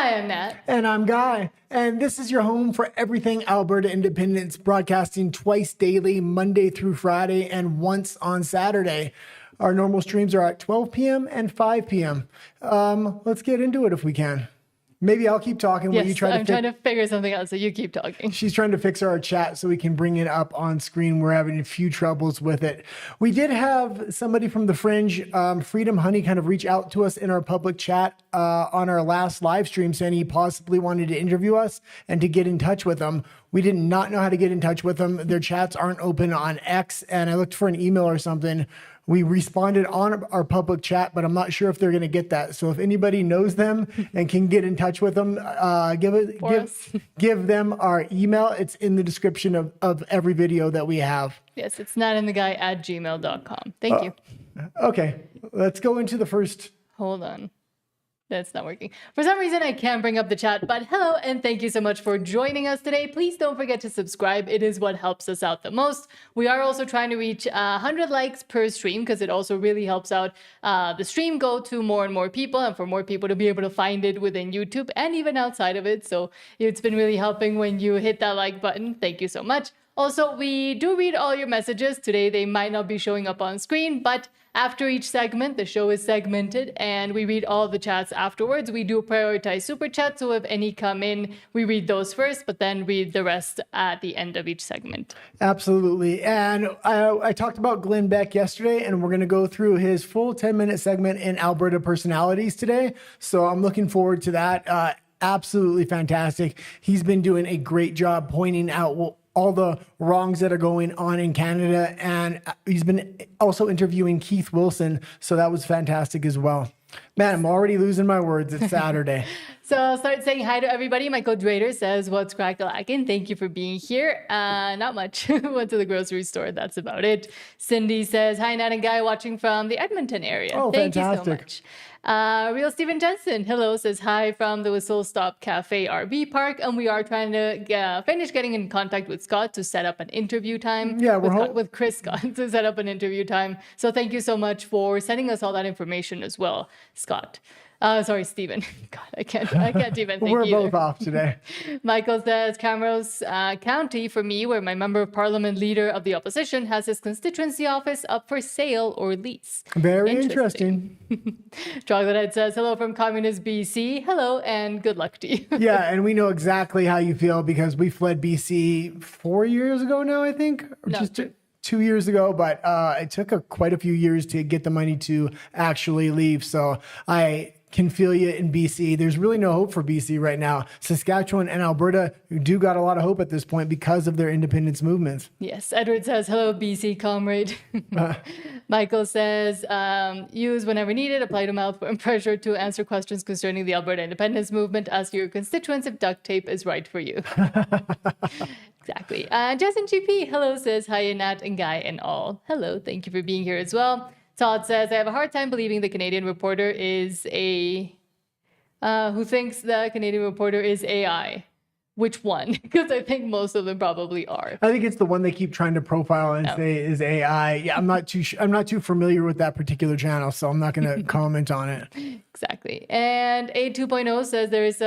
Hi, I'm Nat. And I'm Guy. And this is your home for everything Alberta independence, broadcasting twice daily, Monday through Friday, and once on Saturday. Our normal streams are at 12 p.m. and 5 p.m. Let's get into it if we can. Maybe I'll keep talking while you try to I'm trying to figure something out, so you keep talking. She's trying to fix our chat so we can bring it up on screen. We're having a few troubles with it. We did have somebody from the Fringe, Freedom Honey, kind of reach out to us in our public chat on our last live stream, saying he possibly wanted to interview us and to get in touch with them. We did not know how to get in touch with them. Their chats aren't open on X, and I looked for an email or something. We responded on our public chat, but I'm not sure if they're going to get that. So if anybody knows them and can get in touch with them, give them our email. It's in the description of every video that we have. Yes, it's notintheguy@gmail.com. Thank you. Okay, let's go into the first. Hold on. That's not working. For some reason, I can't bring up the chat, but hello, and thank you so much for joining us today. Please don't forget to subscribe. It is what helps us out the most. We are also trying to reach 100 likes per stream because it also really helps out the stream go to more and more people and for more people to be able to find it within YouTube and even outside of it. So it's been really helping when you hit that like button. Thank you so much. Also, we do read all your messages. Today, they might not be showing up on screen, but after each segment, the show is segmented and we read all the chats afterwards. We do prioritize super chats, so if any come in, we read those first, but then read the rest at the end of each segment. Absolutely. And I talked about Glenn Beck yesterday, and we're going to go through his full 10-minute segment in Alberta Personalities today. So I'm looking forward to that. Absolutely fantastic. He's been doing a great job pointing out all the wrongs that are going on in Canada. And he's been also interviewing Keith Wilson. So that was fantastic as well. Man, I'm already losing my words. It's Saturday. So I'll start saying hi to everybody. Michael Drader says, what's crack-a-lackin'? Thank you for being here. Not much. Went to the grocery store. That's about it. Cindy says, hi, Nat and Guy, watching from the Edmonton area. Oh, Thank fantastic. you so much. Real Steven Jensen, hello, says hi from the Whistle Stop Cafe RV Park. And we are trying to finish getting in contact with Scott to set up an interview time. Yeah, with Chris Scott to set up an interview time. So thank you so much for sending us all that information as well, Scott. Sorry, Stephen. God, I can't even think We're either. both off today. Michael says, Camrose County, for me, where my member of parliament leader of the opposition has his constituency office up for sale or lease. Very interesting. Troglodyte says, hello from communist BC. Hello, and good luck to you. Yeah, and we know exactly how you feel because we fled BC 4 years ago now, I think. Or No, just 2 years ago, but it took quite a few years to get the money to actually leave. So I can feel you in BC. There's really no hope for BC right now. Saskatchewan and Alberta do got a lot of hope at this point because of their independence movements. Yes. Edward says, hello, BC comrade. Michael says, use whenever needed, apply to mouth and pressure to answer questions concerning the Alberta independence movement. Ask your constituents if duct tape is right for you. Exactly. Justin GP, hello, says, hi, Nat and Guy and all. Hello. Thank you for being here as well. Todd says, I have a hard time believing the Canadian reporter is who thinks the Canadian reporter is AI. Which one? Because I think most of them probably are. I think it's the one they keep trying to profile and say is AI. Yeah, I'm not too familiar with that particular channel, so I'm not going to comment on it. Exactly. And A 2.0 says there is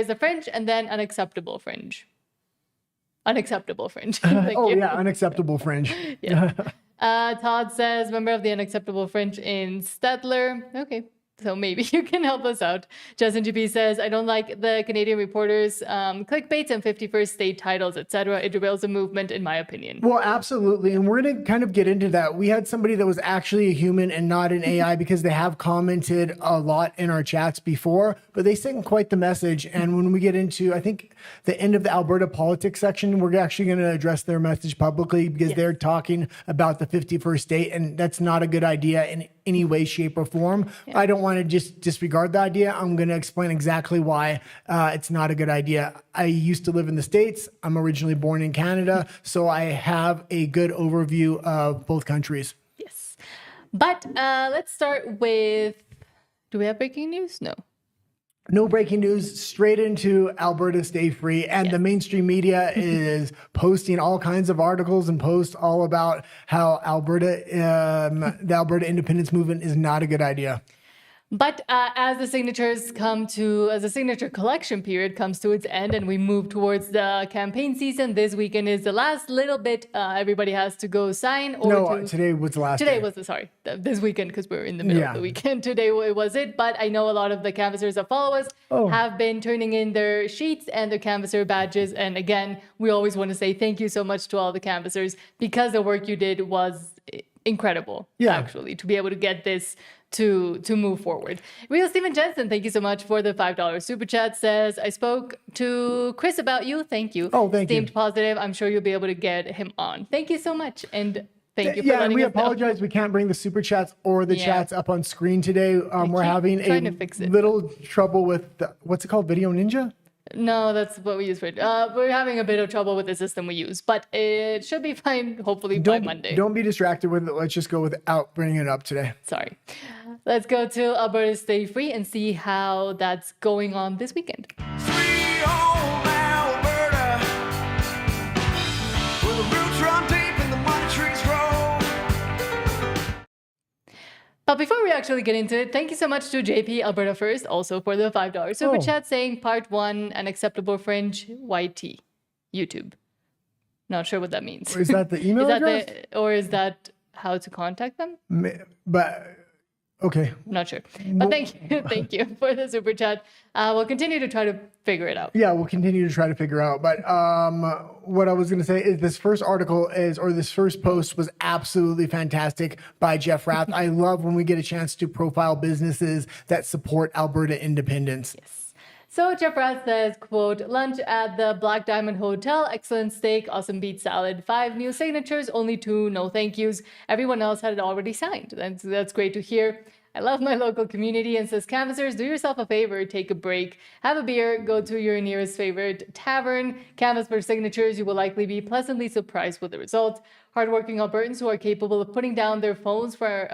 a fringe and then unacceptable fringe. Unacceptable fringe. Yeah, unacceptable fringe. Yeah. Todd says, member of the unacceptable fringe in Stettler. Okay, so maybe you can help us out. Justin GP says, I don't like the Canadian reporters' clickbaits and 51st state titles, etc. It derails the movement, in my opinion. Well, absolutely. And we're going to kind of get into that. We had somebody that was actually a human and not an AI because they have commented a lot in our chats before, but they sent quite the message. And when we get into, I think, the end of the Alberta Politics section, we're actually going to address their message publicly because they're talking about the 51st state, and that's not a good idea in any way, shape, or form. I don't want to just disregard the idea. I'm going to explain exactly why it's not a good idea. I used to live in the States. I'm originally born in Canada, so I have a good overview of both countries. Yes. But let's start with, do we have breaking news? No. No breaking news, straight into Alberta Stay Free. And the mainstream media is posting all kinds of articles and posts all about how the Alberta independence movement is not a good idea. But as the signature collection period comes to its end and we move towards the campaign season, this weekend is the last little bit. Everybody has to go sign. Today was the last day. This weekend, because we're in the middle of the weekend. Today was it. But I know a lot of the canvassers that follow us have been turning in their sheets and their canvasser badges. And again, we always want to say thank you so much to all the canvassers, because the work you did was incredible, actually, to be able to get this to move forward. Real Steven Jensen, thank you so much for the $5 super chat. Says, I spoke to Chris about you. Thank you. Oh, thank you. Seemed positive. I'm sure you'll be able to get him on. Thank you so much. And thank you for letting us know. We apologize. We can't bring the super chats or the chats up on screen today. We're having a little trouble with what's it called? Video Ninja? No, that's what we use for it. We're having a bit of trouble with the system we use, but it should be fine, hopefully, by Monday. Don't be distracted with it. Let's just go without bringing it up today. Sorry. Let's go to Alberta Stay Free and see how that's going on this weekend. Sweet home Alberta, where the roots run deep and the money trees grow. But before we actually get into it, thank you so much to JP Alberta First, also for the $5 super chat, saying part 1, an acceptable fringe, YT, YouTube. Not sure what that means. Is that the email address? Or is that how to contact them? But okay. Not sure. But thank you for the super chat. We'll continue to try to figure it out. Yeah, we'll continue to try to figure out. But what I was going to say is this first post was absolutely fantastic by Jeff Rath. I love when we get a chance to profile businesses that support Alberta independence. Yes. So Jeff Rath says, quote, lunch at the Black Diamond Hotel, excellent steak, awesome beet salad, 5 new signatures, only 2 no thank yous. Everyone else had it already signed. That's great to hear. I love my local community, and says, canvassers, do yourself a favor, take a break, have a beer, go to your nearest favorite tavern, canvass for signatures. You will likely be pleasantly surprised with the result. Hardworking Albertans who are capable of putting down their phones for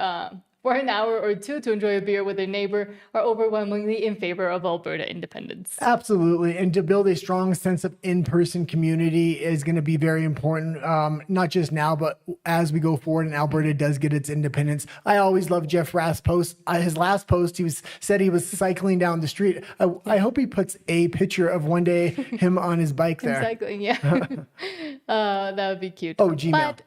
an hour or two to enjoy a beer with their neighbor are overwhelmingly in favor of Alberta independence. Absolutely. And to build a strong sense of in-person community is going to be very important, not just now, but as we go forward and Alberta does get its independence. I always love Jeff Rath's post. His last post, said he was cycling down the street. I hope he puts a picture of one day him on his bike there. Cycling, yeah. That would be cute. Oh, Gmail.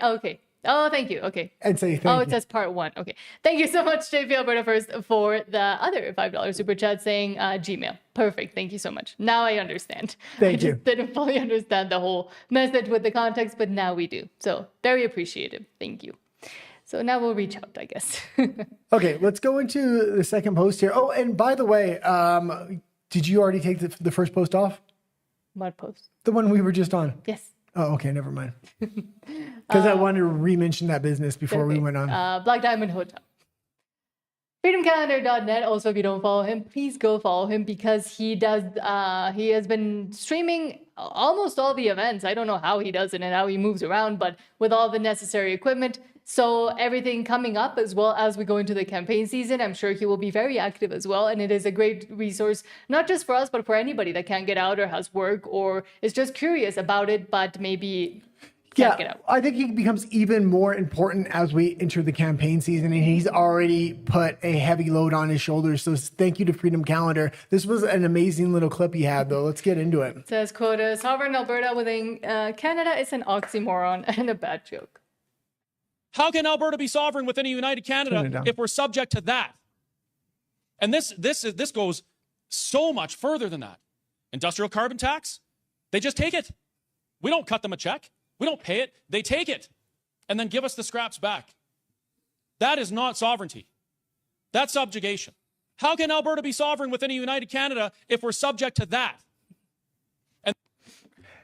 Okay. Oh, thank you. Okay. And say thank you. Oh, it says part 1. Okay. Thank you so much, JP Alberta First, for the other $5 super chat saying Gmail. Perfect. Thank you so much. Now I understand. Thank you. I just didn't fully understand the whole message with the context, but now we do. So very appreciative. Thank you. So now we'll reach out, I guess. Okay, let's go into the second post here. Oh, and by the way, did you already take the first post off? What post? The one we were just on. Yes. Oh, okay, never mind. Because I wanted to re-mention that business before we went on. Black Diamond Hotel. FreedomCalendar.net. Also, if you don't follow him, please go follow him, because he has been streaming almost all the events. I don't know how he does it and how he moves around, but with all the necessary equipment. So everything coming up, as well as we go into the campaign season, I'm sure he will be very active as well. And it is a great resource, not just for us, but for anybody that can't get out or has work or is just curious about it, but maybe can't get out. I think he becomes even more important as we enter the campaign season, and he's already put a heavy load on his shoulders. So thank you to Freedom Calendar. This was an amazing little clip he had, though. Let's get into it. It says, quote, sovereign Alberta within Canada is an oxymoron and a bad joke. How can Alberta be sovereign within a united Canada if we're subject to that? And this goes so much further than that. Industrial carbon tax, they just take it. We don't cut them a check. We don't pay it. They take it and then give us the scraps back. That is not sovereignty. That's subjugation. How can Alberta be sovereign within a united Canada if we're subject to that?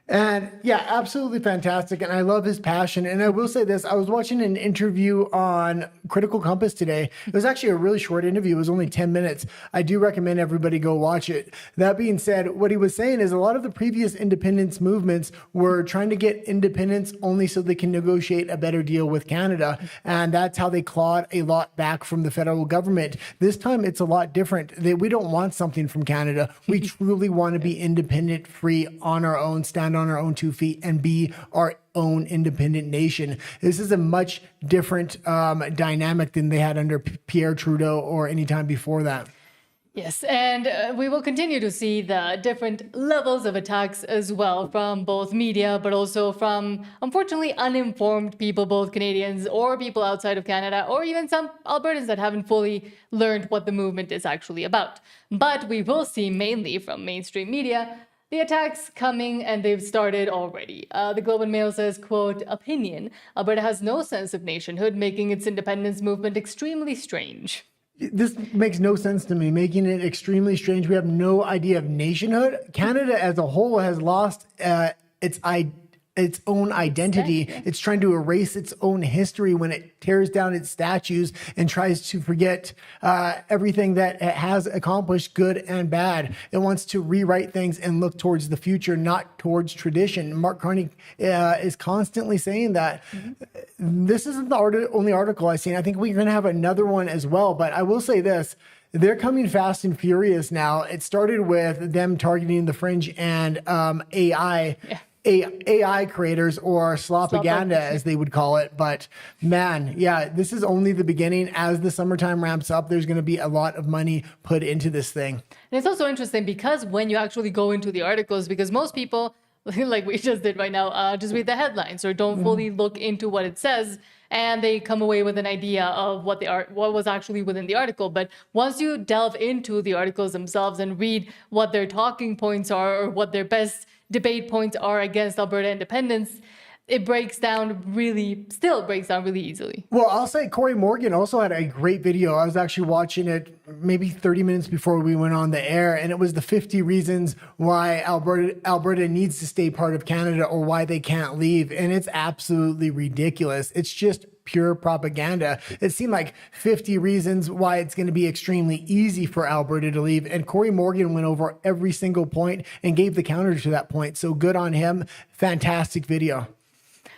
And yeah, absolutely fantastic. And I love his passion. And I will say this, I was watching an interview on Critical Compass today. It was actually a really short interview. It was only 10 minutes. I do recommend everybody go watch it. That being said, what he was saying is a lot of the previous independence movements were trying to get independence only so they can negotiate a better deal with Canada. And that's how they clawed a lot back from the federal government. This time it's a lot different. We don't want something from Canada. We truly want to be independent, free, on our own, stand on on our own 2 feet and be our own independent nation. This is a much different dynamic than they had under Pierre Trudeau or any time before that. Yes, and we will continue to see the different levels of attacks as well from both media, but also from, unfortunately, uninformed people, both Canadians or people outside of Canada, or even some Albertans that haven't fully learned what the movement is actually about. But we will see mainly from mainstream media the attacks coming, and they've started already. The Globe and Mail says, quote, opinion, Alberta has no sense of nationhood, making its independence movement extremely strange. This makes no sense to me, making it extremely strange. We have no idea of nationhood. Canada as a whole has lost its own identity. Yeah. It's trying to erase its own history when it tears down its statues and tries to forget everything that it has accomplished, good and bad. It wants to rewrite things and look towards the future, not towards tradition. Mark Carney is constantly saying that. Mm-hmm. This isn't the only article I've seen. I think we're going to have another one as well. But I will say this. They're coming fast and furious now. It started with them targeting the fringe and AI. Yeah. AI creators, or slopaganda as they would call it. But man, yeah, this is only the beginning. As the summertime ramps up, there's going to be a lot of money put into this thing. And it's also interesting because when you actually go into the articles, because most people, like we just did right now, just read the headlines or don't fully look into what it says, and they come away with an idea of what was actually within the article. But once you delve into the articles themselves and read what their talking points are or what their best debate points are against Alberta independence, it still breaks down really easily. Well, I'll say Corey Morgan also had a great video. I was actually watching it maybe 30 minutes before we went on the air, and it was the 50 reasons why Alberta needs to stay part of Canada or why they can't leave. And it's absolutely ridiculous. It's just pure propaganda. It seemed like 50 reasons why it's going to be extremely easy for Alberta to leave. And Corey Morgan went over every single point and gave the counter to that point. So good on him. Fantastic video.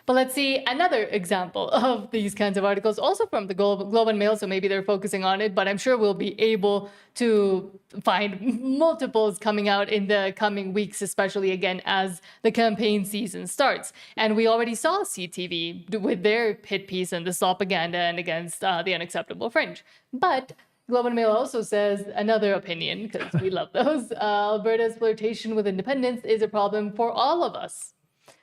But let's see another example of these kinds of articles, also from the Globe and Mail, so maybe they're focusing on it, but I'm sure we'll be able to find multiples coming out in the coming weeks, especially again as the campaign season starts. And we already saw CTV with their hit piece and the propaganda and against the unacceptable fringe. But Globe and Mail also says another opinion, because we love those. Alberta's flirtation with independence is a problem for all of us.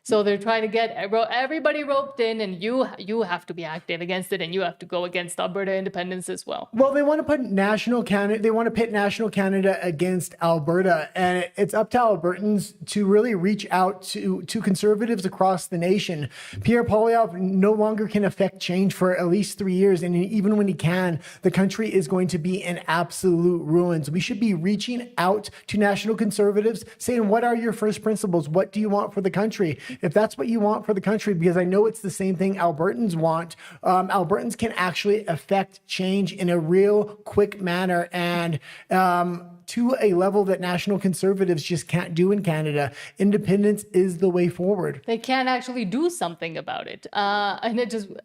So they're trying to get everybody roped in, and you have to be active against it, and you have to go against Alberta independence as well. Well, they want to put national Canada. They want to pit national Canada against Alberta, and it's up to Albertans to really reach out to conservatives across the nation. Pierre Poilievre no longer can affect change for at least 3 years, and even when he can, the country is going to be in absolute ruins. We should be reaching out to national conservatives, saying, "What are your first principles? What do you want for the country?" If that's what you want for the country, because I know it's the same thing Albertans want, Albertans can actually affect change in a real quick manner and to a level that national conservatives just can't do in Canada. Independence is the way forward. They can actually do something about it. And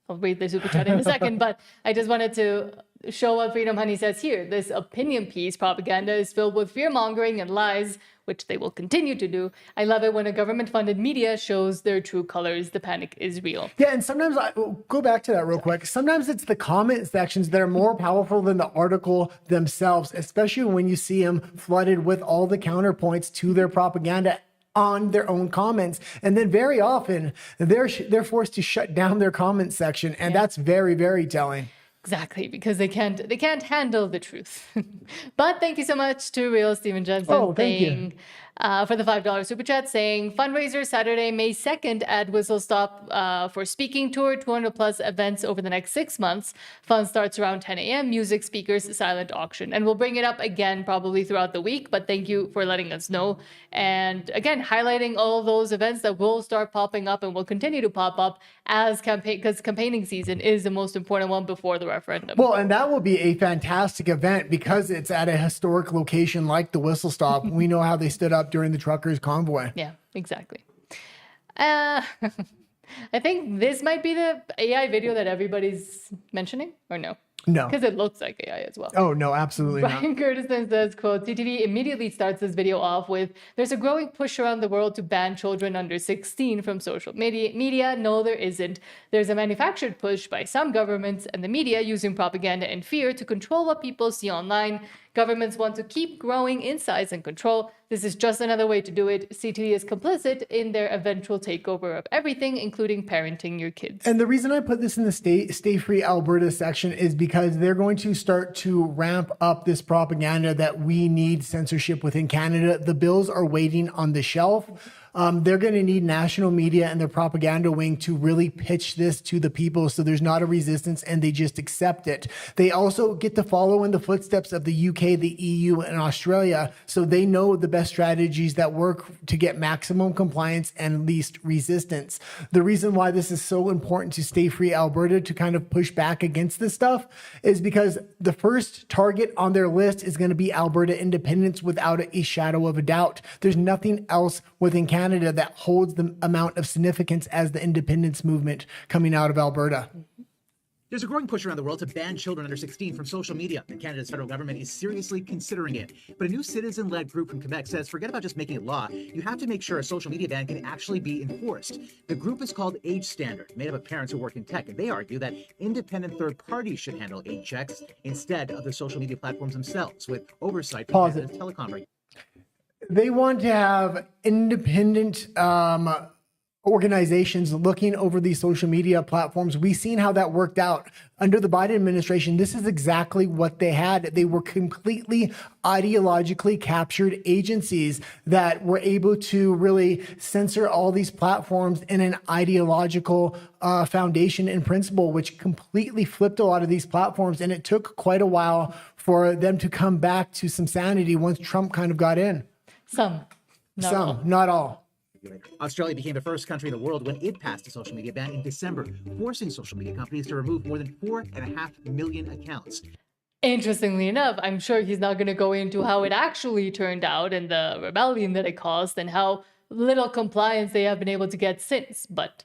I'll read the super chat in a second, but I just wanted to show what Freedom Honey says here. This opinion piece propaganda is filled with fear-mongering and lies, which they will continue to do. I love it when a government-funded media shows their true colors. The panic is real. Yeah, and sometimes, go back to that real quick. Sometimes it's the comment sections that are more powerful than the article themselves, especially when you see them flooded with all the counterpoints to their propaganda on their own comments. And then very often, they're forced to shut down their comment section, and that's very, very telling. Exactly, because they can't handle the truth. But thank you so much to Real Steven Jensen. Oh, thank you. For the $5 super chat, saying fundraiser Saturday, May 2nd at Whistle Stop for speaking tour, 200 plus events over the next 6 months. Fun starts around 10 a.m. Music, speakers, silent auction. And we'll bring it up again probably throughout the week, but thank you for letting us know. And again, highlighting all those events that will start popping up and will continue to pop up as because campaigning season is the most important one before the referendum. Well, and that will be a fantastic event because it's at a historic location like the Whistle Stop. We know how they stood up during the truckers' convoy. Yeah, exactly. I think this might be the AI video that everybody's mentioning, or no? No. Because it looks like AI as well. Oh, no, absolutely not. Brian Curtison says, quote, CTV immediately starts this video off with, there's a growing push around the world to ban children under 16 from social media. No, there isn't. There's a manufactured push by some governments and the media using propaganda and fear to control what people see online. Governments want to keep growing in size and control. This is just another way to do it. CTV is complicit in their eventual takeover of everything, including parenting your kids. And the reason I put this in the Stay Free Alberta section is because they're going to start to ramp up this propaganda that we need censorship within Canada. The bills are waiting on the shelf. They're going to need national media and their propaganda wing to really pitch this to the people so there's not a resistance and they just accept it. They also get to follow in the footsteps of the UK, the EU, and Australia, so they know the best strategies that work to get maximum compliance and least resistance. The reason why this is so important to Stay Free Alberta to kind of push back against this stuff is because the first target on their list is going to be Alberta independence without a shadow of a doubt. There's nothing else within Canada that holds the amount of significance as the independence movement coming out of Alberta. There's a growing push around the world to ban children under 16 from social media, and Canada's federal government is seriously considering it. But a new citizen-led group from Quebec says, forget about just making it law. You have to make sure a social media ban can actually be enforced. The group is called Age Standard, made up of parents who work in tech, and they argue that independent third parties should handle age checks instead of the social media platforms themselves, with oversight from Canada's telecom regulators. They want to have independent organizations looking over these social media platforms. We've seen how that worked out under the Biden administration. This is exactly what they had. They were completely ideologically captured agencies that were able to really censor all these platforms in an ideological foundation and principle, which completely flipped a lot of these platforms. And it took quite a while for them to come back to some sanity once Trump kind of got in. Not all. Australia became the first country in the world when it passed a social media ban in December, forcing social media companies to remove more than 4.5 million accounts. Interestingly enough, I'm sure he's not going to go into how it actually turned out and the rebellion that it caused and how little compliance they have been able to get since, but...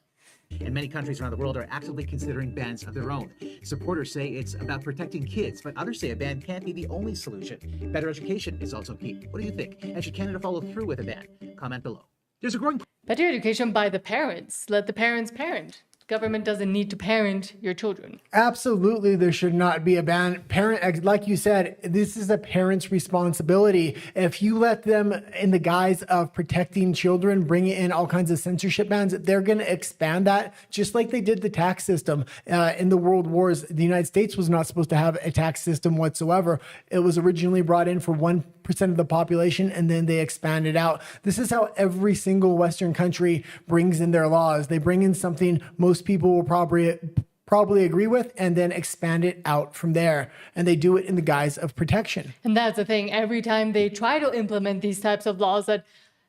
And many countries around the world are actively considering bans of their own. Supporters say it's about protecting kids, but others say a ban can't be the only solution. Better education is also key. What do you think? And should Canada follow through with a ban? Comment below. There's a growing... Better education by the parents. Let the parents parent. Government doesn't need to parent your children. Absolutely, there should not be a ban. Parent, like you said, this is a parent's responsibility. If you let them, in the guise of protecting children, bring in all kinds of censorship bans, they're going to expand that, just like they did the tax system. In the World Wars, the United States was not supposed to have a tax system whatsoever. It was originally brought in for 1% of the population, and then they expanded out. This is how every single Western country brings in their laws. They bring in something most people will probably agree with and then expand it out from there. And they do it in the guise of protection. And that's the thing. Every time they try to implement these types of laws that,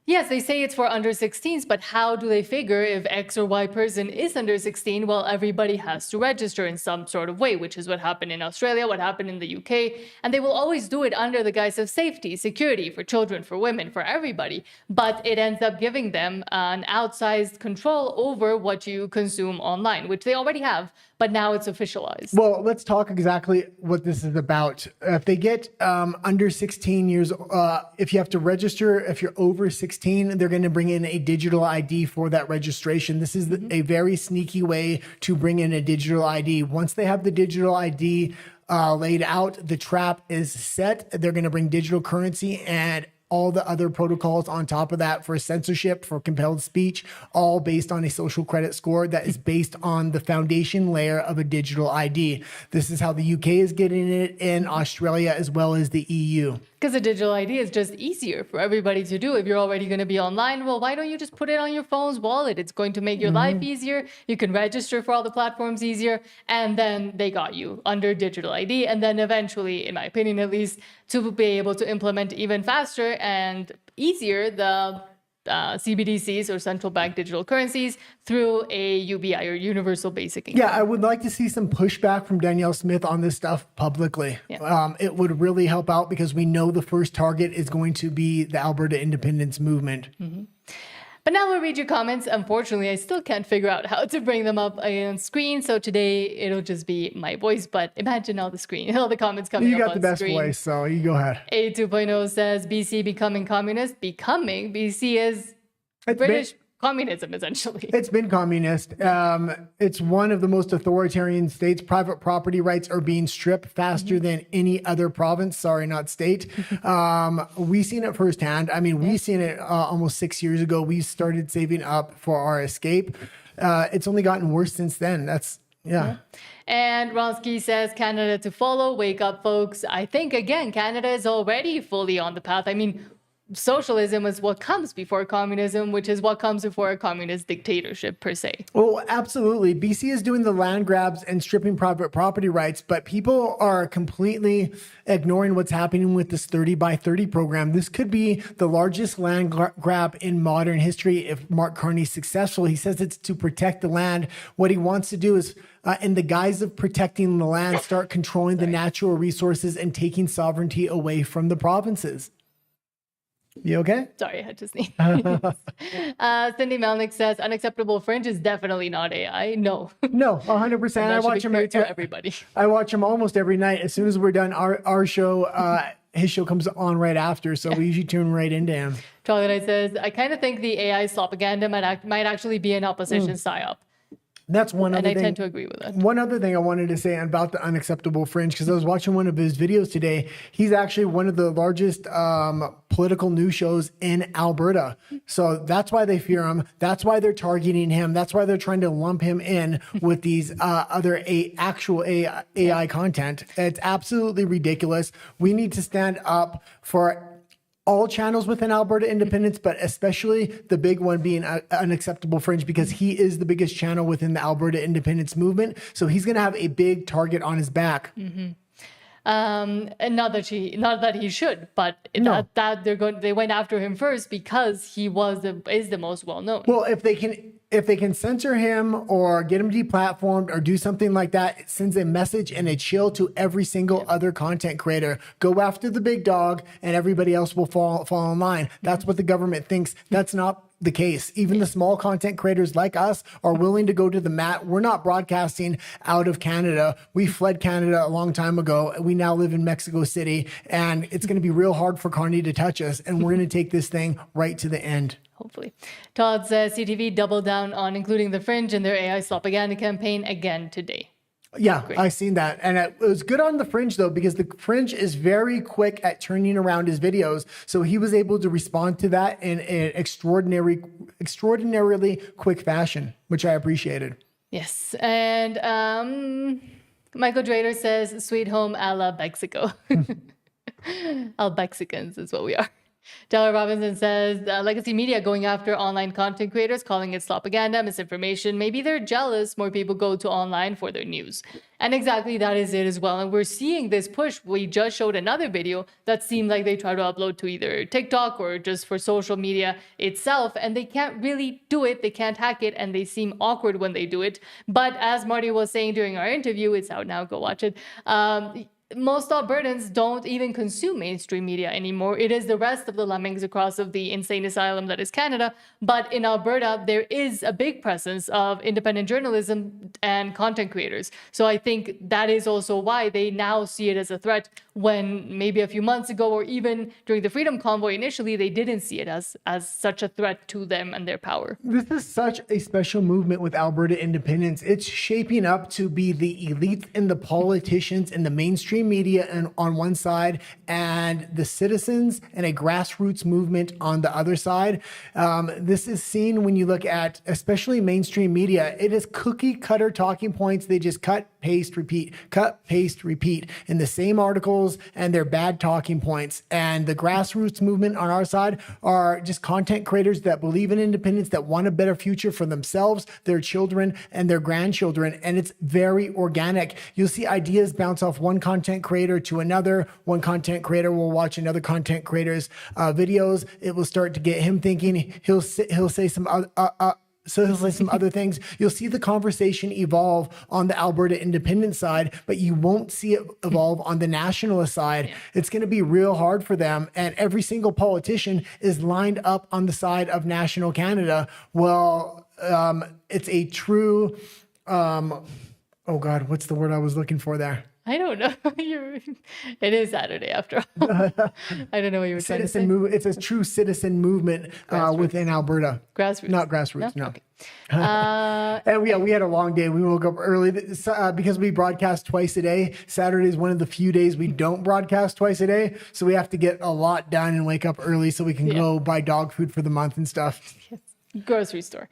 yes, they say it's for under 16s, but how do they figure if X or Y person is under 16? Well, everybody has to register in some sort of way, which is what happened in Australia, what happened in the UK. And they will always do it under the guise of safety, security for children, for women, for everybody. But it ends up giving them an outsized control over what you consume online, which they already have, but now it's officialized. Well, let's talk exactly what this is about. If they get under 16 years, if you have to register, if you're over 16, they're going to bring in a digital ID for that registration. This is a very sneaky way to bring in a digital ID. Once they have the digital ID laid out, the trap is set. They're going to bring digital currency and all the other protocols on top of that for censorship, for compelled speech, all based on a social credit score that is based on the foundation layer of a digital ID. This is how the UK is getting it in Australia as well as the EU. Because a digital ID is just easier for everybody to do. If you're already going to be online, well, why don't you just put it on your phone's wallet? It's going to make your life easier. You can register for all the platforms easier. And then they got you under digital ID. And then eventually, in my opinion at least, to be able to implement even faster and easier the CBDCs or central bank digital currencies through a UBI or universal basic income. Yeah, I would like to see some pushback from Danielle Smith on this stuff publicly. Yeah. It would really help out because we know the first target is going to be the Alberta independence movement. But now we'll read your comments. Unfortunately, I still can't figure out how to bring them up on screen. So today it'll just be my voice. But imagine all the comments coming up on screen. You got the best voice, so you go ahead. A 2.0 says BC becoming communist. Becoming BC is British communism, essentially. It's been communist. It's one of the most authoritarian states. Private property rights are being stripped faster than any other province. Sorry, not state. We've seen it firsthand. I mean, we've seen it almost 6 years ago. We started saving up for our escape. It's only gotten worse since then. And Ronsky says, Canada to follow. Wake up, folks. I think, again, Canada is already fully on the path. I mean, socialism is what comes before communism, which is what comes before a communist dictatorship per se. Well, absolutely. BC is doing the land grabs and stripping private property rights, but people are completely ignoring what's happening with this 30 by 30 program. This could be the largest land grab in modern history if Mark Carney's successful. He says it's to protect the land. What he wants to do is, in the guise of protecting the land, start controlling the natural resources and taking sovereignty away from the provinces. You okay? Sorry, I had to sneeze. Cindy Melnick says, unacceptable fringe is definitely not AI. No. No, 100%. I watch him to everybody. I watch him almost every night. As soon as we're done our show, his show comes on right after. So we usually tune right into him. Troglodyte says, I kind of think the AI propaganda might actually be an opposition psyop. That's one other thing. And I tend to agree with that. One other thing I wanted to say about the unacceptable fringe, because I was watching one of his videos today. He's actually one of the largest political news shows in Alberta. So that's why they fear him. That's why they're targeting him. That's why they're trying to lump him in with these other actual AI content. It's absolutely ridiculous. We need to stand up for all channels within Alberta independence, but especially the big one being unacceptable fringe, because he is the biggest channel within the Alberta independence movement. So he's going to have a big target on his back. And not that he should, but they went after him first because he is the most well known. Well, if they can censor him or get him deplatformed or do something like that, it sends a message and a chill to every single other content creator. Go after the big dog and everybody else will fall in line. That's what the government thinks. That's not the case. Even the small content creators like us are willing to go to the mat. We're not broadcasting out of Canada. We fled Canada a long time ago. We now live in Mexico City, and it's going to be real hard for Carney to touch us. And we're going to take this thing right to the end. Hopefully. Todd says CTV doubled down on including the fringe in their AI propaganda campaign again today. Yeah, I've seen that. And it was good on the fringe, though, because the fringe is very quick at turning around his videos. So he was able to respond to that in an extraordinarily quick fashion, which I appreciated. Yes. And Michael Drader says, sweet home a la Mexico. Al Mexicans is what we are. Taylor Robinson says, legacy media going after online content creators, calling it propaganda, misinformation. Maybe they're jealous more people go to online for their news. And exactly that is it as well. And we're seeing this push. We just showed another video that seemed like they try to upload to either TikTok or just for social media itself. And they can't really do it. They can't hack it. And they seem awkward when they do it. But as Marty was saying during our interview, it's out now, go watch it. Most Albertans don't even consume mainstream media anymore. It is the rest of the lemmings across of the insane asylum that is Canada. But in Alberta, there is a big presence of independent journalism and content creators. So I think that is also why they now see it as a threat, when maybe a few months ago or even during the Freedom Convoy initially, they didn't see it as such a threat to them and their power. This is such a special movement with Alberta independence. It's shaping up to be the elites and the politicians and the mainstream media and on one side, and the citizens and a grassroots movement on the other side. This is seen when you look at especially mainstream media. It is cookie cutter talking points. They just cut, paste, repeat in the same articles, and they're bad talking points. And the grassroots movement on our side are just content creators that believe in independence, that want a better future for themselves, their children, and their grandchildren. And it's very organic. You'll see ideas bounce off one content creator to another. One content creator will watch another content creator's videos. It will start to get him thinking. He'll say socialize some other things. You'll see the conversation evolve on the Alberta independent side, but you won't see it evolve on the nationalist side. It's going to be real hard for them. And every single politician is lined up on the side of national Canada. Well, it's a true, oh God, what's the word I was looking for there? I don't know. It is Saturday after all. I don't know what you were trying to say. It's a true citizen movement within Alberta. Grassroots. Not grassroots, no. Okay. And we had a long day. We woke up early because we broadcast twice a day. Saturday is one of the few days we don't broadcast twice a day. So we have to get a lot done and wake up early so we can go buy dog food for the month and stuff. Grocery store.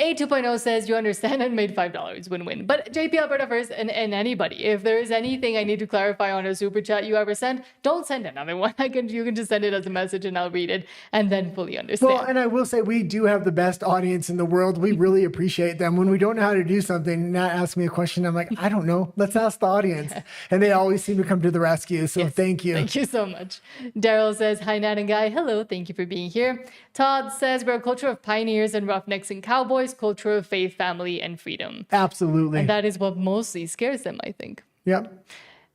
A 2.0 says you understand and made $5 win-win. But JP Alberta first and anybody, if there is anything I need to clarify on a super chat you ever send, don't send another one. You can just send it as a message and I'll read it and then fully understand. Well, and I will say we do have the best audience in the world. We really appreciate them. When we don't know how to do something, not ask me a question, I'm like, I don't know. Let's ask the audience. And they always seem to come to the rescue. So thank you. Thank you so much. Daryl says, hi, Nat and Guy. Hello. Thank you for being here. Todd says, we're a culture of pioneers and roughnecks and cowboys, culture of faith, family, and freedom. Absolutely. And that is what mostly scares them, I think. Yep.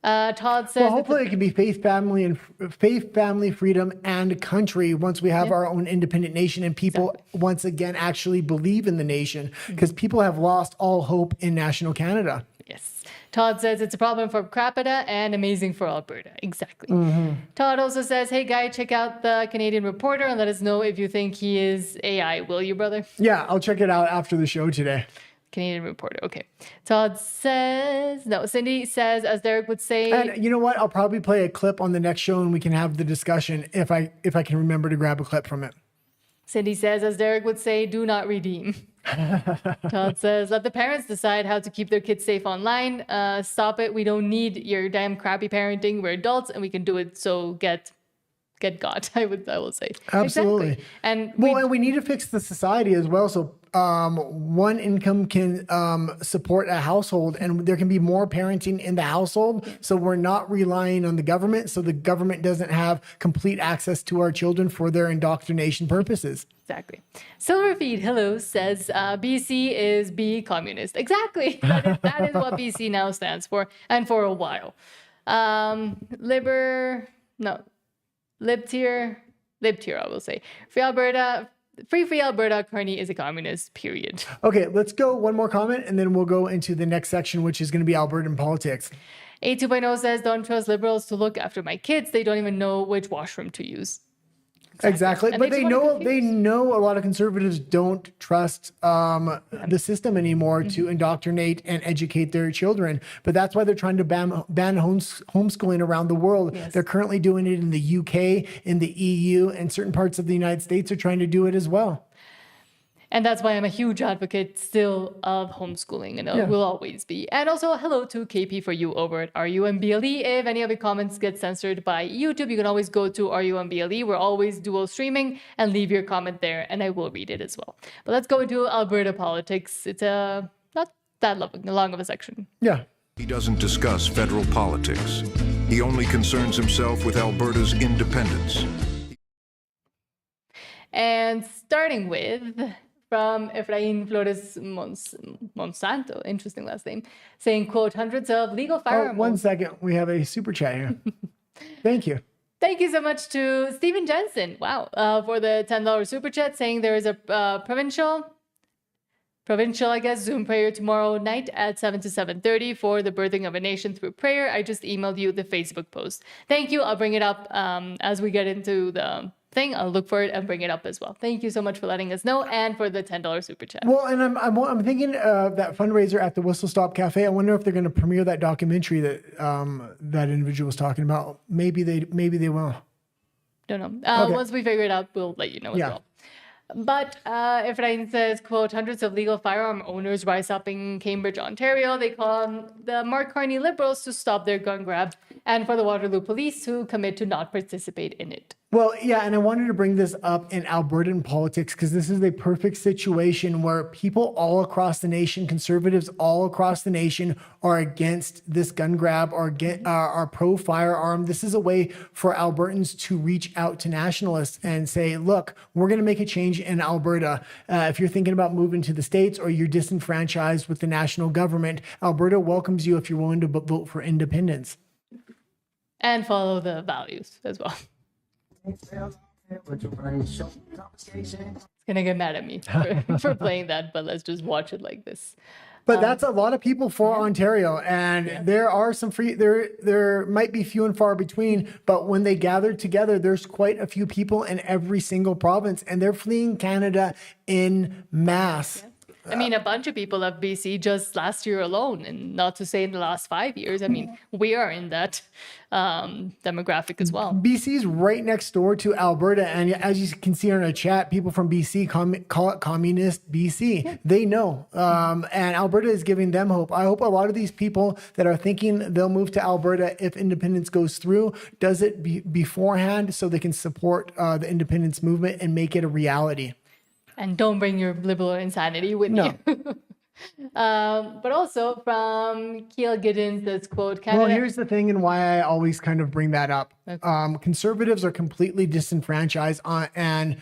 Todd says, well, hopefully it can be faith, family, freedom, and country once we have our own independent nation and people once again actually believe in the nation, because people have lost all hope in national Canada. Yes. Todd says it's a problem for Crapita and amazing for Alberta. Exactly. Todd also says, hey, Guy, check out the Canadian Reporter and let us know if you think he is AI. Will you, brother? Yeah, I'll check it out after the show today. Canadian Reporter. Okay. Todd says, no, Cindy says, as Derek would say. And you know what? I'll probably play a clip on the next show and we can have the discussion if I can remember to grab a clip from it. Cindy says, as Derek would say, do not redeem. Todd says, let the parents decide how to keep their kids safe online. Stop it. We don't need your damn crappy parenting. We're adults and we can do it. So get God, I will say. Absolutely. Exactly. And we need to fix the society as well. So one income can support a household, and there can be more parenting in the household. So we're not relying on the government. So the government doesn't have complete access to our children for their indoctrination purposes. Exactly. Silverfeed, hello, says BC is be communist. Exactly. That is what BC now stands for, and for a while. Libtier, I will say. Free Alberta, Carney is a communist, period. Okay, let's go one more comment, and then we'll go into the next section, which is going to be Albertan politics. A 2.0 says, don't trust liberals to look after my kids. They don't even know which washroom to use. Exactly. But they know a lot of conservatives don't trust the system anymore to indoctrinate and educate their children. But that's why they're trying to ban homeschooling around the world. They're currently doing it in the UK, in the EU, and certain parts of the United States are trying to do it as well. And that's why I'm a huge advocate still of homeschooling, and will always be. And also, hello to KP for you over at RUMBLE. If any of your comments get censored by YouTube, you can always go to RUMBLE. We're always dual streaming, and leave your comment there, and I will read it as well. But let's go into Alberta politics. It's not that long of a section. Yeah. He doesn't discuss federal politics. He only concerns himself with Alberta's independence. And starting with... from Efrain Flores Monsanto, interesting last name, saying, quote, hundreds of legal firearms. One second. We have a super chat here. Thank you. Thank you so much to Stephen Jensen. Wow. For the $10 super chat, saying there is a provincial, I guess, Zoom prayer tomorrow night at 7 to 7:30 for the birthing of a nation through prayer. I just emailed you the Facebook post. Thank you. I'll bring it up as we get into the thing. I'll look for it and bring it up as well. Thank you so much for letting us know and for the $10 super chat. Well, and I'm thinking of that fundraiser at the Whistle Stop Cafe. I wonder if they're going to premiere that documentary that that individual was talking about. Maybe they will. Don't know. Once we figure it out, we'll let you know as well. But Efrain says, quote, hundreds of legal firearm owners rise up in Cambridge, Ontario. They call on the Mark Carney Liberals to stop their gun grab and for the Waterloo Police to commit to not participate in it. Well, yeah, and I wanted to bring this up in Albertan politics because this is a perfect situation where people all across the nation, conservatives all across the nation, are against this gun grab or are pro firearm. This is a way for Albertans to reach out to nationalists and say, look, we're going to make a change in Alberta. If you're thinking about moving to the States or you're disenfranchised with the national government, Alberta welcomes you if you're willing to vote for independence. And follow the values as well. It's gonna get mad at me for playing that, but let's just watch it like this. But that's a lot of people for Ontario, and there are some there might be few and far between, but when they gather together, there's quite a few people in every single province, and they're fleeing Canada in mass. Yeah. I mean, a bunch of people left BC just last year alone, and not to say in the last 5 years. I mean, we are in that demographic as well. BC is right next door to Alberta, and as you can see on our chat, people from BC call it communist BC. Yeah. They know, and Alberta is giving them hope. I hope a lot of these people that are thinking they'll move to Alberta if independence goes through, does it beforehand so they can support the independence movement and make it a reality. And don't bring your liberal insanity with you. But also from Keel Giddens, this quote, Canada. Well, here's the thing and why I always kind of bring that up. Okay. Conservatives are completely disenfranchised and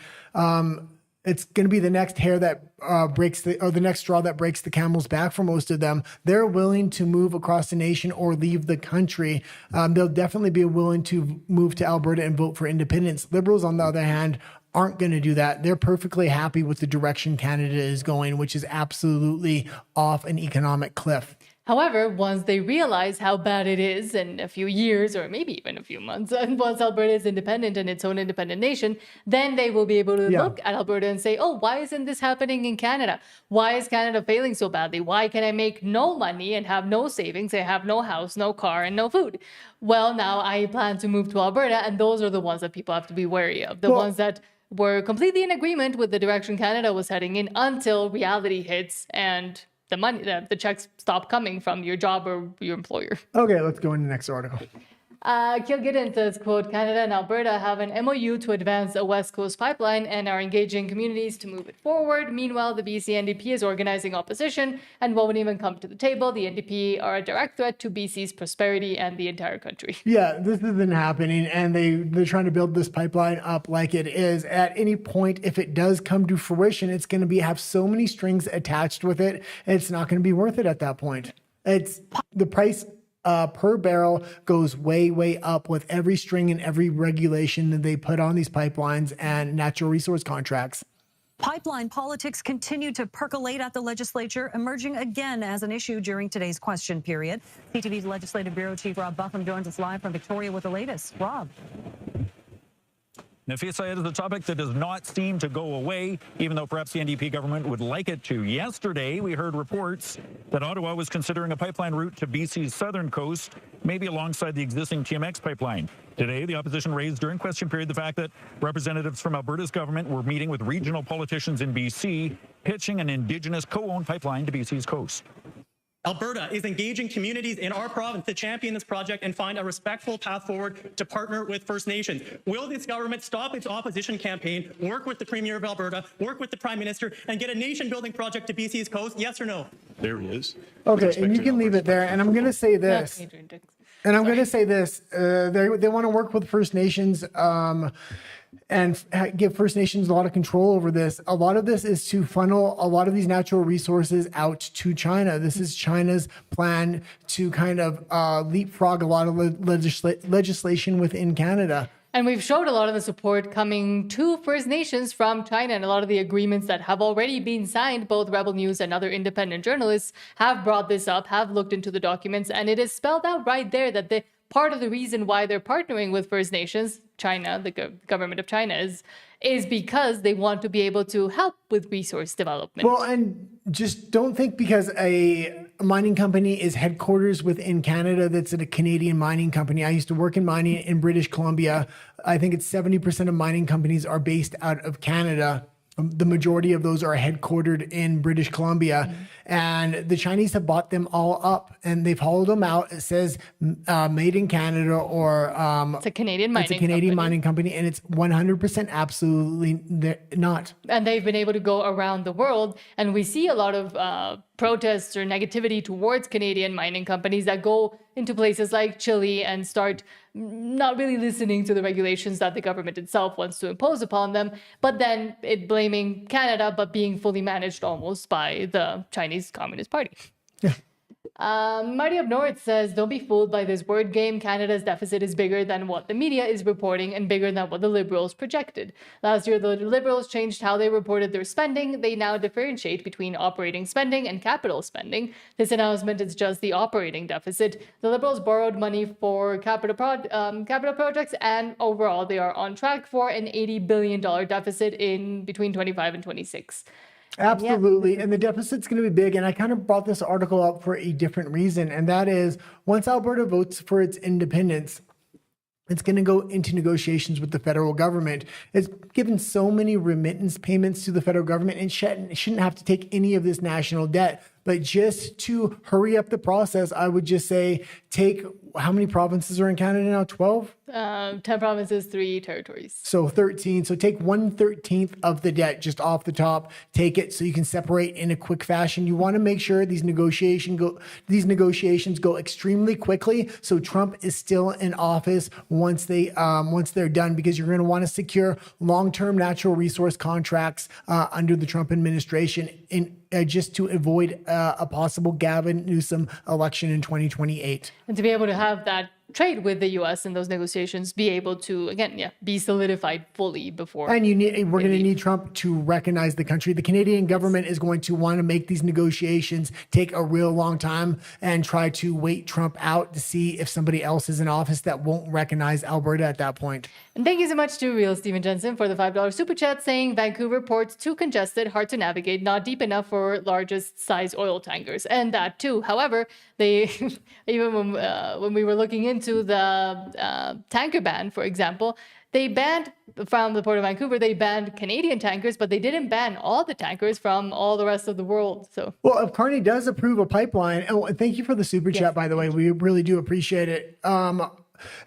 it's going to be the next hair that the next straw that breaks the camel's back for most of them. They're willing to move across the nation or leave the country. They'll definitely be willing to move to Alberta and vote for independence. Liberals, on the other hand, aren't going to do that. They're perfectly happy with the direction Canada is going, which is absolutely off an economic cliff. However, once they realize how bad it is in a few years or maybe even a few months, and once Alberta is independent and its own independent nation, then they will be able to look at Alberta and say, oh, why isn't this happening in Canada? Why is Canada failing so badly? Why can I make no money and have no savings? I have no house, no car, and no food. Well, now I plan to move to Alberta, and those are the ones that people have to be wary of. The ones that were completely in agreement with the direction Canada was heading in until reality hits and the money, the checks stop coming from your job or your employer. Okay, let's go into the next article. Kilgidden says, quote, Canada and Alberta have an MOU to advance a West Coast pipeline and are engaging communities to move it forward. Meanwhile, the BC NDP is organizing opposition and won't even come to the table. The NDP are a direct threat to BC's prosperity and the entire country. Yeah, this isn't happening, and they're trying to build this pipeline up like it is. At any point, if it does come to fruition, it's going to have so many strings attached with it, it's not going to be worth it at that point. It's the price per barrel goes way, way up with every string and every regulation that they put on these pipelines and natural resource contracts. Pipeline politics continue to percolate at the legislature, emerging again as an issue during today's question period. CTV's Legislative Bureau Chief Rob Buffum joins us live from Victoria with the latest. Rob. Nafisa, it is a topic that does not seem to go away, even though perhaps the NDP government would like it to. Yesterday, we heard reports that Ottawa was considering a pipeline route to BC's southern coast, maybe alongside the existing TMX pipeline. Today, the opposition raised during question period the fact that representatives from Alberta's government were meeting with regional politicians in BC, pitching an Indigenous co-owned pipeline to BC's coast. Alberta is engaging communities in our province to champion this project and find a respectful path forward to partner with First Nations. Will this government stop its opposition campaign, work with the Premier of Alberta, work with the Prime Minister, and get a nation-building project to BC's coast? Yes or no? There he is. Okay, and you can leave it there. And I'm going to say this. And I'm going to say this. They want to work with First Nations and give First Nations a lot of control over this. A lot of this is to funnel a lot of these natural resources out to China. This is China's plan to kind of leapfrog a lot of legislation within Canada. And we've showed a lot of the support coming to First Nations from China, and a lot of the agreements that have already been signed. Both Rebel News and other independent journalists have brought this up, have looked into the documents, and it is spelled out right there that part of the reason why they're partnering with First Nations, China, the government of China, is because they want to be able to help with resource development. Well, and just don't think because a mining company is headquarters within Canada that's a Canadian mining company. I used to work in mining in British Columbia. I think it's 70% of mining companies are based out of Canada. the majority of those are headquartered in British Columbia, and the Chinese have bought them all up, and they've hauled them out. It says made in Canada, or it's a Canadian mining it's a Canadian mining company, and it's 100% absolutely not. And they've been able to go around the world, and we see a lot of protests or negativity towards Canadian mining companies that go into places like Chile and start not really listening to the regulations that the government itself wants to impose upon them, but then it blaming Canada, but being fully managed almost by the Chinese Communist Party. Yeah. Marty up north says, don't be fooled by this word game. Canada's deficit is bigger than what the media is reporting and bigger than what the Liberals projected. Last year, the Liberals changed how they reported their spending. They now differentiate between operating spending and capital spending. This announcement is just the operating deficit. The Liberals borrowed money for capital projects, and overall, they are on track for an $80 billion deficit in between 25 and 26. Absolutely. And the deficit's going to be big. And I kind of brought this article up for a different reason. And that is, once Alberta votes for its independence, it's going to go into negotiations with the federal government. It's given so many remittance payments to the federal government and shouldn't have to take any of this national debt. But just to hurry up the process, I would just say take, how many provinces are in Canada now? 12? 10 provinces, 3 territories. So 13. So take 1/13 of the debt just off the top. Take it so you can separate in a quick fashion. You want to make sure these negotiations go extremely quickly, so Trump is still in office once they're done, because you're going to want to secure long-term natural resource contracts under the Trump administration just to avoid a possible Gavin Newsom election in 2028. And to be able to have that trade with the U.S. in those negotiations be able to, again, be solidified fully before. And we're going to need Trump to recognize the country. The Canadian government is going to want to make these negotiations take a real long time and try to wait Trump out to see if somebody else is in office that won't recognize Alberta at that point. And thank you so much to Real Steven Jensen for the $5 super chat, saying Vancouver port's too congested, hard to navigate, not deep enough for largest size oil tankers. And that too. However, they even when we were looking into the tanker ban, for example, they banned, from the Port of Vancouver, they banned Canadian tankers, but they didn't ban all the tankers from all the rest of the world. So, well, if Carney does approve a pipeline, and thank you for the super chat, by the way, we really do appreciate it.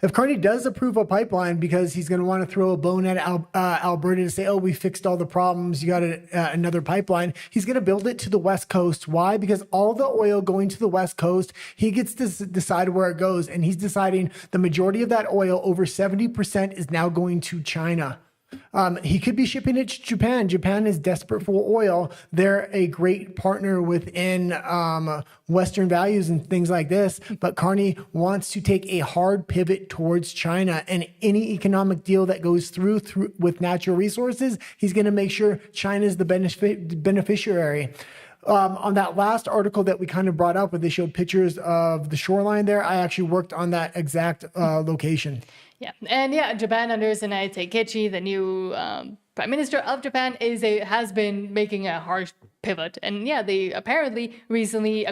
If Carney does approve a pipeline, because he's going to want to throw a bone at Alberta to say, oh, we fixed all the problems, you got another pipeline, he's going to build it to the West Coast. Why? Because all the oil going to the West Coast, he gets to decide where it goes. And he's deciding the majority of that oil, over 70%, is now going to China. He could be shipping it to Japan. Japan is desperate for oil. They're a great partner within Western values and things like this. But Carney wants to take a hard pivot towards China, and any economic deal that goes through with natural resources, he's going to make sure China is the beneficiary. On that last article that we kind of brought up, where they showed pictures of the shoreline there, I actually worked on that exact location. Yeah, and Japan under Sanae Takechi, the new prime minister of Japan, has been making a harsh pivot, and they apparently recently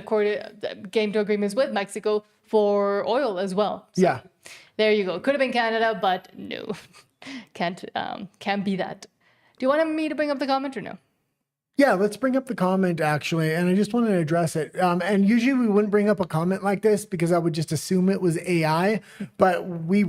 came to agreements with Mexico for oil as well. So there you go. Could have been Canada, but no, can't be that. Do you want me to bring up the comment or no? Yeah, let's bring up the comment, actually, and I just wanted to address it. And usually we wouldn't bring up a comment like this because I would just assume it was AI, but we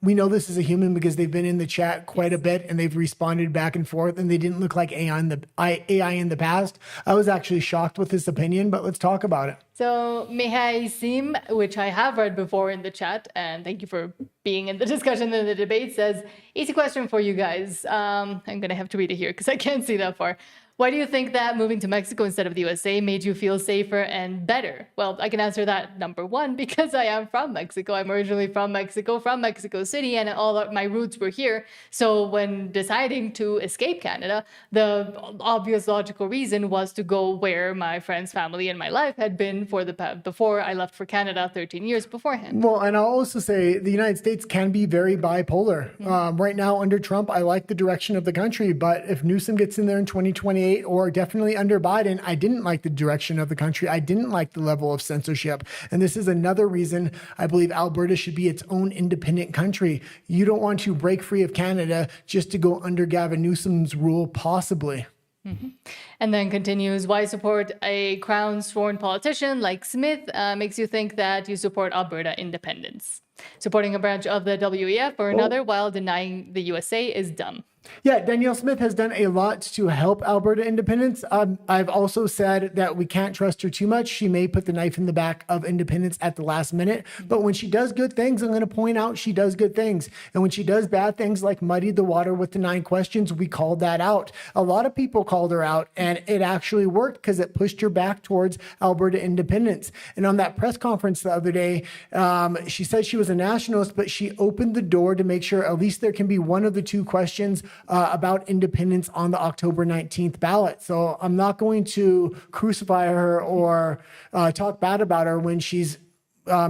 know this is a human because they've been in the chat quite a bit and they've responded back and forth, and they didn't look like AI in the past. I was actually shocked with this opinion, but let's talk about it. So Mihai Sim, which I have read before in the chat, and thank you for being in the discussion and the debate, says, easy question for you guys. I'm going to have to read it here because I can't see that far. Why do you think that moving to Mexico instead of the USA made you feel safer and better? Well, I can answer that, number one, because I am from Mexico. I'm originally from Mexico City, and all of my roots were here. So when deciding to escape Canada, the obvious logical reason was to go where my friends, family, and my life had been before I left for Canada 13 years beforehand. Well, and I'll also say the United States can be very bipolar. Right now, under Trump, I like the direction of the country, but if Newsom gets in there in 2028, 28 or definitely under Biden, I didn't like the direction of the country. I didn't like the level of censorship. And this is another reason I believe Alberta should be its own independent country. You don't want to break free of Canada just to go under Gavin Newsom's rule, possibly. Mm-hmm. And then continues, why support a Crown-sworn politician like Smith makes you think that you support Alberta independence. Supporting a branch of the WEF or another while denying the USA is dumb. Yeah, Danielle Smith has done a lot to help Alberta independence. I've also said that we can't trust her too much. She may put the knife in the back of independence at the last minute. But when she does good things, I'm going to point out she does good things. And when she does bad things like muddied the water with the 9 questions, we called that out. A lot of people called her out, and it actually worked because it pushed her back towards Alberta independence. And on that press conference the other day, she said she was a nationalist, but she opened the door to make sure at least there can be one of the 2 questions about independence on the October 19th ballot. So I'm not going to crucify her or talk bad about her when she's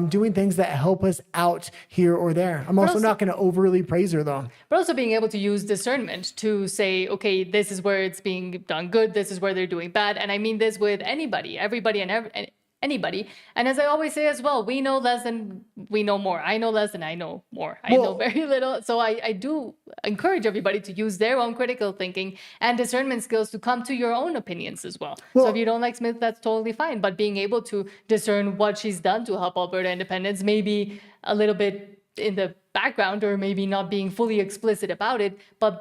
doing things that help us out here or there. I'm also not going to overly praise her, though. But also being able to use discernment to say, okay, this is where it's being done good, this is where they're doing bad. And I mean this with anybody, everybody, and anybody. And as I always say as well, we know less than we know more. I know less than I know more. I know very little. So I do encourage everybody to use their own critical thinking and discernment skills to come to your own opinions as well. So if you don't like Smith, that's totally fine. But being able to discern what she's done to help Alberta independence, maybe a little bit in the background or maybe not being fully explicit about it, but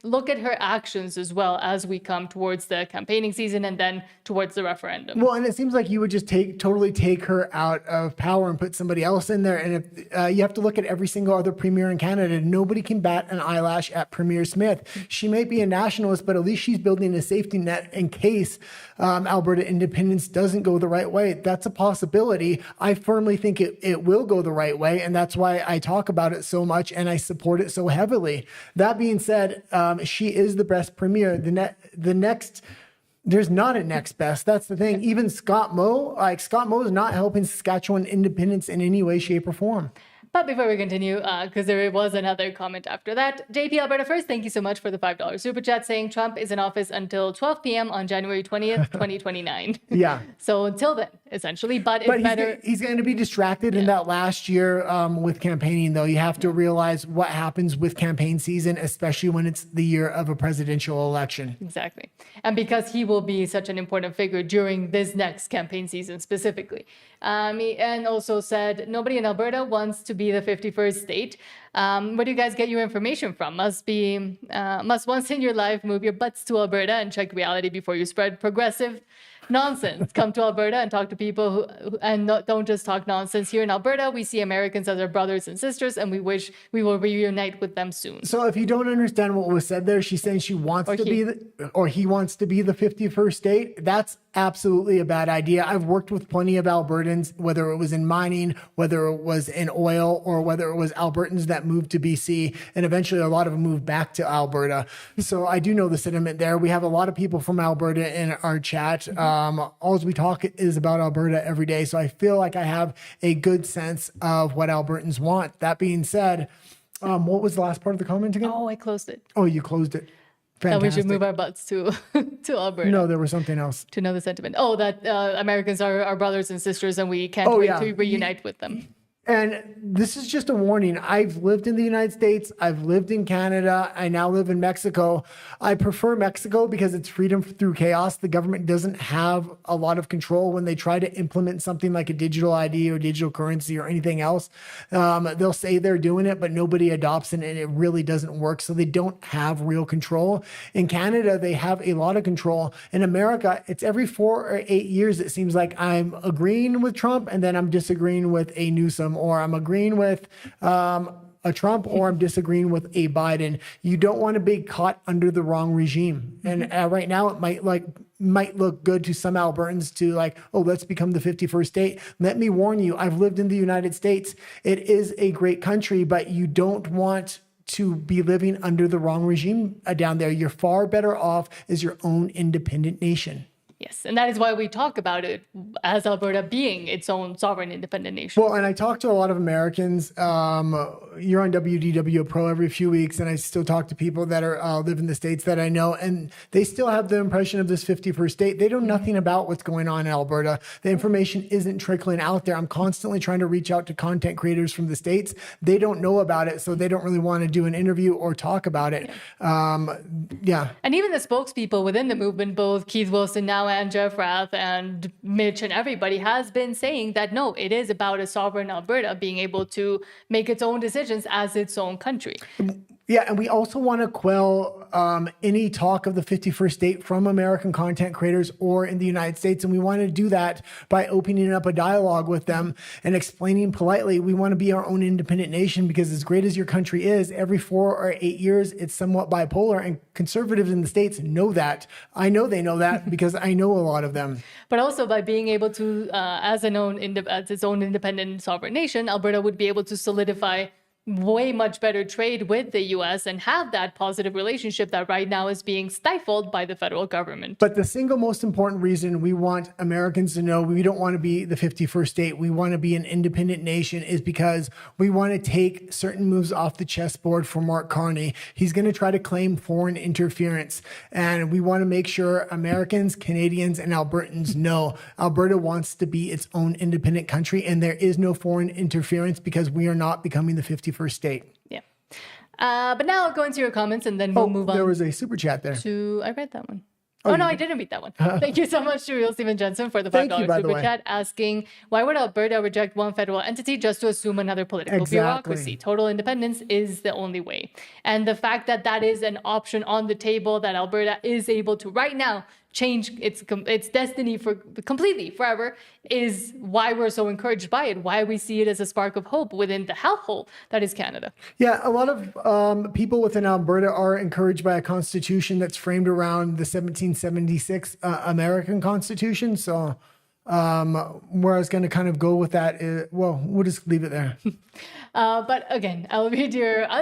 look at her actions as well as we come towards the campaigning season and then towards the referendum. Well, and it seems like you would just totally take her out of power and put somebody else in there. And if you have to look at every single other premier in Canada, nobody can bat an eyelash at Premier Smith. She may be a nationalist, but at least she's building a safety net in case Alberta independence doesn't go the right way. That's a possibility. I firmly think it will go the right way. And that's why I talk about it so much and I support it so heavily. That being said, she is the best premier. The next, there's not a next best. That's the thing. Even Scott Moe is not helping Saskatchewan independence in any way, shape, or form. But before we continue, because there was another comment after that, JP Alberta First, thank you so much for the $5 super chat saying Trump is in office until 12 p.m. on January 20th, 2029. Yeah. So until then, essentially, but it's better. He's going to be distracted in that last year with campaigning, though. You have to realize what happens with campaign season, especially when it's the year of a presidential election. Exactly. And because he will be such an important figure during this next campaign season specifically. And also said, nobody in Alberta wants to be the 51st state. Where do you guys get your information from? Must once in your life move your butts to Alberta and check reality before you spread progressive nonsense. Come to Alberta and talk to people don't just talk nonsense. Here in Alberta, we see Americans as our brothers and sisters, and we wish we will reunite with them soon. So if you don't understand what was said there, she's saying she wants to be he wants to be the 51st state. That's absolutely a bad idea. I've worked with plenty of Albertans, whether it was in mining, whether it was in oil, or whether it was Albertans that moved to BC, and eventually a lot of them moved back to Alberta. So I do know the sentiment there. We have a lot of people from Alberta in our chat. All we talk is about Alberta every day. So I feel like I have a good sense of what Albertans want. That being said, what was the last part of the comment again? Oh, I closed it. Oh, you closed it. That we should move our butts to Alberta. No, there was something else. To know the sentiment. Oh, that Americans are our brothers and sisters and we can't wait to reunite with them. And this is just a warning. I've lived in the United States. I've lived in Canada. I now live in Mexico. I prefer Mexico because it's freedom through chaos. The government doesn't have a lot of control when they try to implement something like a digital ID or digital currency or anything else. They'll say they're doing it, but nobody adopts it and it really doesn't work. So they don't have real control. In Canada, they have a lot of control. In America, it's every 4 or 8 years, it seems like I'm agreeing with Trump and then I'm disagreeing with a Newsom, or I'm agreeing with a Trump, or I'm disagreeing with a Biden. You don't want to be caught under the wrong regime. And right now it might look good to some Albertans to let's become the 51st state. Let me warn you, I've lived in the United States. It is a great country, but you don't want to be living under the wrong regime down there. You're far better off as your own independent nation. Yes, and that is why we talk about it as Alberta being its own sovereign independent nation. Well, and I talk to a lot of Americans. You're on WDW Pro every few weeks, and I still talk to people that are live in the states that I know, and they still have the impression of this 51st state. They know nothing about what's going on in Alberta. The information isn't trickling out there. I'm constantly trying to reach out to content creators from the states. They don't know about it, so they don't really want to do an interview or talk about it. Yeah. And even the spokespeople within the movement, both Keith Wilson now and Jeff Rath and Mitch and everybody has been saying that no, it is about a sovereign Alberta being able to make its own decisions as its own country. Yeah, and we also want to quell any talk of the 51st state from American content creators or in the United States. And we want to do that by opening up a dialogue with them and explaining politely, we want to be our own independent nation because as great as your country is, every 4 or 8 years, it's somewhat bipolar. And conservatives in the states know that. I know they know that because I know a lot of them. But also by being able to, as its own independent sovereign nation, Alberta would be able to solidify way much better trade with the U.S. and have that positive relationship that right now is being stifled by the federal government. But the single most important reason we want Americans to know we don't want to be the 51st state, we want to be an independent nation is because we want to take certain moves off the chessboard for Mark Carney. He's going to try to claim foreign interference. And we want to make sure Americans, Canadians, and Albertans know Alberta wants to be its own independent country and there is no foreign interference because we are not becoming the 51st state. Yeah. But now I'll go into your comments and then we'll move on. There was a super chat there. I read that one. Oh, no, I didn't read that one. Thank you so much to Real Steven Jensen for the $5 super chat asking, why would Alberta reject one federal entity just to assume another political bureaucracy? Total independence is the only way. And the fact that that is an option on the table that Alberta is able to right now change its destiny for completely forever is why we're so encouraged by it, why we see it as a spark of hope within the hellhole that is Canada. Yeah, a lot of people within Alberta are encouraged by a constitution that's framed around the 1776 American Constitution. So where I was going to kind of go with that is, well, we'll just leave it there. But again, I'll read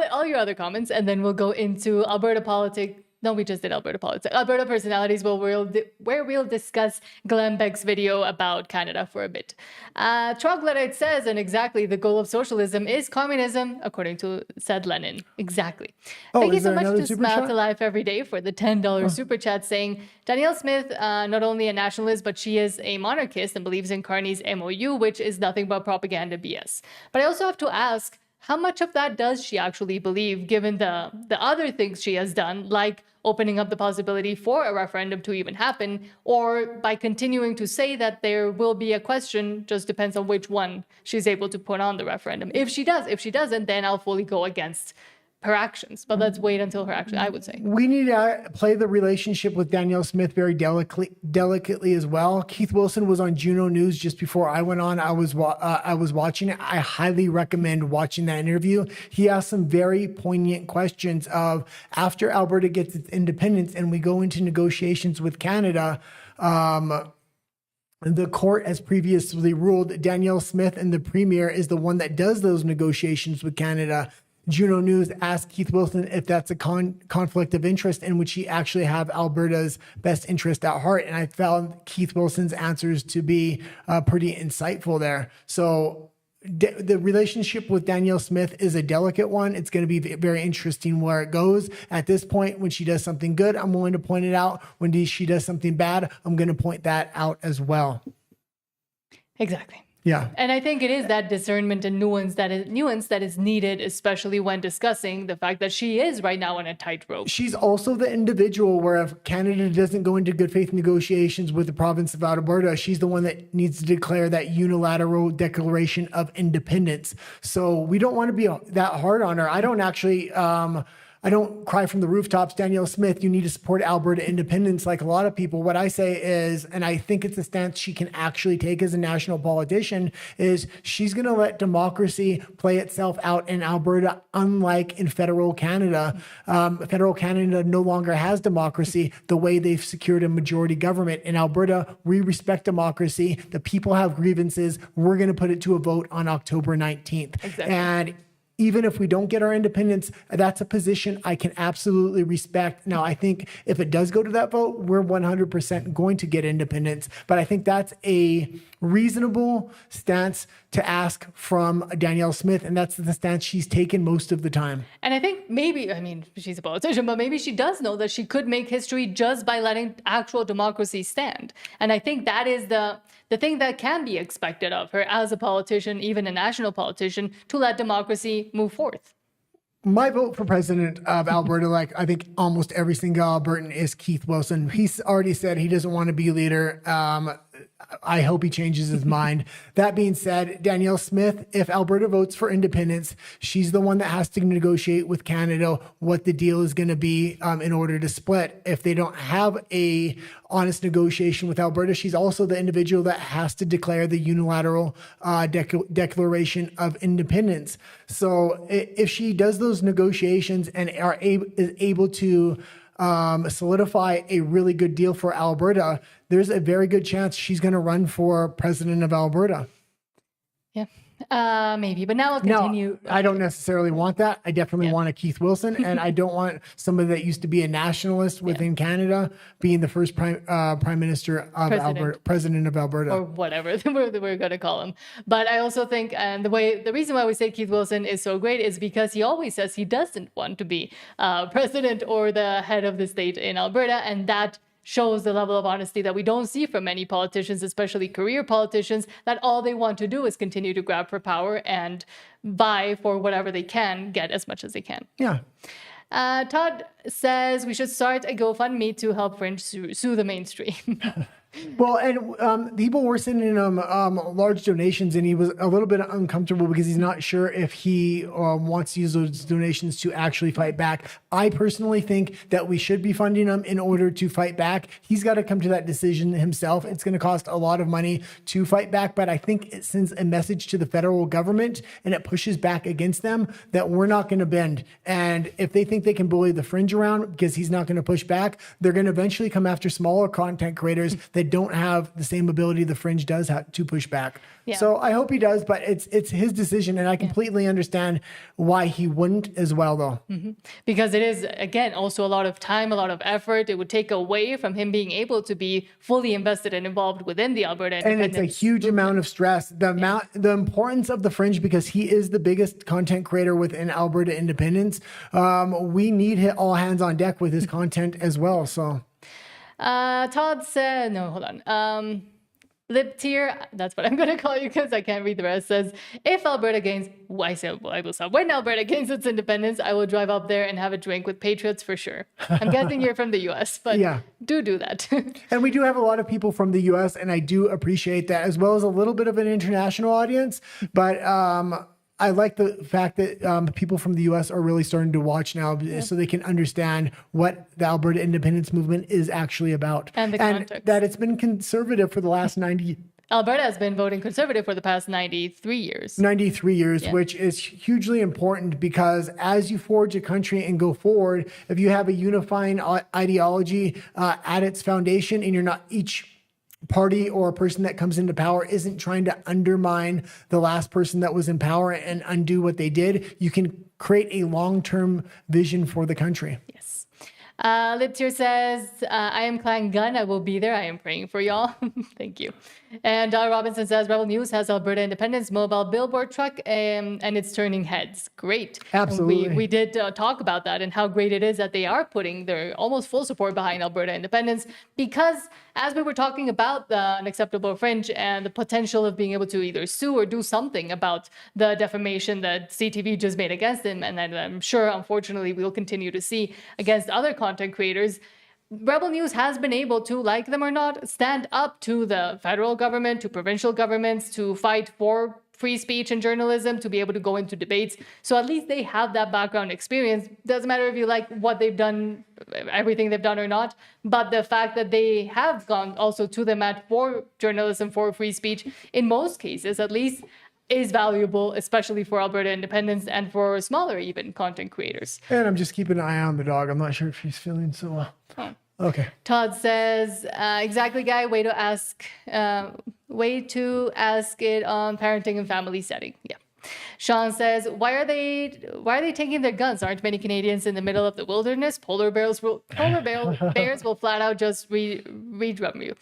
all your other comments and then we'll go into Alberta Politics. No, we just did Alberta Politics. Alberta Personalities, where we'll discuss Glenn Beck's video about Canada for a bit. Troglodyte says, and exactly, the goal of socialism is communism, according to said Lenin. Exactly. Thank you so much to Smile to Life Every Day for the $10 super chat saying, Danielle Smith, not only a nationalist, but she is a monarchist and believes in Carney's MOU, which is nothing but propaganda BS. But I also have to ask, how much of that does she actually believe, given the other things she has done, like opening up the possibility for a referendum to even happen, or by continuing to say that there will be a question, just depends on which one she's able to put on the referendum. If she does, if she doesn't, then I'll fully go against her actions. But let's wait until her action, I would say. We need to play the relationship with Danielle Smith very delicately as well. Keith Wilson was on Juno News just before I went on. I was watching it. I highly recommend watching that interview. He asked some very poignant questions of after Alberta gets its independence and we go into negotiations with Canada, the court has previously ruled Danielle Smith and the Premier is the one that does those negotiations with Canada. Juno News asked Keith Wilson if that's a conflict of interest in which he actually have Alberta's best interest at heart. And I found Keith Wilson's answers to be pretty insightful there. So the relationship with Danielle Smith is a delicate one. It's going to be very interesting where it goes. At this point, when she does something good, I'm willing to point it out. When she does something bad, I'm going to point that out as well. Exactly. Yeah. And I think it is that discernment and nuance that is needed, especially when discussing the fact that she is right now on a tightrope. She's also the individual where if Canada doesn't go into good faith negotiations with the province of Alberta, she's the one that needs to declare that unilateral declaration of independence. So we don't want to be that hard on her. I don't actually... I don't cry from the rooftops, Danielle Smith, you need to support Alberta independence like a lot of people. What I say is, and I think it's a stance she can actually take as a national politician, is she's going to let democracy play itself out in Alberta, unlike in federal Canada. Federal Canada no longer has democracy the way they've secured a majority government. In Alberta, we respect democracy. The people have grievances. We're going to put it to a vote on October 19th. Exactly. And even if we don't get our independence, that's a position I can absolutely respect. Now, I think if it does go to that vote, we're 100% going to get independence. But I think that's a reasonable stance to ask from Danielle Smith, and that's the stance she's taken most of the time. And I think maybe, I mean, she's a politician, but maybe she does know that she could make history just by letting actual democracy stand. And I think that is the thing that can be expected of her as a politician, even a national politician, to let democracy move forth. My vote for president of Alberta, like I think almost every single Albertan, is Keith Wilson. He's already said he doesn't want to be leader. I hope he changes his mind. That being said, Danielle Smith, if Alberta votes for independence, she's the one that has to negotiate with Canada what the deal is going to be in order to split. If they don't have a honest negotiation with Alberta, she's also the individual that has to declare the unilateral declaration of independence. So if she does those negotiations and is able to solidify a really good deal for Alberta, there's a very good chance she's going to run for president of Alberta. Yeah, maybe. But now I'll continue. No, I don't necessarily want that. I definitely want a Keith Wilson, and I don't want somebody that used to be a nationalist within Canada being the first prime minister of Alberta, president of Alberta, or whatever we're going to call him. But I also think, and the reason why we say Keith Wilson is so great is because he always says he doesn't want to be president or the head of the state in Alberta, and that shows the level of honesty that we don't see from many politicians, especially career politicians, that all they want to do is continue to grab for power and vie for whatever they can, get as much as they can. Yeah. Todd says we should start a GoFundMe to help Fringe sue the mainstream. Well, and people were sending him large donations, and he was a little bit uncomfortable because he's not sure if he wants to use those donations to actually fight back. I personally think that we should be funding him in order to fight back. He's got to come to that decision himself. It's going to cost a lot of money to fight back, but I think it sends a message to the federal government and it pushes back against them that we're not going to bend. And if they think they can bully the Fringe around because he's not going to push back, they're going to eventually come after smaller content creators that don't have the same ability the Fringe does have to push back. Yeah. So I hope he does, but it's his decision, and I completely understand why he wouldn't as well, though. Mm-hmm. Because it is, again, also a lot of time, a lot of effort. It would take away from him being able to be fully invested and involved within the Alberta independence. And it's a huge amount of stress. The importance of the Fringe, because he is the biggest content creator within Alberta independence. We need all hands on deck with his content as well. So. Todd said, no, hold on. Lip tier, that's what I'm going to call you because I can't read the rest, says, if Alberta gains, I will stop. When Alberta gains its independence, I will drive up there and have a drink with patriots for sure. I'm guessing you're from the U.S., but do that. And we do have a lot of people from the U.S., and I do appreciate that, as well as a little bit of an international audience. But I like the fact that people from the U.S. are really starting to watch now so they can understand what the Alberta independence movement is actually about. And the context. That it's been conservative for the last 90 Alberta has been voting conservative for the past 93 years. 93 years, which is hugely important because as you forge a country and go forward, if you have a unifying ideology at its foundation and you're not each party or a person that comes into power isn't trying to undermine the last person that was in power and undo what they did, you can create a long-term vision for the country. Yes. Liptier says, I am Clan Gun. I will be there. I am praying for y'all. Thank you. And Robinson says, Rebel News has Alberta Independence mobile billboard truck and it's turning heads. Great. Absolutely. We did talk about that and how great it is that they are putting their almost full support behind Alberta Independence because as we were talking about the unacceptable Fringe and the potential of being able to either sue or do something about the defamation that CTV just made against him, and that I'm sure, unfortunately, we'll continue to see against other content creators, Rebel News has been able to, like them or not, stand up to the federal government, to provincial governments, to fight for free speech and journalism, to be able to go into debates. So at least they have that background experience. Doesn't matter if you like what they've done, everything they've done or not, but the fact that they have gone also to the mat for journalism, for free speech, in most cases at least, is valuable, especially for Alberta Independence and for smaller even content creators. And I'm just keeping an eye on the dog. I'm not sure if she's feeling so well. Oh. Okay. Todd says, exactly, Guy, way to ask it on parenting and family setting. Yeah. Sean says, why are they taking their guns? Aren't many Canadians in the middle of the wilderness? Polar bears will flat out just redrum you.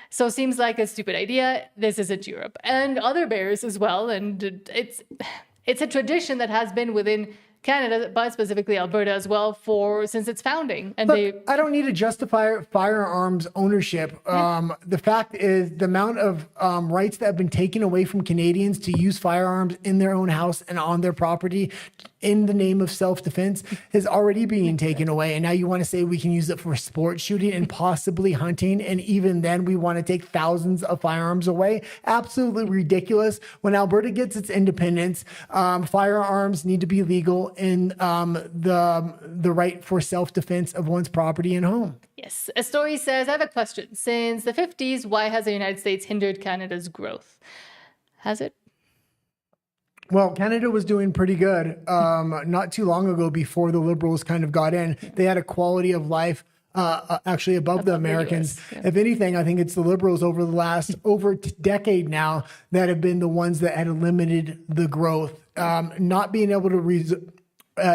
So seems like a stupid idea. This isn't Europe. And other bears as well. And it's a tradition that has been within Canada, but specifically Alberta as well, since its founding. And I don't need to justify firearms ownership. The fact is the amount of rights that have been taken away from Canadians to use firearms in their own house and on their property in the name of self-defense is already being taken away. And now you want to say we can use it for sport shooting and possibly hunting. And even then we want to take thousands of firearms away. Absolutely ridiculous. When Alberta gets its independence, firearms need to be legal in the right for self-defense of one's property and home. Yes. A story says, I have a question. Since the 50s, why has the United States hindered Canada's growth? Has it? Well, Canada was doing pretty good not too long ago before the Liberals kind of got in. They had a quality of life actually above the Americans. The US, yeah. If anything, I think it's the Liberals over the last decade now that have been the ones that had limited the growth. Not being able to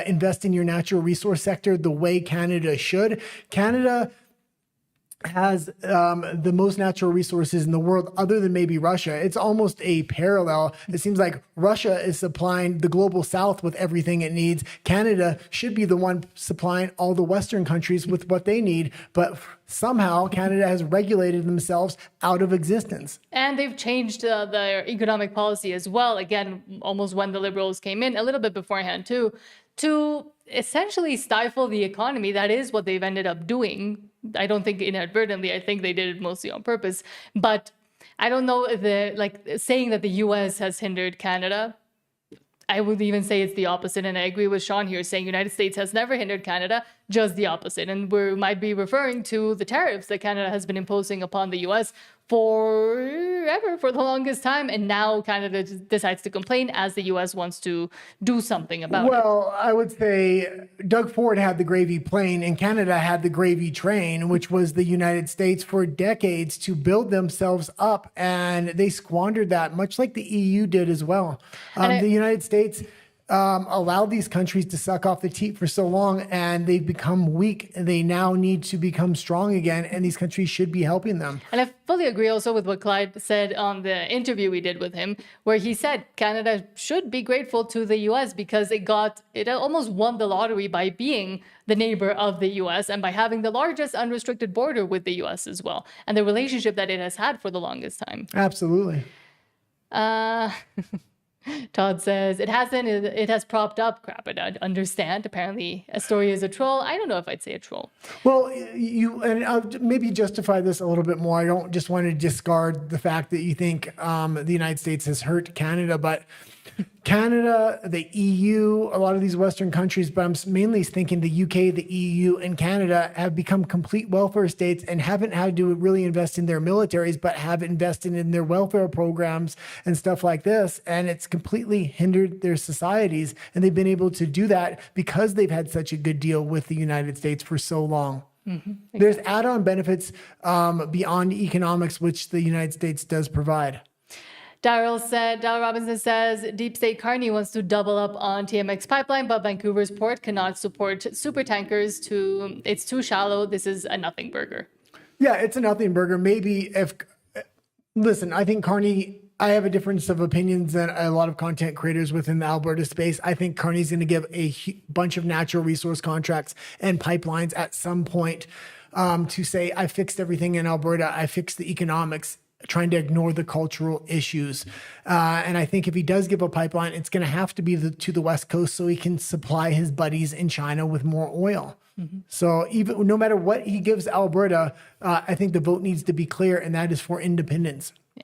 invest in your natural resource sector the way Canada should. Canada has the most natural resources in the world other than maybe Russia. It's almost a parallel. It seems like Russia is supplying the global south with everything it needs. Canada should be the one supplying all the Western countries with what they need, but somehow Canada has regulated themselves out of existence. And they've changed their economic policy as well, again, almost when the Liberals came in, a little bit beforehand too, to essentially stifle the economy. That is what they've ended up doing. I don't think inadvertently. I think they did it mostly on purpose. But I don't know if saying that the U.S. has hindered Canada. I would even say it's the opposite. And I agree with Sean here saying United States has never hindered Canada, just the opposite. And we might be referring to the tariffs that Canada has been imposing upon the U.S. forever, for the longest time. And now Canada decides to complain as the U.S. wants to do something about it. Well, I would say Doug Ford had the gravy plane and Canada had the gravy train, which was the United States for decades to build themselves up. And they squandered that, much like the EU did as well. The United States allowed these countries to suck off the teat for so long, and they've become weak. They now need to become strong again, and these countries should be helping them. And I fully agree also with what Clyde said on the interview we did with him, where he said Canada should be grateful to the U.S. because it almost won the lottery by being the neighbor of the U.S. and by having the largest unrestricted border with the U.S. as well, and the relationship that it has had for the longest time. Absolutely. Todd says, it has propped up crap. I understand. Apparently, Astoria is a troll. I don't know if I'd say a troll. Well, I'll maybe justify this a little bit more. I don't just want to discard the fact that you think the United States has hurt Canada, but Canada, the EU, a lot of these Western countries, but I'm mainly thinking the UK, the EU, and Canada have become complete welfare states and haven't had to really invest in their militaries, but have invested in their welfare programs and stuff like this. And it's completely hindered their societies. And they've been able to do that because they've had such a good deal with the United States for so long. Mm-hmm. Exactly. There's add-on benefits beyond economics, which the United States does provide. Daryl Robinson says, Deep State Carney wants to double up on TMX pipeline, but Vancouver's port cannot support super tankers. It's too shallow. This is a nothing burger. Yeah, it's a nothing burger. Listen, I think Carney, I have a difference of opinions than a lot of content creators within the Alberta space. I think Carney's going to give a bunch of natural resource contracts and pipelines at some point to say, I fixed everything in Alberta. I fixed the economics, trying to ignore the cultural issues. And I think if he does give a pipeline, it's going to have to be to the West Coast so he can supply his buddies in China with more oil. Mm-hmm. So even no matter what he gives Alberta, I think the vote needs to be clear, and that is for independence. Yeah.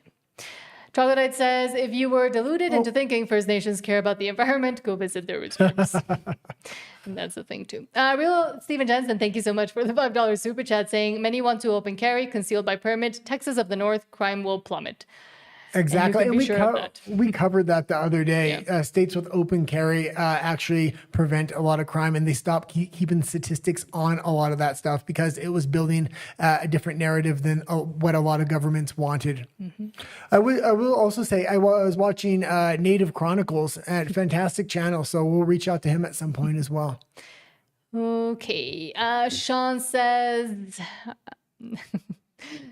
Troglodyte says, if you were deluded into thinking First Nations care about the environment, go visit their reserves. And that's the thing too. Real Stephen Jensen, thank you so much for the $5 super chat saying, many want to open carry, concealed by permit. Texas of the North, crime will plummet. Exactly. And And you can be sure of that. we covered that the other day. Yeah. States with open carry actually prevent a lot of crime, and they stopped keeping statistics on a lot of that stuff because it was building a different narrative than what a lot of governments wanted. Mm-hmm. I will also say I was watching Native Chronicles at fantastic channel, so we'll reach out to him at some point as well. Okay. Sean says,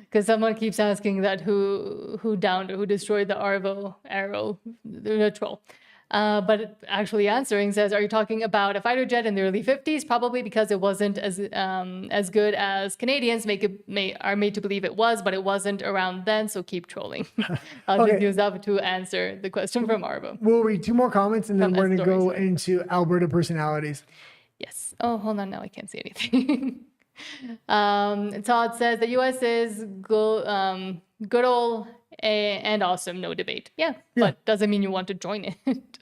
because someone keeps asking that who downed or who destroyed the arrow, the troll. But actually answering says, are you talking about a fighter jet in the early 50s? Probably because it wasn't as good as Canadians are made to believe it was, but it wasn't around then, so keep trolling. I'll just use that to answer the question from Arvo. We'll read 2 more comments, and then From we're going to go stories. into Alberta Personalities. Yes. Oh, hold on. Now I can't see anything. Todd says the U.S. is good old and awesome, no debate. Yeah, but doesn't mean you want to join it.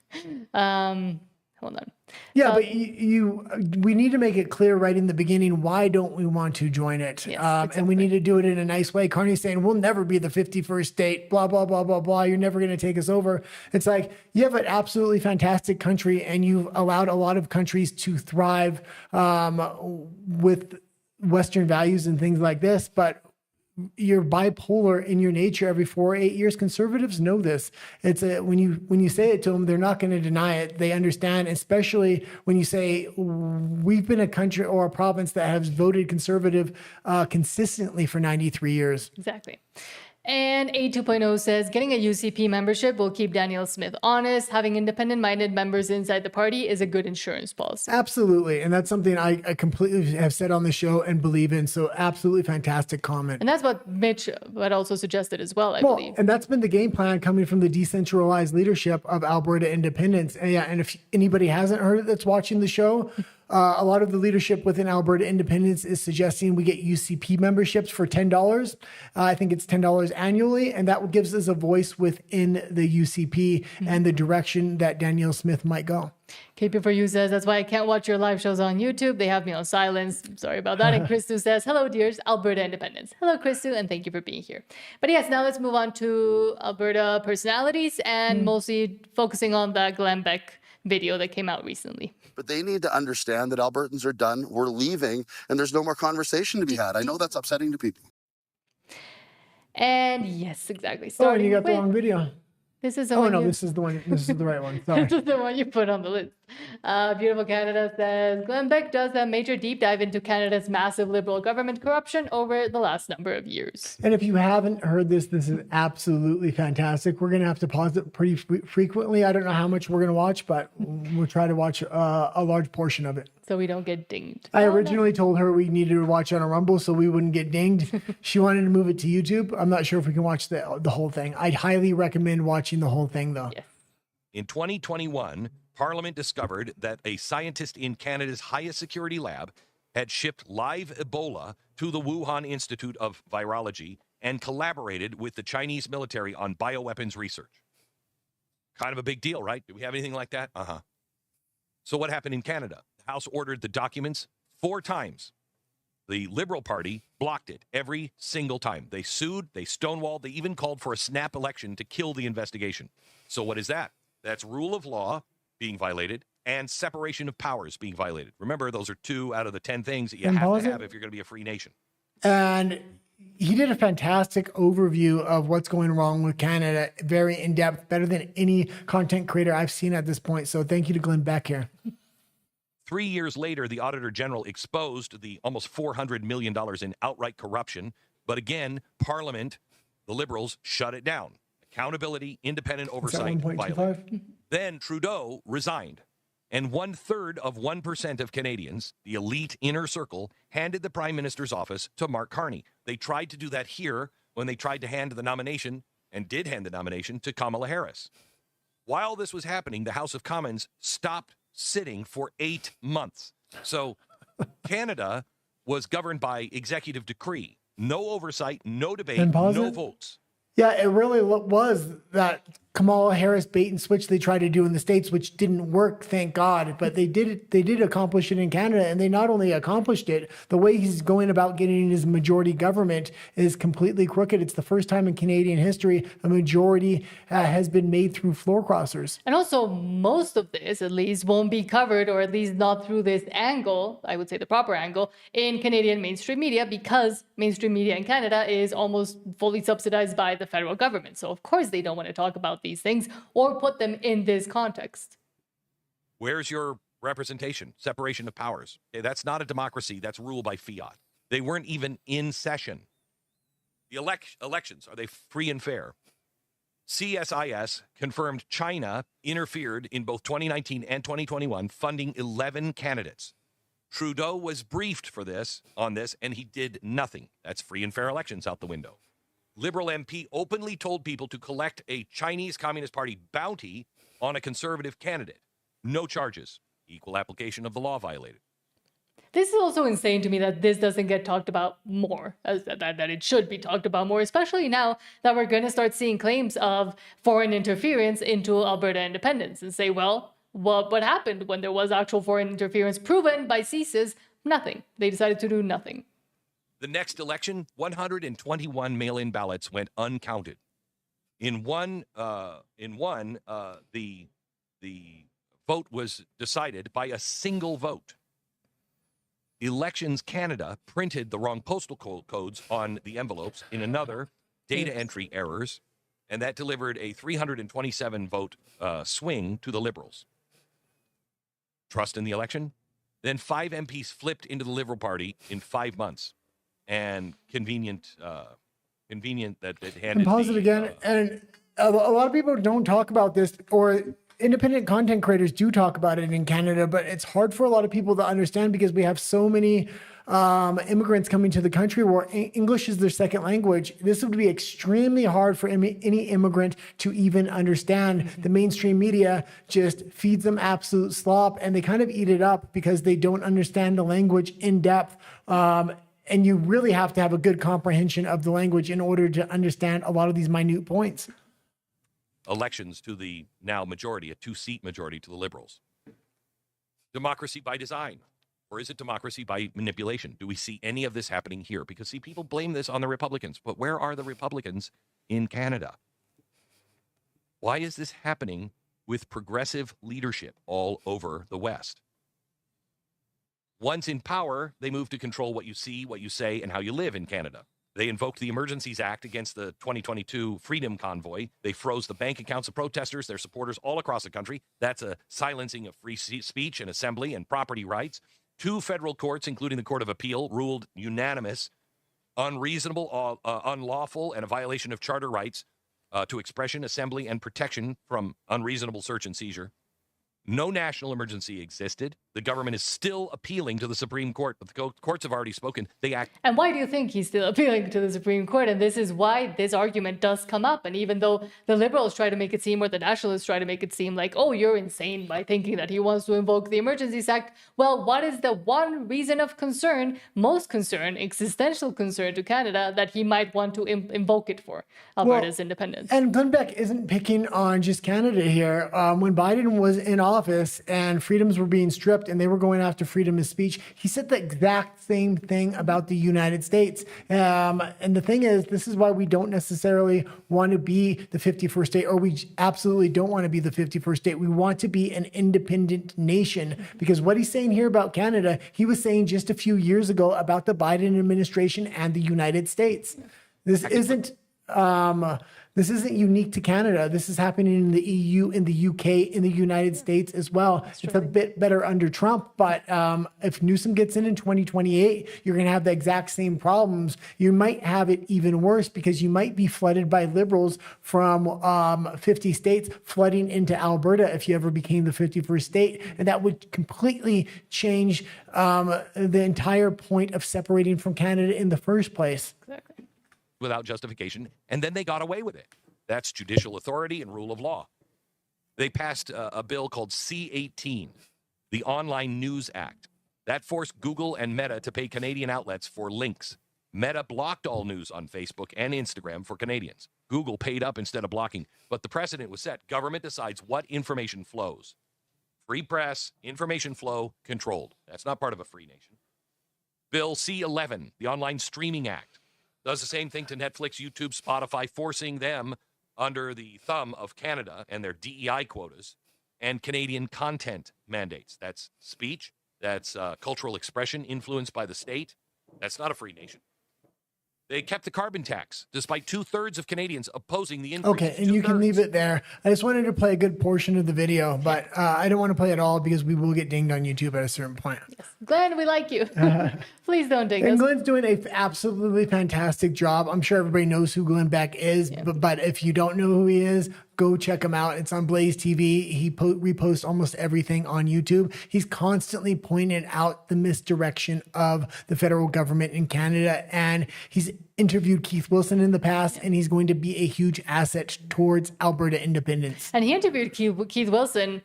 Hold on. Yeah, but we need to make it clear right in the beginning, why don't we want to join it? Yes, And we need to do it in a nice way. Carney's saying, we'll never be the 51st state, blah, blah, blah, blah, blah. You're never going to take us over. It's like, you have an absolutely fantastic country, and you've allowed a lot of countries to thrive with Western values and things like this, but you're bipolar in your nature. Every 4 or 8 years, conservatives know this. It's when you say it to them, they're not going to deny it. They understand, especially when you say we've been a country or a province that has voted conservative consistently for 93 years. Exactly. And A 2.0 says, getting a UCP membership will keep Daniel Smith honest. Having independent-minded members inside the party is a good insurance policy. Absolutely. And that's something I completely have said on the show and believe in. So absolutely fantastic comment. And that's what Mitch had also suggested as well, I believe. And that's been the game plan coming from the decentralized leadership of Alberta independence. And if anybody hasn't heard it that's watching the show, a lot of the leadership within Alberta Independence is suggesting we get UCP memberships for $10. I think it's $10 annually, and that gives us a voice within the UCP and the direction that Danielle Smith might go. KP4U says, that's why I can't watch your live shows on YouTube. They have me on silence. Sorry about that. And Christu says, hello, dears, Alberta Independence. Hello, Christu, and thank you for being here. But yes, now let's move on to Alberta Personalities and mostly focusing on the Glenn Beck video that came out recently. But they need to understand that Albertans are done. We're leaving, and there's no more conversation to be had. I know that's upsetting to people. And yes, exactly. Oh, and you got the wrong video. This is the Oh, one no, you- this is the one. This is the right one. Sorry. This is the one you put on the list. Beautiful Canada says, Glenn Beck does a major deep dive into Canada's massive Liberal government corruption over the last number of years. And if you haven't heard this is absolutely fantastic. We're going to have to pause it pretty frequently. I don't know how much we're going to watch, but we'll try to watch a large portion of it. So we don't get dinged. I originally told her we needed to watch on a Rumble so we wouldn't get dinged. She wanted to move it to YouTube. I'm not sure if we can watch the whole thing. I'd highly recommend watching the whole thing, though. Yes. In 2021, Parliament discovered that a scientist in Canada's highest security lab had shipped live Ebola to the Wuhan Institute of Virology and collaborated with the Chinese military on bioweapons research. Kind of a big deal, right? Do we have anything like that? Uh-huh. So what happened in Canada? The House ordered the documents 4 times. The Liberal Party blocked it every single time. They sued, they stonewalled, they even called for a snap election to kill the investigation. So what is that? That's rule of law being violated and separation of powers being violated. Remember, those are 2 out of the 10 things that you have to have if you're going to be a free nation. And he did a fantastic overview of what's going wrong with Canada, very in-depth, better than any content creator I've seen at this point. So thank you to Glenn Beck here. 3 years later, the Auditor General exposed the almost $400 million in outright corruption. But again, Parliament, the Liberals, shut it down. Accountability, independent oversight. violated. Then Trudeau resigned. And 1/3 of 1% of Canadians, the elite inner circle, handed the Prime Minister's office to Mark Carney. They tried to do that here when they tried to hand the nomination, and did hand the nomination, to Kamala Harris. While this was happening, the House of Commons stopped sitting for 8 months. So Canada was governed by executive decree. No oversight, no debate, no votes. Yeah, it really was that Kamala Harris bait and switch they tried to do in the States, which didn't work, thank God. But they did accomplish it in Canada, and they not only accomplished it, the way he's going about getting his majority government is completely crooked. It's the first time in Canadian history a majority has been made through floor crossers. And also, most of this, at least, won't be covered, or at least not through this angle, I would say the proper angle, in Canadian mainstream media, because mainstream media in Canada is almost fully subsidized by the federal government. So, of course, they don't want to talk about these things or put them in this context. Where's your representation, separation of powers? Okay, that's not a democracy. That's ruled by fiat. They weren't even in session. The elections, are they free and fair? CSIS confirmed China interfered in both 2019 and 2021, funding 11 candidates. Trudeau was briefed on this, and he did nothing. That's free and fair elections out the window. Liberal MP openly told people to collect a Chinese Communist Party bounty on a conservative candidate. No charges. Equal application of the law violated. This is also insane to me that this doesn't get talked about more, that it should be talked about more, especially now that we're going to start seeing claims of foreign interference into Alberta independence and say, well, what happened when there was actual foreign interference proven by CSIS? Nothing. They decided to do nothing. The next election, 121 mail-in ballots went uncounted. In one, the vote was decided by a single vote. Elections Canada printed the wrong postal codes on the envelopes. In another, data entry errors, and that delivered a 327 vote swing to the Liberals. Trust in the election? Then 5 MPs flipped into the Liberal Party in 5 months. And convenient that it handed. And pause it again. And a lot of people don't talk about this, or independent content creators do talk about it in Canada, but it's hard for a lot of people to understand because we have so many immigrants coming to the country where English is their second language. This would be extremely hard for any immigrant to even understand. The mainstream media just feeds them absolute slop, and they kind of eat it up because they don't understand the language in depth. And you really have to have a good comprehension of the language in order to understand a lot of these minute points. Elections to the now majority, a 2-seat majority to the Liberals. Democracy by design, or is it democracy by manipulation? Do we see any of this happening here? Because, see, people blame this on the Republicans, but where are the Republicans in Canada? Why is this happening with progressive leadership all over the West? Once in power, they move to control what you see, what you say, and how you live in Canada. They invoked the Emergencies Act against the 2022 Freedom Convoy. They froze the bank accounts of protesters, their supporters all across the country. That's a silencing of free speech and assembly and property rights. 2 federal courts, including the Court of Appeal, ruled unanimous, unreasonable, unlawful, and a violation of charter rights to expression, assembly, and protection from unreasonable search and seizure. No national emergency existed. The government is still appealing to the Supreme Court, but the courts have already spoken. They act. And why do you think he's still appealing to the Supreme Court? And this is why this argument does come up. And even though the Liberals try to make it seem, or the Nationalists try to make it seem like, oh, you're insane by thinking that he wants to invoke the Emergencies Act. Well, what is the one reason of concern, most concern, existential concern to Canada that he might want to invoke it for Alberta's independence? And Glenn Beck isn't picking on just Canada here. When Biden was in office and freedoms were being stripped and they were going after freedom of speech, he said the exact same thing about the United States. And the thing is, this is why we don't necessarily want to be the 51st state, or we absolutely don't want to be the 51st state. We want to be an independent nation, because what he's saying here about Canada, he was saying just a few years ago about the Biden administration and the United States. This isn't unique to Canada. This is happening in the EU, in the UK, in the United States as well. It's a bit better under Trump, but if Newsom gets in 2028, you're going to have the exact same problems. You might have it even worse, because you might be flooded by liberals from 50 states flooding into Alberta if you ever became the 51st state. And that would completely change the entire point of separating from Canada in the first place. Exactly. Without justification, and then they got away with it. That's judicial authority and rule of law. They passed a bill called C-18, the Online News Act. That forced Google and Meta to pay Canadian outlets for links. Meta blocked all news on Facebook and Instagram for Canadians. Google paid up instead of blocking. But the precedent was set. Government decides what information flows. Free press, information flow, controlled. That's not part of a free nation. Bill C-11, the Online Streaming Act, does the same thing to Netflix, YouTube, Spotify, forcing them under the thumb of Canada and their DEI quotas and Canadian content mandates. That's speech. That's cultural expression influenced by the state. That's not a free nation. They kept the carbon tax, despite 2/3 of Canadians opposing the increase. Okay, and you can leave it there. I just wanted to play a good portion of the video, but I don't want to play it all because we will get dinged on YouTube at a certain point. Yes. Glenn, we like you. Please don't ding And us. Glenn's doing an absolutely fantastic job. I'm sure everybody knows who Glenn Beck is, but if you don't know who he is, go check him out. It's on Blaze TV. He reposts almost everything on YouTube. He's constantly pointed out the misdirection of the federal government in Canada, and he's interviewed Keith Wilson in the past, and he's going to be a huge asset towards Alberta independence. And he interviewed Keith Wilson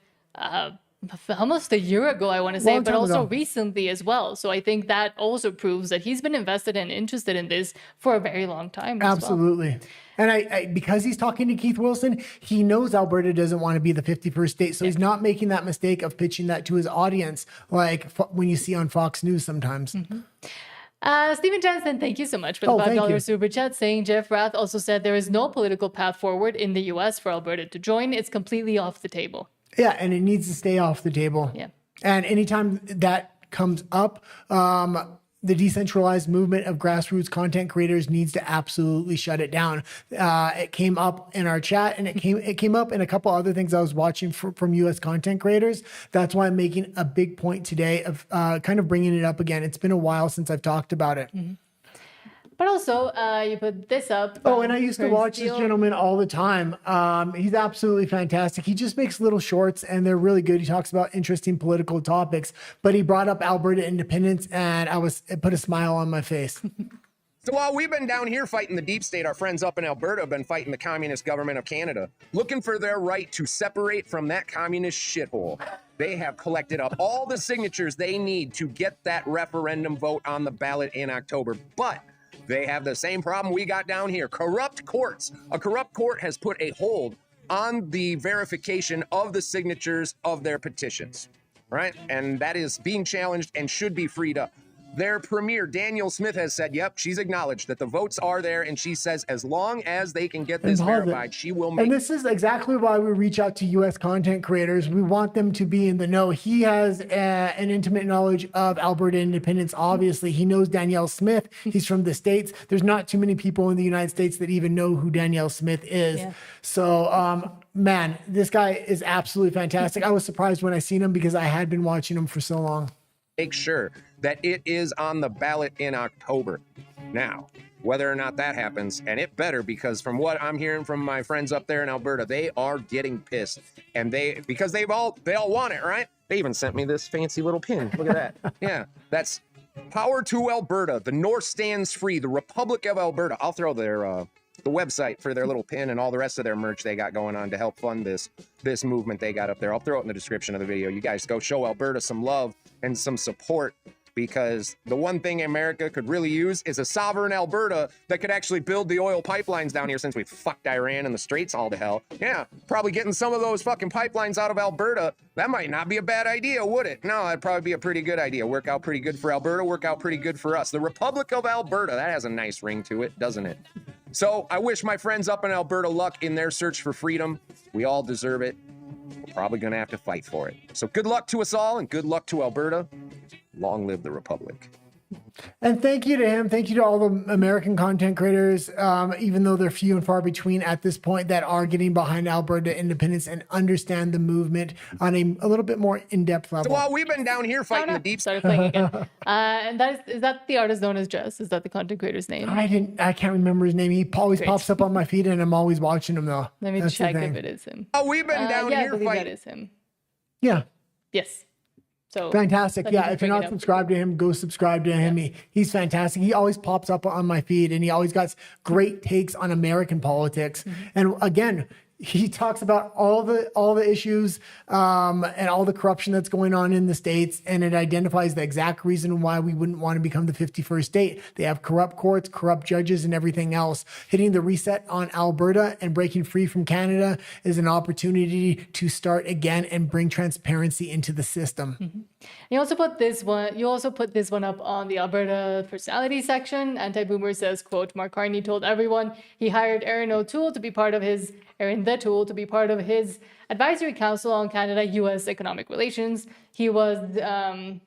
almost a year ago, I want to say, but also recently as well. So I think that also proves that he's been invested and interested in this for a very long time. Absolutely. And I because he's talking to Keith Wilson, he knows Alberta doesn't want to be the 51st state. So he's not making that mistake of pitching that to his audience, like when you see on Fox News sometimes. Stephen Jansen, thank you so much for the $5 super chat, saying Jeff Rath also said there is no political path forward in the U.S. for Alberta to join. It's completely off the table. Yeah, and it needs to stay off the table. Yeah. And anytime that comes up, the decentralized movement of grassroots content creators needs to absolutely shut it down. It came up in our chat, and it came up in a couple other things I was watching from U.S. content creators. That's why I'm making a big point today of kind of bringing it up again. It's been a while since I've talked about it. But also, you put this up. Oh, and I used to watch this gentleman all the time. He's absolutely fantastic. He just makes little shorts, and they're really good. He talks about interesting political topics, but he brought up Alberta independence, and it put a smile on my face. So while we've been down here fighting the deep state, our friends up in Alberta have been fighting the communist government of Canada, looking for their right to separate from that communist shithole. They have collected up all the signatures they need to get that referendum vote on the ballot in October. But they have the same problem we got down here. Corrupt courts. A corrupt court has put a hold on the verification of the signatures of their petitions, right? And that is being challenged and should be freed up. Their premier, Danielle Smith, has said, yep, she's acknowledged that the votes are there. And she says, as long as they can get this verified, she will make. And this is exactly why we reach out to U.S. content creators. We want them to be in the know. He has an intimate knowledge of Alberta independence. Obviously, he knows Danielle Smith. He's from the States. There's not too many people in the United States that even know who Danielle Smith is. Yeah. So, man, this guy is absolutely fantastic. I was surprised when I seen him because I had been watching him for so long. Make sure that it is on the ballot in October. Now, whether or not that happens, and it better, because from what I'm hearing from my friends up there in Alberta, they are getting pissed, and because they all want it, right? They even sent me this fancy little pin. Look at that. Yeah, that's Power to Alberta. The North stands free. The Republic of Alberta. I'll throw their the website for their little pin and all the rest of their merch they got going on to help fund this movement they got up there. I'll throw it in the description of the video. You guys go show Alberta some love and some support, because the one thing America could really use is a sovereign Alberta that could actually build the oil pipelines down here, since we fucked Iran and the Straits all to hell. Yeah, probably getting some of those fucking pipelines out of Alberta, that might not be a bad idea, would it? No, that'd probably be a pretty good idea. Work out pretty good for Alberta, work out pretty good for us. The Republic of Alberta, that has a nice ring to it, doesn't it? So I wish my friends up in Alberta luck in their search for freedom. We all deserve it. We're probably going to have to fight for it. So good luck to us all, and good luck to Alberta. Long live the Republic. And thank you to him. Thank you to all the American content creators, even though they're few and far between at this point, that are getting behind Alberta independence and understand the movement on a little bit more in-depth level. So while we've been down here fighting the deep... Started playing again. And is that the artist known as Jess? Is that the content creator's name? I can't remember his name. He always pops up on my feed, and I'm always watching him though. Let me check if it is him. Oh, we've been down here fighting... that is him. Yeah. Yes. So fantastic. Yeah, if you're not subscribed to him, go subscribe to him. He's fantastic. He always pops up on my feed, and he always got great takes on American politics. And again, he talks about all the issues and all the corruption that's going on in the states, and it identifies the exact reason why we wouldn't want to become the 51st state. They have corrupt courts, corrupt judges, and everything else. Hitting the reset on Alberta and breaking free from Canada is an opportunity to start again and bring transparency into the system. Mm-hmm. You also put this one up on the Alberta Personalities section. Anti-Boomer says, quote, Mark Carney told everyone he hired Aaron O'Toole to be part of his advisory council on Canada-U.S. economic relations. He was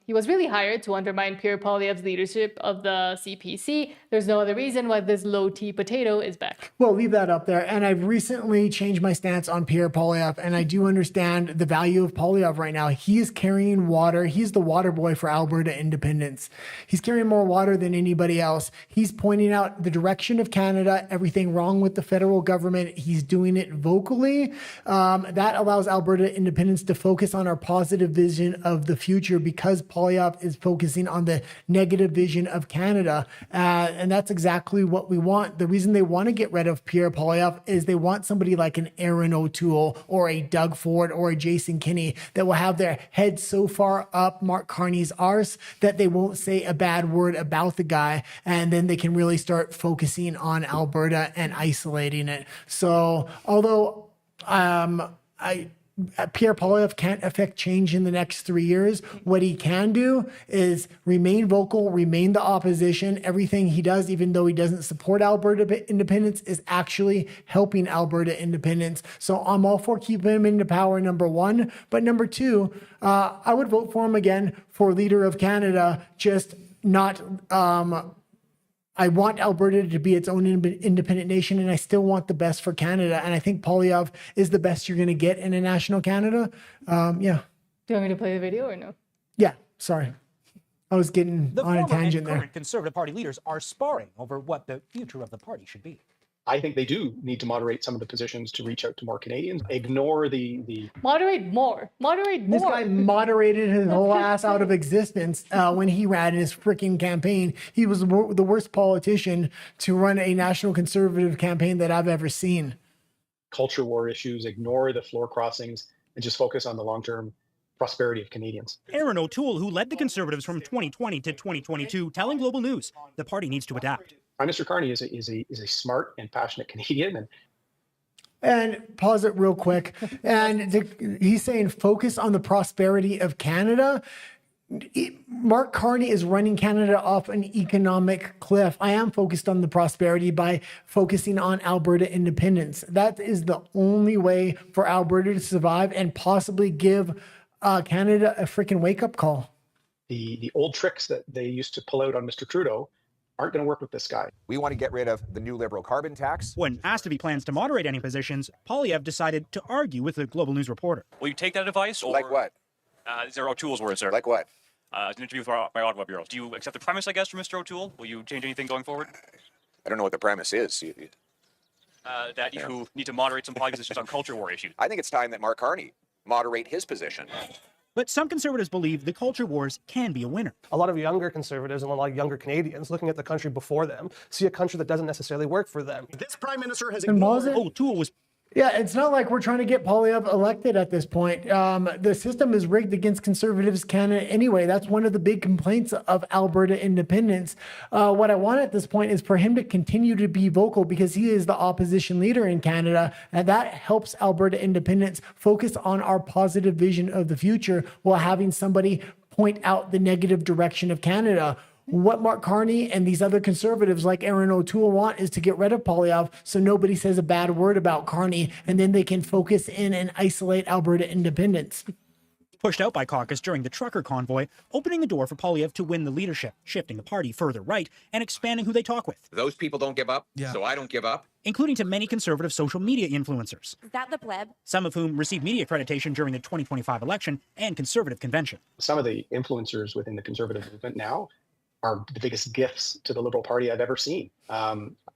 really hired to undermine Pierre Poilievre's leadership of the CPC. There's no other reason why this low-T potato is back. Well, leave that up there. And I've recently changed my stance on Pierre Poilievre, and I do understand the value of Poilievre right now. He is carrying water. He's the water boy for Alberta independence. He's carrying more water than anybody else. He's pointing out the direction of Canada, everything wrong with the federal government. He's doing it vocally. That allows Alberta independence to focus on our positive vision of the future, because Poilievre is focusing on the negative vision of Canada. And that's exactly what we want. The reason they want to get rid of Pierre Poilievre is they want somebody like an Aaron O'Toole or a Doug Ford or a Jason Kenney that will have their head so far up Mark Carney's arse that they won't say a bad word about the guy. And then they can really start focusing on Alberta and isolating it. So although Pierre Poilievre can't affect change in the next 3 years, what he can do is remain vocal, remain the opposition. Everything he does, even though he doesn't support Alberta independence, is actually helping Alberta independence. So I'm all for keeping him into power, number one. But number two, I would vote for him again for leader of Canada, just not... I want Alberta to be its own independent nation, and I still want the best for Canada. And I think Poilievre is the best you're going to get in a national Canada. Yeah. Do you want me to play the video or no? Yeah, sorry. I was getting on a tangent there. The current Conservative Party leaders are sparring over what the future of the party should be. I think they do need to moderate some of the positions to reach out to more Canadians. Ignore the moderate more. This guy moderated his whole ass out of existence when he ran his freaking campaign. He was the worst politician to run a national Conservative campaign that I've ever seen. culture war issues. Ignore the floor crossings and just focus on the long-term prosperity of Canadians. Aaron O'Toole, who led the Conservatives from 2020 to 2022, telling Global News the party needs to adapt. Prime Minister Carney is a smart and passionate Canadian. And pause it real quick. And he's saying focus on the prosperity of Canada. Mark Carney is running Canada off an economic cliff. I am focused on the prosperity by focusing on Alberta independence. That is the only way for Alberta to survive and possibly give Canada a freaking wake-up call. The old tricks that they used to pull out on Mr. Trudeau aren't going to work with this guy. We want to get rid of the new Liberal carbon tax. When asked if he plans to moderate any positions, Poilievre decided to argue with the Global News reporter. Will you take that advice? Or, like what? These are O'Toole's words, sir. Like what? An interview by Ottawa Bureau. Do you accept the premise, I guess, from Mr. O'Toole? Will you change anything going forward? I don't know what the premise is. That you need to moderate some positions on culture war issues. I think it's time that Mark Carney moderate his position. But some Conservatives believe the culture wars can be a winner. A lot of younger Conservatives and a lot of younger Canadians looking at the country before them see a country that doesn't necessarily work for them. This Prime Minister has ignored... O'Toole was... Yeah, it's not like we're trying to get Poilievre elected at this point. The system is rigged against Conservatives Canada anyway. That's one of the big complaints of Alberta independence. What I want at this point is for him to continue to be vocal because he is the opposition leader in Canada, and that helps Alberta independence focus on our positive vision of the future while having somebody point out the negative direction of Canada. What Mark Carney and these other Conservatives like Aaron O'Toole want is to get rid of Poilievre so nobody says a bad word about Carney, and then they can focus in and isolate Alberta independence. Pushed out by caucus during the trucker convoy, opening the door for Poilievre to win the leadership, shifting the party further right and expanding who they talk with. Those people don't give up, so I don't give up. Including to many Conservative social media influencers. Is that the pleb? Some of whom received media accreditation during the 2025 election and Conservative convention. Some of the influencers within the Conservative movement now are the biggest gifts to the Liberal Party I've ever seen.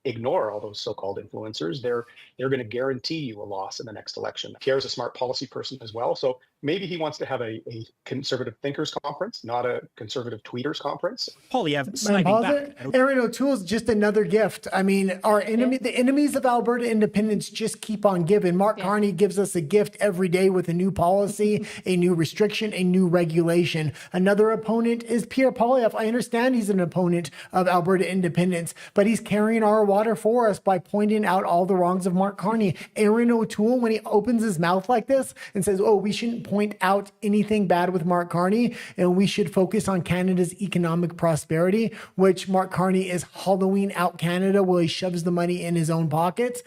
Ignore all those so-called influencers. They're going to guarantee you a loss in the next election. Pierre's a smart policy person as well, so maybe he wants to have a conservative thinkers conference, not a conservative tweeters conference. Polyev sniping back. Erin O'Toole's just another gift. I mean, our enemy, the enemies of Alberta independence just keep on giving. Mark Carney gives us a gift every day with a new policy, a new restriction, a new regulation. Another opponent is Pierre Poilievre. I understand he's an opponent of Alberta independence, but he's carrying our water for us by pointing out all the wrongs of Mark Carney. Erin O'Toole, when he opens his mouth like this and says, oh, we shouldn't point out anything bad with Mark Carney and we should focus on Canada's economic prosperity, which Mark Carney is hollowing out Canada while he shoves the money in his own pockets.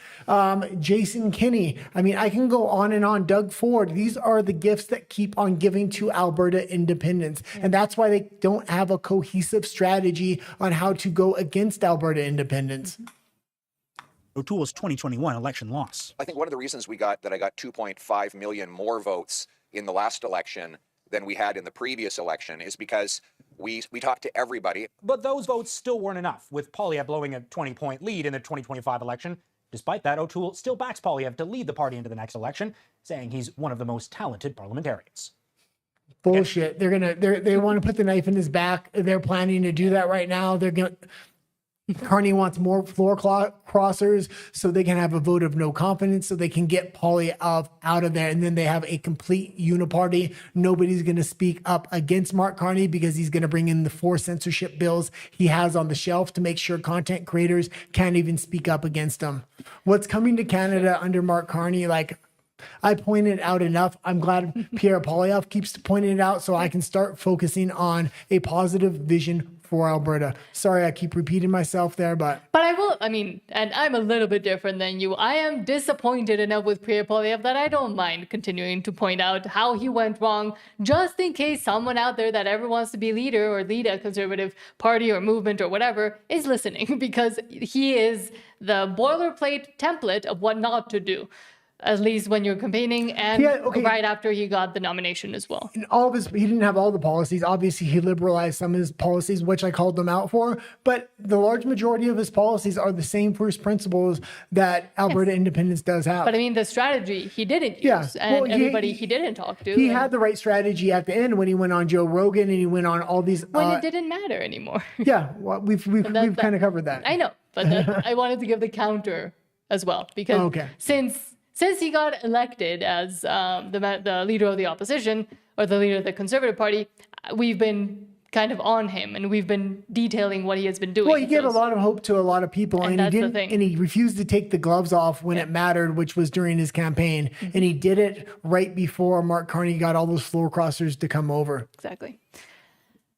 Jason Kenney, I mean, I can go on and on. Doug Ford, these are the gifts that keep on giving to Alberta independence. And that's why they don't have a cohesive strategy on how to go against Alberta independence. O'Toole's 2021 election loss. I think one of the reasons I got 2.5 million more votes in the last election than we had in the previous election is because we talked to everybody. But those votes still weren't enough, with Poilievre blowing a 20-point lead in the 2025 election. Despite that, O'Toole still backs Poilievre to lead the party into the next election, saying he's one of the most talented parliamentarians. Bullshit. They want to put the knife in his back. They're planning to do that right now. Carney wants more floor crossers so they can have a vote of no confidence so they can get Poilievre out of there. And then they have a complete uniparty. Nobody's going to speak up against Mark Carney because he's going to bring in the 4 censorship bills he has on the shelf to make sure content creators can't even speak up against him. What's coming to Canada under Mark Carney, like, I pointed out enough. I'm glad Pierre Poilievre keeps pointing it out so I can start focusing on a positive vision for Alberta. Sorry, I keep repeating myself there, but and I'm a little bit different than you. I am disappointed enough with Pierre Poilievre that I don't mind continuing to point out how he went wrong, just in case someone out there that ever wants to be leader or lead a conservative party or movement or whatever is listening, because he is the boilerplate template of what not to do. At least when you're campaigning and right after he got the nomination as well. In all of his, he didn't have all the policies. Obviously, he liberalized some of his policies, which I called them out for. But the large majority of his policies are the same first principles that Alberta independence does have. But I mean, the strategy he didn't use, and everybody he didn't talk to. He had the right strategy at the end when he went on Joe Rogan and he went on all these. When it didn't matter anymore. Well, we've kind of covered that. I know, but I wanted to give the counter as well because since he got elected as the leader of the opposition or the leader of the Conservative Party, we've been kind of on him and we've been detailing what he has been doing. Well, he gave a lot of hope to a lot of people, and he didn't. And he refused to take the gloves off when it mattered, which was during his campaign. And he did it right before Mark Carney got all those floor crossers to come over. Exactly.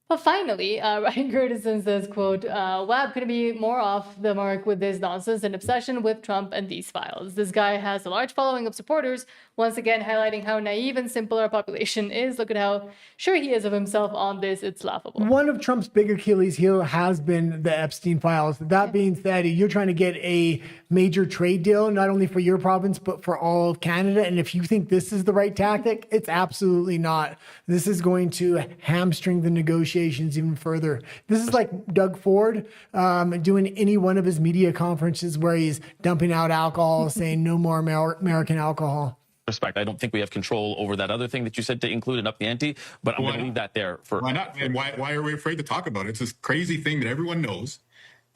But finally, Ryan Curtison says, quote, Wab couldn't be more off the mark with this nonsense and obsession with Trump and these files. This guy has a large following of supporters, once again highlighting how naive and simple our population is. Look at how sure he is of himself on this. It's laughable. One of Trump's big Achilles heel has been the Epstein files. That being said, you're trying to get a major trade deal, not only for your province, but for all of Canada. And if you think this is the right tactic, it's absolutely not. This is going to hamstring the negotiations even further. This is like Doug Ford doing any one of his media conferences where he's dumping out alcohol, saying no more American alcohol. Respect. I don't think we have control over that other thing that you said to include and up the ante, but I'm going to leave that there for. Why not? And why are we afraid to talk about it? It's this crazy thing that everyone knows.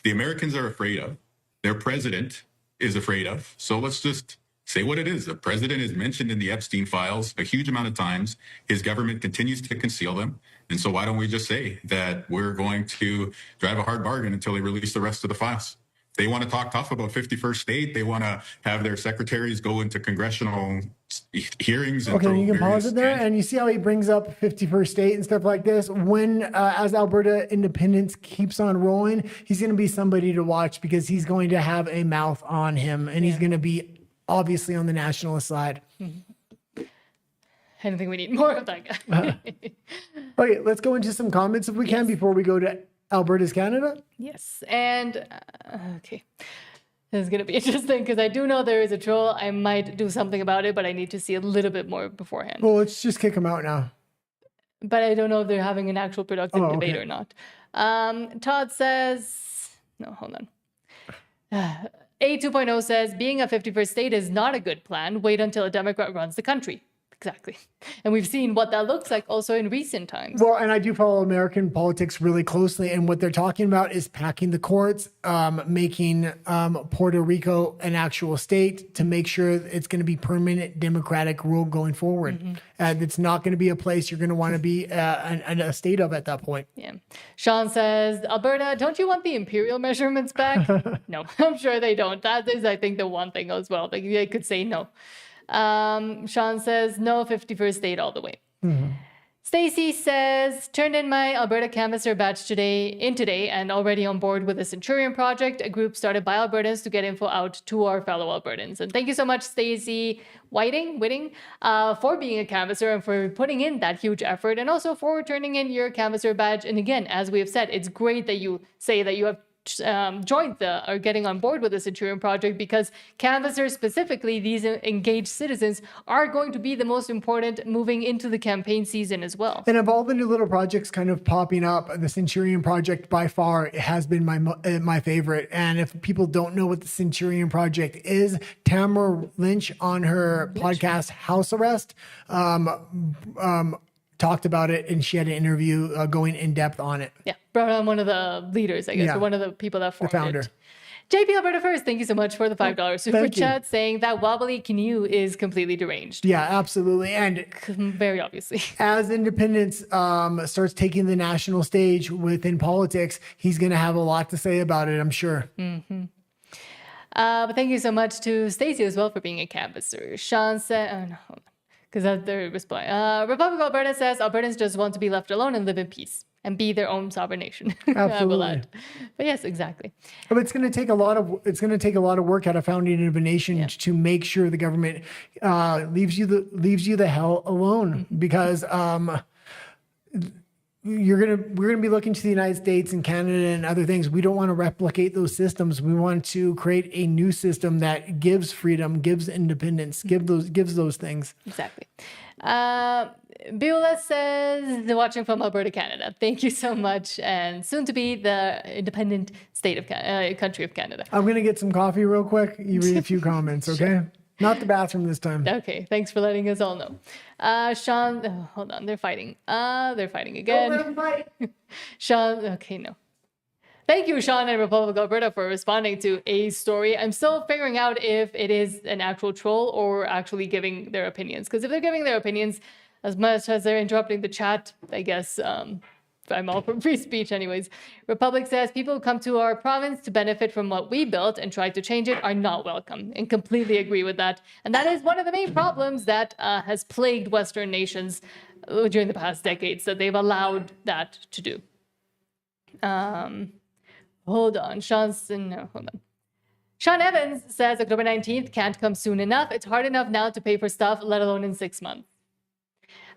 The Americans are afraid of. Their president is afraid of. So let's just say what it is. The president is mentioned in the Epstein files a huge amount of times. His government continues to conceal them. And so why don't we just say that we're going to drive a hard bargain until they release the rest of the files? They want to talk tough about 51st state. They want to have their secretaries go into congressional hearings. And okay, you can pause it there. And you see how he brings up 51st state and stuff like this. When, as Alberta independence keeps on rolling, he's going to be somebody to watch because he's going to have a mouth on him. And he's going to be obviously on the nationalist side. I don't think we need more of that guy. Okay, let's go into some comments if we can before we go to Alberta's Canada. Yes, and okay. This is going to be interesting because I do know there is a troll. I might do something about it, but I need to see a little bit more beforehand. Well, let's just kick him out now. But I don't know if they're having an actual productive debate or not. Todd says, no, hold on. A 2.0 says, being a 51st state is not a good plan. Wait until a Democrat runs the country. Exactly. And we've seen what that looks like also in recent times. Well, and I do follow American politics really closely. And what they're talking about is packing the courts, making Puerto Rico an actual state to make sure it's going to be permanent democratic rule going forward. And it's not going to be a place you're going to want to be a state of at that point. Yeah. Sean says, Alberta, don't you want the imperial measurements back? No, I'm sure they don't. That is, I think, the one thing as well. Like, they could say no. Sean says, no 51st state all the way. Stacy says, turned in my Alberta Canvasser badge today and already on board with the Centurion Project, a group started by Albertans to get info out to our fellow Albertans. And thank you so much, Stacy Whiting, for being a Canvasser and for putting in that huge effort, and also for turning in your Canvasser badge. And again, as we have said, it's great that you say that you have joined or getting on board with the Centurion Project, because canvassers, specifically these engaged citizens, are going to be the most important moving into the campaign season as well. And of all the new little projects kind of popping up, the Centurion Project by far has been my favorite. And if people don't know what the Centurion Project is, Tamara Lynch on her podcast House Arrest talked about it, and she had an interview going in depth on it. Yeah, brought on one of the leaders, I guess, or one of the people that formed the founder. it. JP Alberta First, thank you so much for the $5 super chat, saying that wobbly canoe is completely deranged. Yeah, absolutely. And very obviously. As independence starts taking the national stage within politics, he's going to have a lot to say about it, I'm sure. But thank you so much to Stacey as well for being a canvasser. Sean said, oh no, hold on, because that's their reply. Republic of Alberta says Albertans just want to be left alone and live in peace and be their own sovereign nation. I will add. But yes, exactly. But it's going to take a lot of work at a founding of a nation to make sure the government leaves you the hell alone, because we're gonna be looking to the United States and Canada and other things. We don't want to replicate those systems. We want to create a new system that gives freedom, gives independence, gives those things. Exactly. Beulah says, watching from Alberta, Canada. Thank you so much, and soon to be the independent state of country of Canada. I'm gonna get some coffee real quick. You read a few comments, okay? Sure. Not the bathroom this time. Okay, thanks for letting us all know. Sean, hold on, they're fighting. They're fighting again. Sean, okay, no. Thank you, Sean and Republic of Alberta, for responding to a story. I'm still figuring out if it is an actual troll or actually giving their opinions. Because if they're giving their opinions, as much as they're interrupting the chat, I guess I'm all for free speech anyways. Republic says people who come to our province to benefit from what we built and try to change it are not welcome, and completely agree with that. And that is one of the main problems that has plagued Western nations during the past decades, that they've allowed that to do. Hold on. Sean Evans says October 19th can't come soon enough. It's hard enough now to pay for stuff, let alone in 6 months.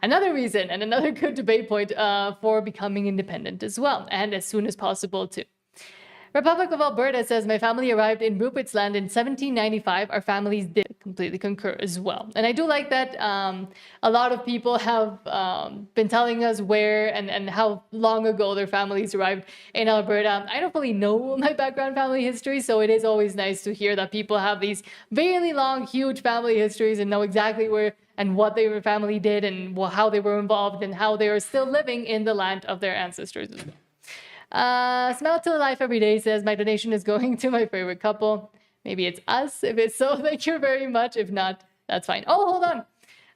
Another reason and another good debate point for becoming independent as well, and as soon as possible too. Republic of Alberta says, my family arrived in Rupert's Land in 1795. Our families did completely concur as well. And I do like that a lot of people have been telling us where and how long ago their families arrived in Alberta. I don't really know my background family history, so it is always nice to hear that people have these really long, huge family histories and know exactly where and what their family did and how they were involved and how they are still living in the land of their ancestors. Smell Till Life Every Day says, my donation is going to my favorite couple. Maybe it's us. If it's so, thank you very much. If not, that's fine. Oh, hold on.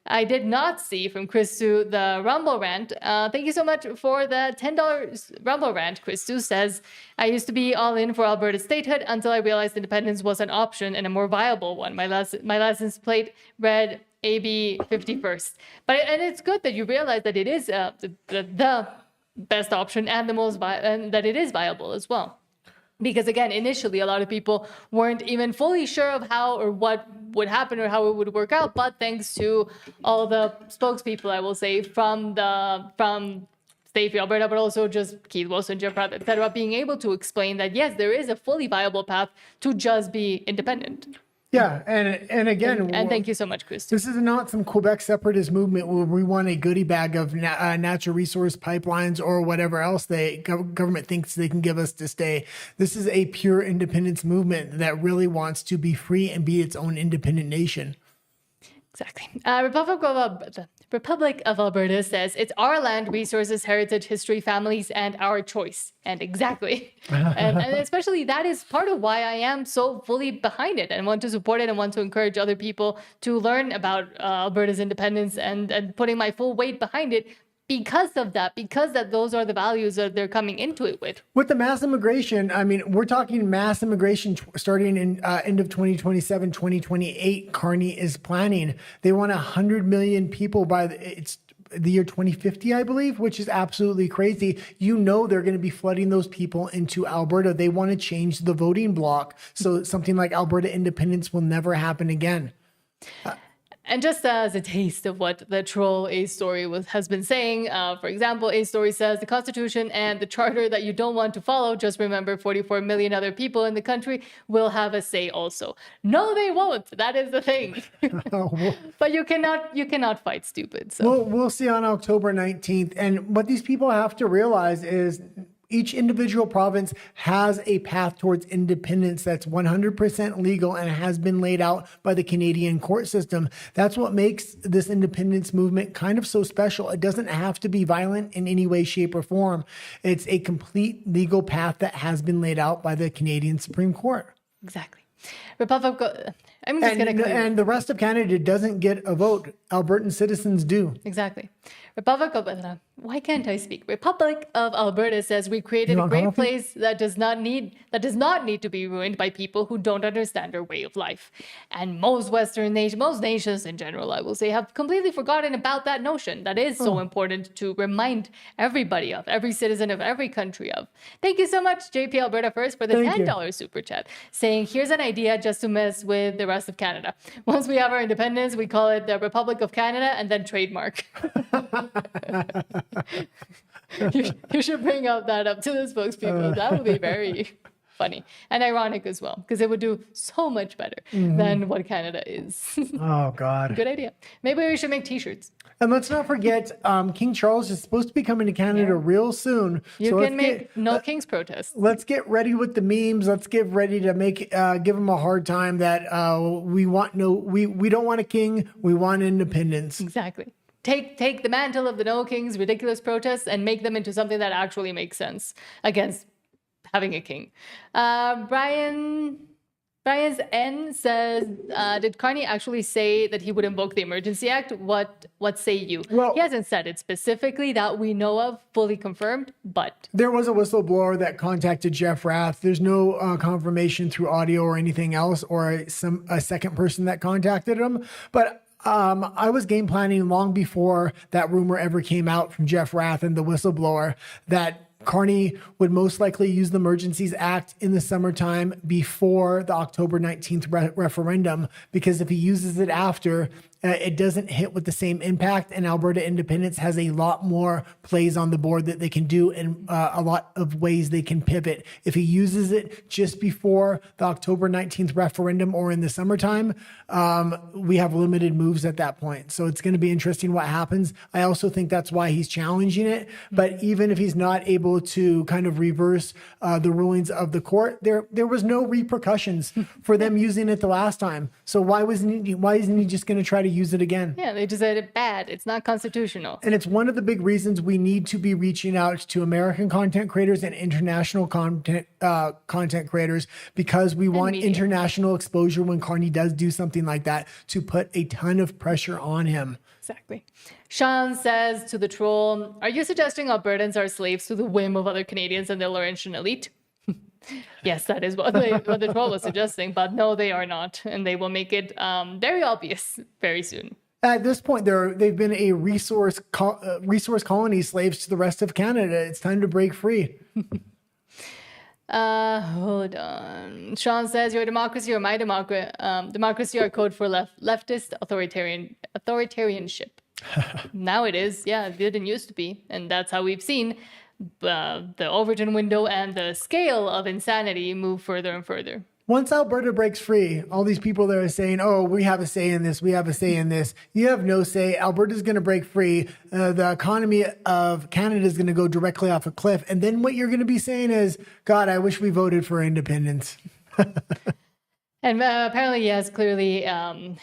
I did not see from Christu the Rumble rant. Thank you so much for the $10 Rumble rant. Christu says, I used to be all in for Alberta statehood until I realized independence was an option and a more viable one. My license plate read AB 51st. And it's good that you realize that it is the best option and the most and that it is viable as well. Because again, initially, a lot of people weren't even fully sure of how or what would happen or how it would work out. But thanks to all the spokespeople, I will say, from State for Alberta, but also just Keith Wilson, Jeff Pratt, etc., being able to explain that, yes, there is a fully viable path to just be independent. Yeah, and again... And thank you so much, Chris. This is not some Quebec separatist movement where we want a goodie bag of natural resource pipelines or whatever else the government thinks they can give us to stay. This is a pure independence movement that really wants to be free and be its own independent nation. Exactly. The Republic of Alberta says it's our land, resources, heritage, history, families, and our choice. And exactly. and especially that is part of why I am so fully behind it and want to support it and want to encourage other people to learn about Alberta's independence and putting my full weight behind it. Because of that, those are the values that they're coming into it with. With the mass immigration, I mean, we're talking mass immigration starting in end of 2027, 2028. Carney is planning. They want 100 million people by the year 2050, I believe, which is absolutely crazy. You know, they're going to be flooding those people into Alberta. They want to change the voting block. So something like Alberta independence will never happen again. And just as a taste of what the troll A Story has been saying, for example, A Story says the Constitution and the Charter that you don't want to follow, just remember 44 million other people in the country will have a say also. No, they won't. That is the thing. But you cannot fight stupid. So we'll see on October 19th. And what these people have to realize is each individual province has a path towards independence that's 100% legal and has been laid out by the Canadian court system. That's what makes this independence movement kind of so special. It doesn't have to be violent in any way, shape, or form. It's a complete legal path that has been laid out by the Canadian Supreme Court. Exactly. And the rest of Canada doesn't get a vote. Albertan citizens do. Exactly. Why can't I speak? Republic of Alberta says we created a great place that does not need to be ruined by people who don't understand our way of life. And most nations in general, I will say, have completely forgotten about that notion. That is so important to remind everybody of, every citizen of every country of. Thank you so much, JP Alberta First, for the $10 super chat, saying here's an idea just to mess with the rest of Canada. Once we have our independence, we call it the Republic of Canada and then trademark. You should bring up that up to the spokespeople. That would be very funny and ironic as well, because it would do so much better than what Canada is. Oh, God. Good idea. Maybe we should make t-shirts. And let's not forget, King Charles is supposed to be coming to Canada real soon. You can make no King's protest. Let's get ready with the memes. Let's get ready to give him a hard time that we don't want a king. We want independence. Exactly. Take the mantle of the No King's ridiculous protests and make them into something that actually makes sense against having a king. Brian's N says, did Carney actually say that he would invoke the Emergency Act? What say you? Well, he hasn't said it specifically that we know of, fully confirmed, but... There was a whistleblower that contacted Jeff Rath. There's no confirmation through audio or anything else, or a second person that contacted him. But I was game planning long before that rumor ever came out from Jeff Rath and the whistleblower that Carney would most likely use the Emergencies Act in the summertime before the October 19th referendum, because if he uses it after, it doesn't hit with the same impact, and Alberta independence has a lot more plays on the board that they can do and a lot of ways they can pivot. If he uses it just before the October 19th referendum or in the summertime, we have limited moves at that point. So it's going to be interesting what happens. I also think that's why he's challenging it. But even if he's not able to kind of reverse the rulings of the court, there was no repercussions for them using it the last time. So why isn't he just going to try to use it again? Yeah, they just said it bad. It's not constitutional. And it's one of the big reasons we need to be reaching out to American content creators and international content creators, because we want international exposure when Carney does do something like that, to put a ton of pressure on him. Exactly. Sean says to the troll, are you suggesting Albertans are slaves to the whim of other Canadians and the Laurentian elite? Yes, that is what the troll was suggesting, but no, they are not, and they will make it very obvious very soon. At this point, they've been a resource colony, slaves to the rest of Canada. It's time to break free. Hold on. Sean says, your democracy or my democracy are code for leftist authoritarianship. Now it is. Yeah, it didn't used to be, and that's how we've seen the Overton window and the scale of insanity move further and further. Once Alberta breaks free, all these people that are saying, oh, we have a say in this, we have a say in this. You have no say. Alberta's going to break free. The economy of Canada is going to go directly off a cliff. And then what you're going to be saying is, God, I wish we voted for independence. And apparently, yes, clearly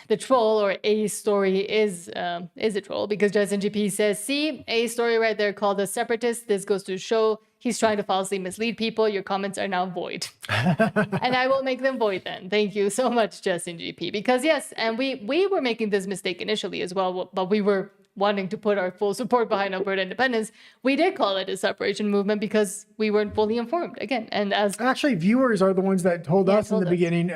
the troll or A story is a troll, because Justin GP says, see, A story right there called a separatist. This goes to show he's trying to falsely mislead people. Your comments are now void. And I will make them void then. Thank you so much, Justin GP. Because yes, and we were making this mistake initially as well, but we were wanting to put our full support behind Alberta independence. We did call it a separation movement because we weren't fully informed again. And as actually, viewers are the ones that told us in the beginning.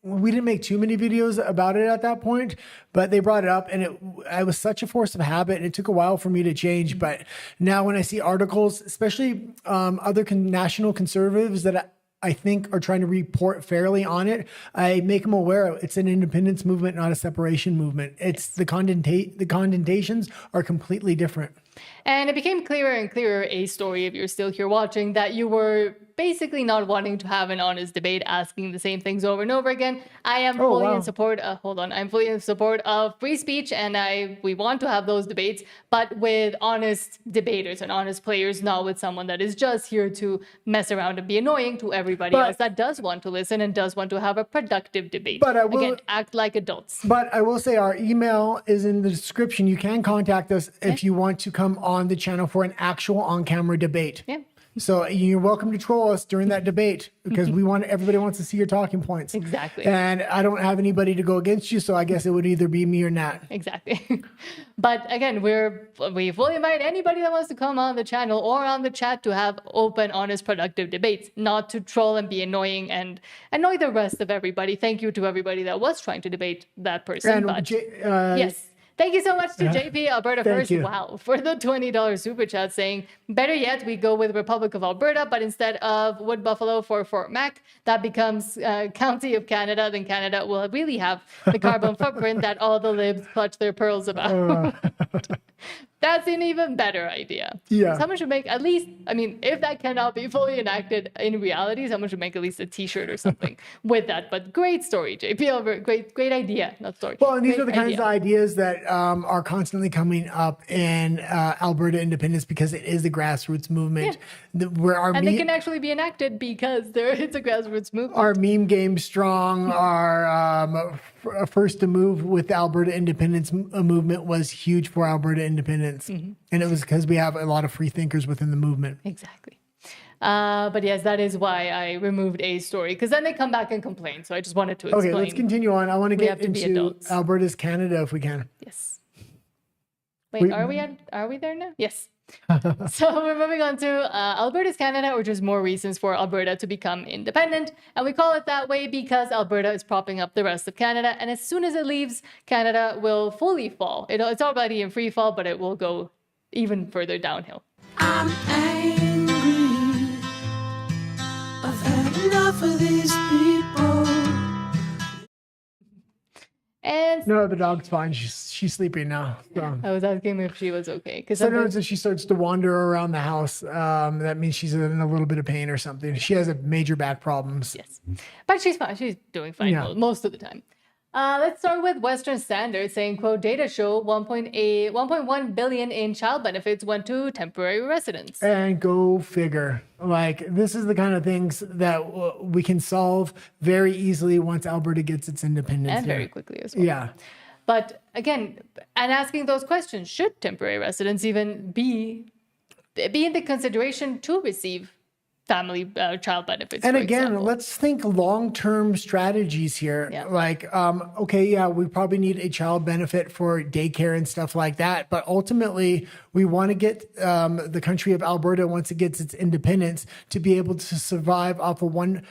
We didn't make too many videos about it at that point, but they brought it up, and it was such a force of habit. And it took a while for me to change, but now when I see articles, especially other national conservatives that I think are trying to report fairly on it, I make them aware it's an independence movement, not a separation movement. It's the connotations are completely different. And it became clearer and clearer, A story, if you're still here watching, that you were basically not wanting to have an honest debate, asking the same things over and over again. I am fully in support. I'm fully in support of free speech, and we want to have those debates, but with honest debaters and honest players, not with someone that is just here to mess around and be annoying to everybody else that does want to listen and does want to have a productive debate. But again, act like adults. But I will say our email is in the description. You can contact us if you want to come on the channel for an actual on-camera debate. Yeah. So you're welcome to troll us during that debate, because everybody wants to see your talking points. Exactly. And I don't have anybody to go against you, so I guess it would either be me or Nat. Exactly. But again, we fully invite anybody that wants to come on the channel or on the chat to have open, honest, productive debates, not to troll and be annoying and annoy the rest of everybody. Thank you to everybody that was trying to debate that person. And yes. Thank you so much to JP Alberta Thank First, you. wow, for the $20 super chat, saying, better yet, we go with Republic of Alberta, but instead of Wood Buffalo for Fort Mac, that becomes County of Canada, then Canada will really have the carbon footprint that all the libs clutch their pearls about. That's an even better idea. Yeah. Someone should make at least, I mean, if that cannot be fully enacted in reality, someone should make at least a t-shirt or something with that. But great story, JP Alberta. Great idea, not story. Well, and these great are the kinds of ideas that are constantly coming up in Alberta independence, because it is the grassroots movement. And they can actually be enacted because it's a grassroots movement. Our meme game strong, our first to move with the Alberta independence movement was huge for Alberta independence. And it was because we have a lot of free thinkers within the movement. Exactly. But yes, that is why I removed A story, because then they come back and complain. So I just wanted to explain. Okay, let's continue on. I want to get into Alberta's Canada if we can. Yes. Wait, are we there now? Yes. So we're moving on to Alberta's Canada, or just more reasons for Alberta to become independent. And we call it that way because Alberta is propping up the rest of Canada. And as soon as it leaves, Canada will fully fall. It's already in free fall, but it will go even further downhill. I'm angry. I've had enough of these people. And no, the dog's fine. She's sleeping now. So. I was asking if she was okay. Because sometimes if she starts to wander around the house, that means she's in a little bit of pain or something. She has major back problems. Yes, but she's fine. She's doing fine most of the time. Let's start with Western Standard saying, quote, data show 1.1 billion in child benefits went to temporary residents. And go figure. Like, this is the kind of things that we can solve very easily once Alberta gets its independence. And very quickly as well. Yeah. But again, and asking those questions, should temporary residents even be in the consideration to receive family child benefits? And again, let's think long-term strategies here. Yeah. Like, we probably need a child benefit for daycare and stuff like that. But ultimately, we want to get the country of Alberta, once it gets its independence, to be able to survive off of one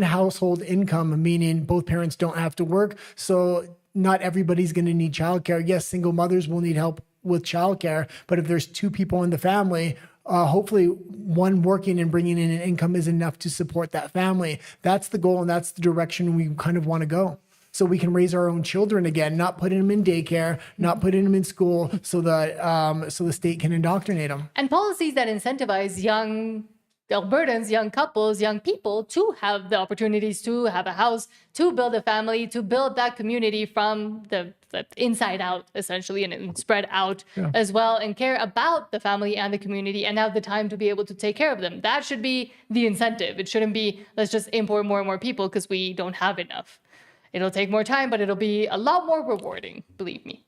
household income, meaning both parents don't have to work. So not everybody's going to need childcare. Yes, single mothers will need help with childcare, but if there's two people in the family, hopefully one working and bringing in an income is enough to support that family. That's the goal, and that's the direction we kind of want to go. So we can raise our own children again, not putting them in daycare, not putting them in school, so that the state can indoctrinate them. And policies that incentivize young Albertans, young couples, young people to have the opportunities to have a house, to build a family, to build that community from the inside out, essentially, and spread out as well, and care about the family and the community and have the time to be able to take care of them. That should be the incentive. It shouldn't be, let's just import more and more people because we don't have enough. It'll take more time, but it'll be a lot more rewarding, believe me.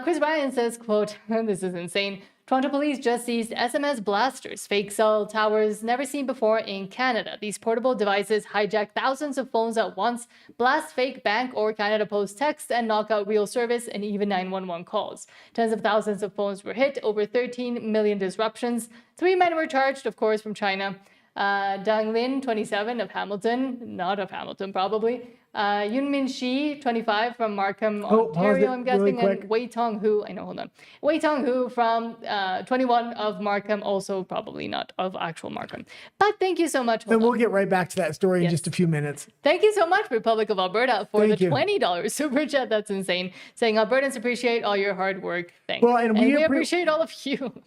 Chris Bryan says, quote, this is insane. Toronto police just seized SMS blasters, fake cell towers never seen before in Canada. These portable devices hijack thousands of phones at once, blast fake bank or Canada Post texts, and knock out real service and even 911 calls. Tens of thousands of phones were hit, over 13 million disruptions. 3 men were charged, of course, from China. Dang Lin, 27, of Hamilton, not of Hamilton probably. Yunmin Shi, 25, from Markham, Ontario, I'm guessing, really and Wei Tong Hu, Wei Tong Hu from 21 of Markham, also probably not of actual Markham. But thank you so much. And we'll get right back to that story in just a few minutes. Thank you so much, Republic of Alberta, for the $20 super chat. That's insane. Saying Albertans appreciate all your hard work. Thanks. Well, and we appreciate all of you.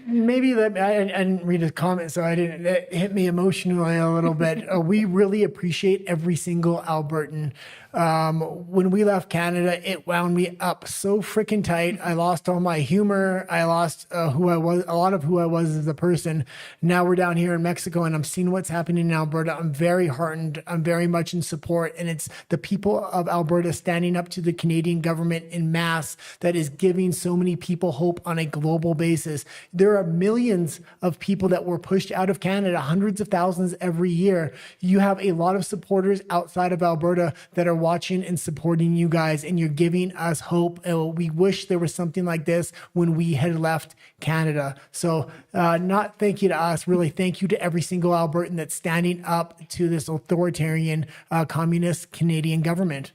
Maybe I didn't read his comment, so it hit me emotionally a little bit. We really appreciate every single Albertan. When we left Canada, it wound me up so freaking tight. I lost all my humor. I lost who I was, a lot of who I was as a person. Now we're down here in Mexico, and I'm seeing what's happening in Alberta. I'm very heartened. I'm very much in support, and it's the people of Alberta standing up to the Canadian government in mass that is giving so many people hope on a global basis. There are millions of people that were pushed out of Canada, hundreds of thousands every year. You have a lot of supporters outside of Alberta that are watching and supporting you guys, and you're giving us hope. We wish there was something like this when we had left Canada. So not thank you to us, really thank you to every single Albertan that's standing up to this authoritarian communist Canadian government.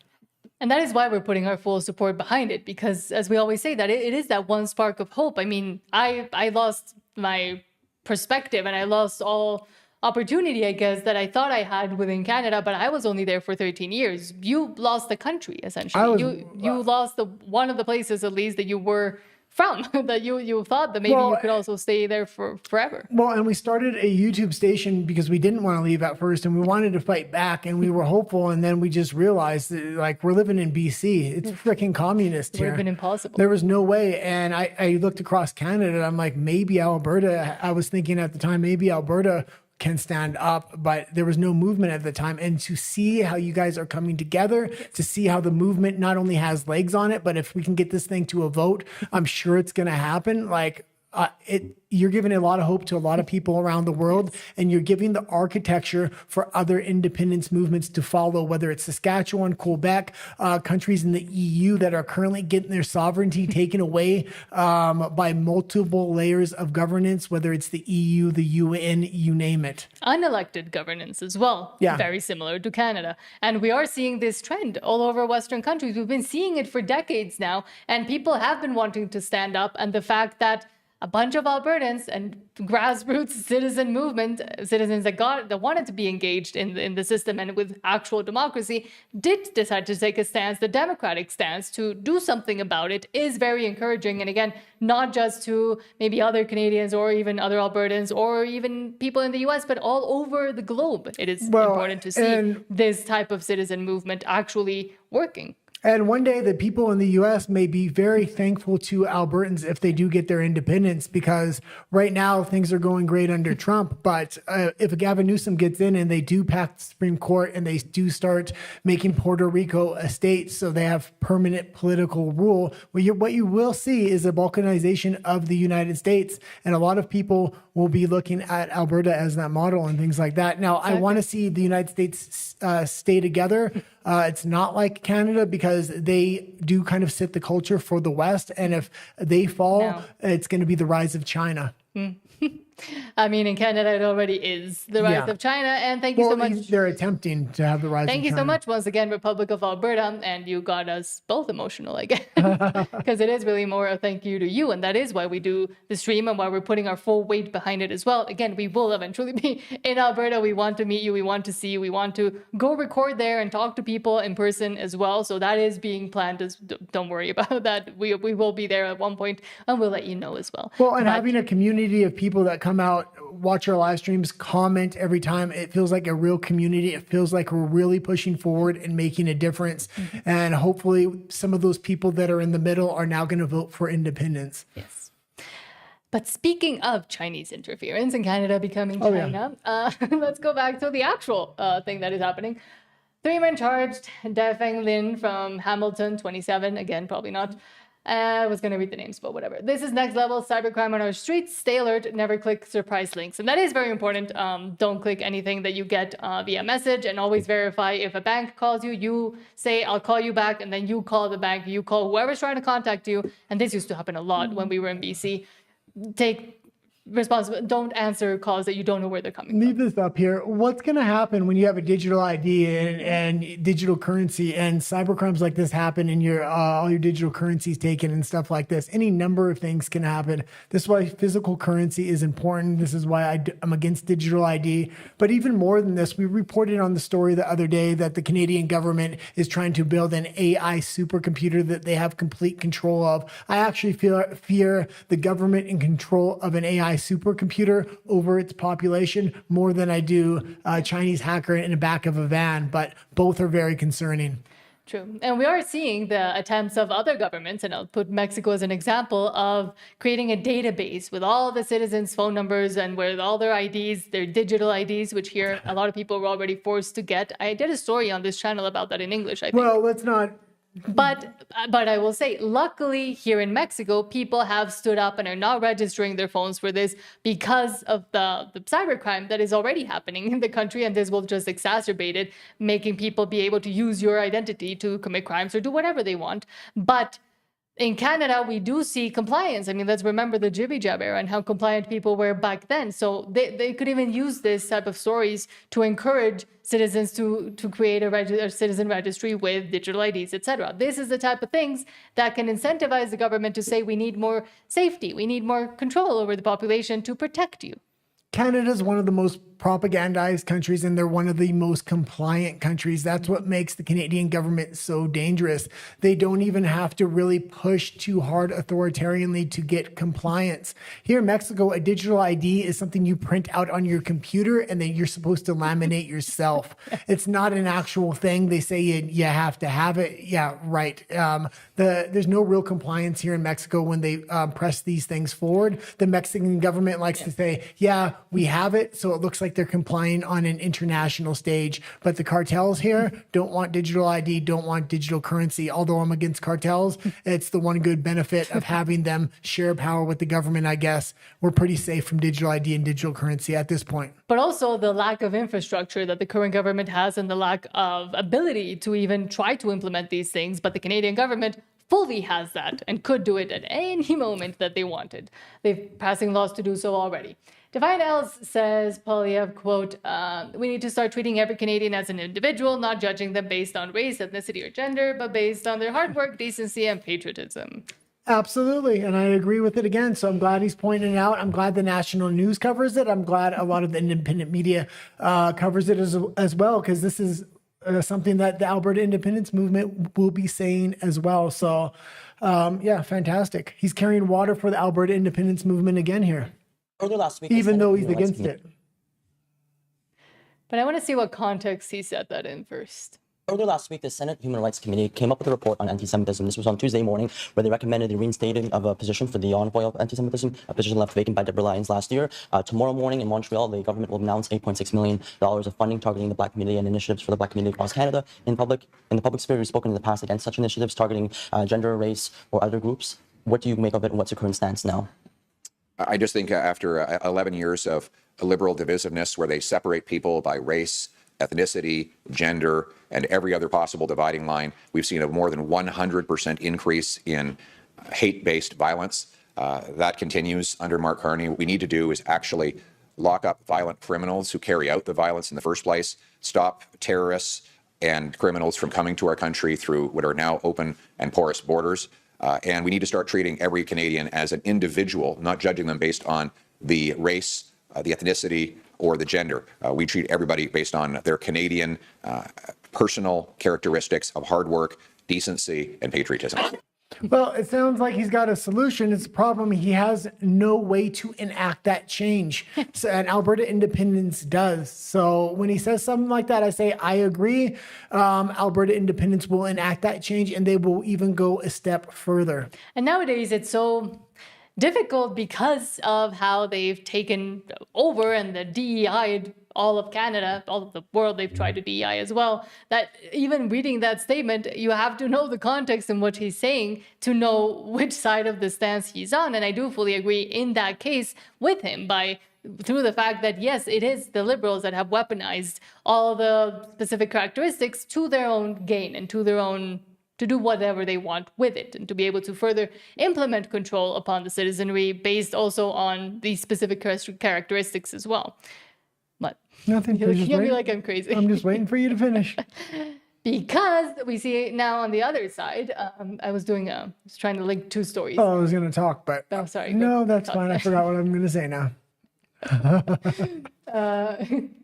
And that is why we're putting our full support behind it, because as we always say, that it is that one spark of hope. I mean, I lost my perspective and I lost all opportunity, I guess, that I thought I had within Canada, but I was only there for 13 years. You lost the country, essentially. You lost one of the places, at least, that you were from, that you thought that maybe you could also stay there for forever. Well, and we started a YouTube station because we didn't want to leave at first, and we wanted to fight back, and we were hopeful, and then we just realized that, like, we're living in BC. It's freaking communist here. It would have been impossible. There was no way, and I looked across Canada, and I'm like, maybe Alberta, I was thinking at the time, maybe Alberta can stand up, but there was no movement at the time. And to see how you guys are coming together, to see how the movement not only has legs on it, but if we can get this thing to a vote, I'm sure it's going to happen. Like, you're giving a lot of hope to a lot of people around the world, and you're giving the architecture for other independence movements to follow, whether it's Saskatchewan, Quebec, countries in the EU that are currently getting their sovereignty taken away by multiple layers of governance, whether it's the EU, the UN, you name it. Unelected governance as well, very similar to Canada. And we are seeing this trend all over Western countries. We've been seeing it for decades now, and people have been wanting to stand up. And the fact that a bunch of Albertans and grassroots citizen movement, citizens that wanted to be engaged in the system and with actual democracy, did decide to take a stance, the democratic stance, to do something about it, is very encouraging. And again, not just to maybe other Canadians or even other Albertans or even people in the US, but all over the globe. It is important to see this type of citizen movement actually working. And one day the people in the U.S. may be very thankful to Albertans if they do get their independence, because right now things are going great under Trump. But if Gavin Newsom gets in and they do pack the Supreme Court and they do start making Puerto Rico a state so they have permanent political rule, what you will see is a balkanization of the United States. And a lot of people will be looking at Alberta as that model and things like that. Now, I want to see the United States stay together. It's not like Canada, because they do kind of set the culture for the West. And if they fall, it's going to be the rise of China. I mean, in Canada, it already is the rise of China. And thank you so much. They're attempting to have the rise of China. Thank you so much once again, Republic of Alberta. And you got us both emotional, I guess, because it is really more a thank you to you. And that is why we do the stream and why we're putting our full weight behind it as well. Again, we will eventually be in Alberta. We want to meet you. We want to see you. We want to go record there and talk to people in person as well. So that is being planned. Don't worry about that. We will be there at one point, and we'll let you know as well. Well, and having a community of people that come out, watch our live streams, comment every time. It feels like a real community. It feels like we're really pushing forward and making a difference. And hopefully some of those people that are in the middle are now going to vote for independence. Yes. But speaking of Chinese interference in Canada becoming China, let's go back to the actual thing that is happening. 3 men charged, Defeng Lin from Hamilton, 27, again, probably not. I was going to read the names, but whatever. This is next level cybercrime on our streets. Stay alert, never click surprise links. And that is very important. Don't click anything that you get via message, and always verify. If a bank calls you, you say, I'll call you back, and then you call the bank, you call whoever's trying to contact you. And this used to happen a lot when we were in BC. Take responsibility. Don't answer calls that you don't know where they're coming Leave this up here. What's going to happen when you have a digital ID and digital currency and cybercrimes like this happen and your all your digital currencies taken and stuff like this? Any number of things can happen. This is why physical currency is important. This is why I'm against digital ID. But even more than this, we reported on the story the other day that the Canadian government is trying to build an AI supercomputer that they have complete control of. I actually fear the government in control of an AI supercomputer over its population more than I do a Chinese hacker in the back of a van, but both are very concerning. True. And we are seeing the attempts of other governments, and I'll put Mexico as an example, of creating a database with all the citizens' phone numbers and with all their IDs, their digital IDs, which here a lot of people were already forced to get. I did a story on this channel about that in English, I think. Well, let's not... But I will say, luckily here in Mexico, people have stood up and are not registering their phones for this because of the cybercrime that is already happening in the country. And this will just exacerbate it, making people be able to use your identity to commit crimes or do whatever they want. But in Canada, we do see compliance. I mean, let's remember the jibby jab era and how compliant people were back then. So they could even use this type of stories to encourage citizens to create a citizen registry with digital IDs, etc. This is the type of things that can incentivize the government to say we need more safety, we need more control over the population to protect you. Canada is one of the most propagandized countries, and they're one of the most compliant countries. That's what makes the Canadian government so dangerous. They don't even have to really push too hard authoritarianly to get compliance. Here in Mexico, a digital ID is something you print out on your computer and then you're supposed to laminate yourself. It's not an actual thing. They say you have to have it. Yeah, right. There's no real compliance here in Mexico when they press these things forward. The Mexican government likes to say, yeah, we have it, so it looks like they're complying on an international stage. But the cartels here don't want digital ID, don't want digital currency. Although I'm against cartels, it's the one good benefit of having them share power with the government, I guess. We're pretty safe from digital ID and digital currency at this point. But also the lack of infrastructure that the current government has and the lack of ability to even try to implement these things. But the Canadian government fully has that and could do it at any moment that they wanted. They're passing laws to do so already. Divine Els says, Polyev, quote, we need to start treating every Canadian as an individual, not judging them based on race, ethnicity, or gender, but based on their hard work, decency, and patriotism. Absolutely. And I agree with it again. So I'm glad he's pointing it out. I'm glad the national news covers it. I'm glad a lot of the independent media covers it as well, because this is something that the Alberta independence movement will be saying as well. So, yeah, fantastic. He's carrying water for the Alberta independence movement again here. Earlier last week, even though he's against it. But I want to see what context he said that in first. Earlier last week, the Senate Human Rights Committee came up with a report on anti-Semitism. This was on Tuesday morning, where they recommended the reinstating of a position for the envoy of anti-Semitism, a position left vacant by Deborah Lyons last year. Tomorrow morning in Montreal, the government will announce $8.6 million of funding targeting the Black community and initiatives for the Black community across Canada. In the public sphere, we've spoken in the past against such initiatives targeting gender, race, or other groups. What do you make of it, and what's your current stance now? I just think after 11 years of liberal divisiveness where they separate people by race, ethnicity, gender, and every other possible dividing line, we've seen a more than 100% increase in hate-based violence. That continues under Mark Carney. What we need to do is actually lock up violent criminals who carry out the violence in the first place, stop terrorists and criminals from coming to our country through what are now open and porous borders. And we need to start treating every Canadian as an individual, not judging them based on the race, the ethnicity, or the gender. We treat everybody based on their Canadian personal characteristics of hard work, decency, and patriotism. Well, it sounds like he's got a solution. It's a problem. He has no way to enact that change. And Alberta Independence does. So when he says something like that, I say, I agree. Alberta Independence will enact that change, and they will even go a step further. And nowadays it's so difficult because of how they've taken over and the DEI all of Canada, all of the world, they've tried to DEI as well, that even reading that statement, you have to know the context and what he's saying to know which side of the stance he's on. And I do fully agree in that case with him through the fact that, yes, it is the Liberals that have weaponized all the specific characteristics to their own gain and to their own, to do whatever they want with it and to be able to further implement control upon the citizenry based also on these specific characteristics as well. But nothing. You'll be like, I'm crazy. I'm just waiting for you to finish. Because we see now on the other side, I was trying to link two stories. Oh, I was going to talk, but oh, sorry. No, that's fine. I forgot what I'm going to say now.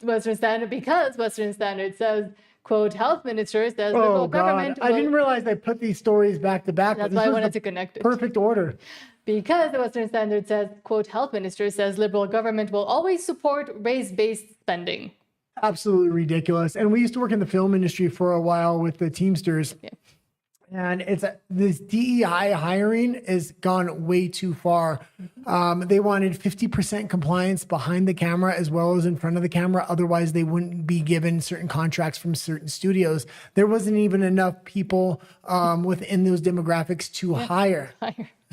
Western Standard, because Western Standard says, quote, health minister says oh, Liberal government. I didn't realize they put these stories back to back. That's why I wanted to connect it. Perfect order. Because the Western Standard says, quote, health minister says Liberal government will always support race-based spending. Absolutely ridiculous. And we used to work in the film industry for a while with the Teamsters. Yeah. And this DEI hiring has gone way too far. They wanted 50% compliance behind the camera as well as in front of the camera. Otherwise, they wouldn't be given certain contracts from certain studios. There wasn't even enough people within those demographics to hire.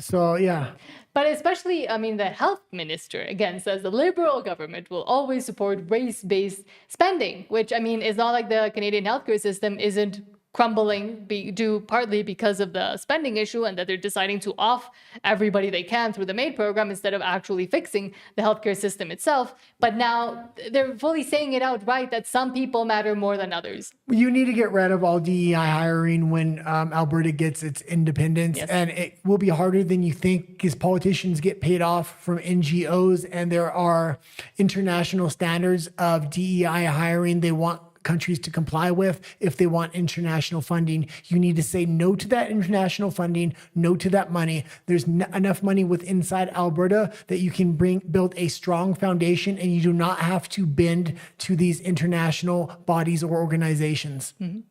So, yeah. But especially, I mean, the health minister, again, says the Liberal government will always support race-based spending, which, I mean, is not like the Canadian healthcare system isn't crumbling due partly because of the spending issue and that they're deciding to off everybody they can through the MAID program instead of actually fixing the healthcare system itself. But now they're fully saying it outright that some people matter more than others. You need to get rid of all DEI hiring when Alberta gets its independence. Yes. And it will be harder than you think because politicians get paid off from NGOs and there are international standards of DEI hiring they want countries to comply with. If they want international funding, you need to say no to that international funding, no to that money. There's enough money inside Alberta that you can build a strong foundation and you do not have to bend to these international bodies or organizations. Mm-hmm.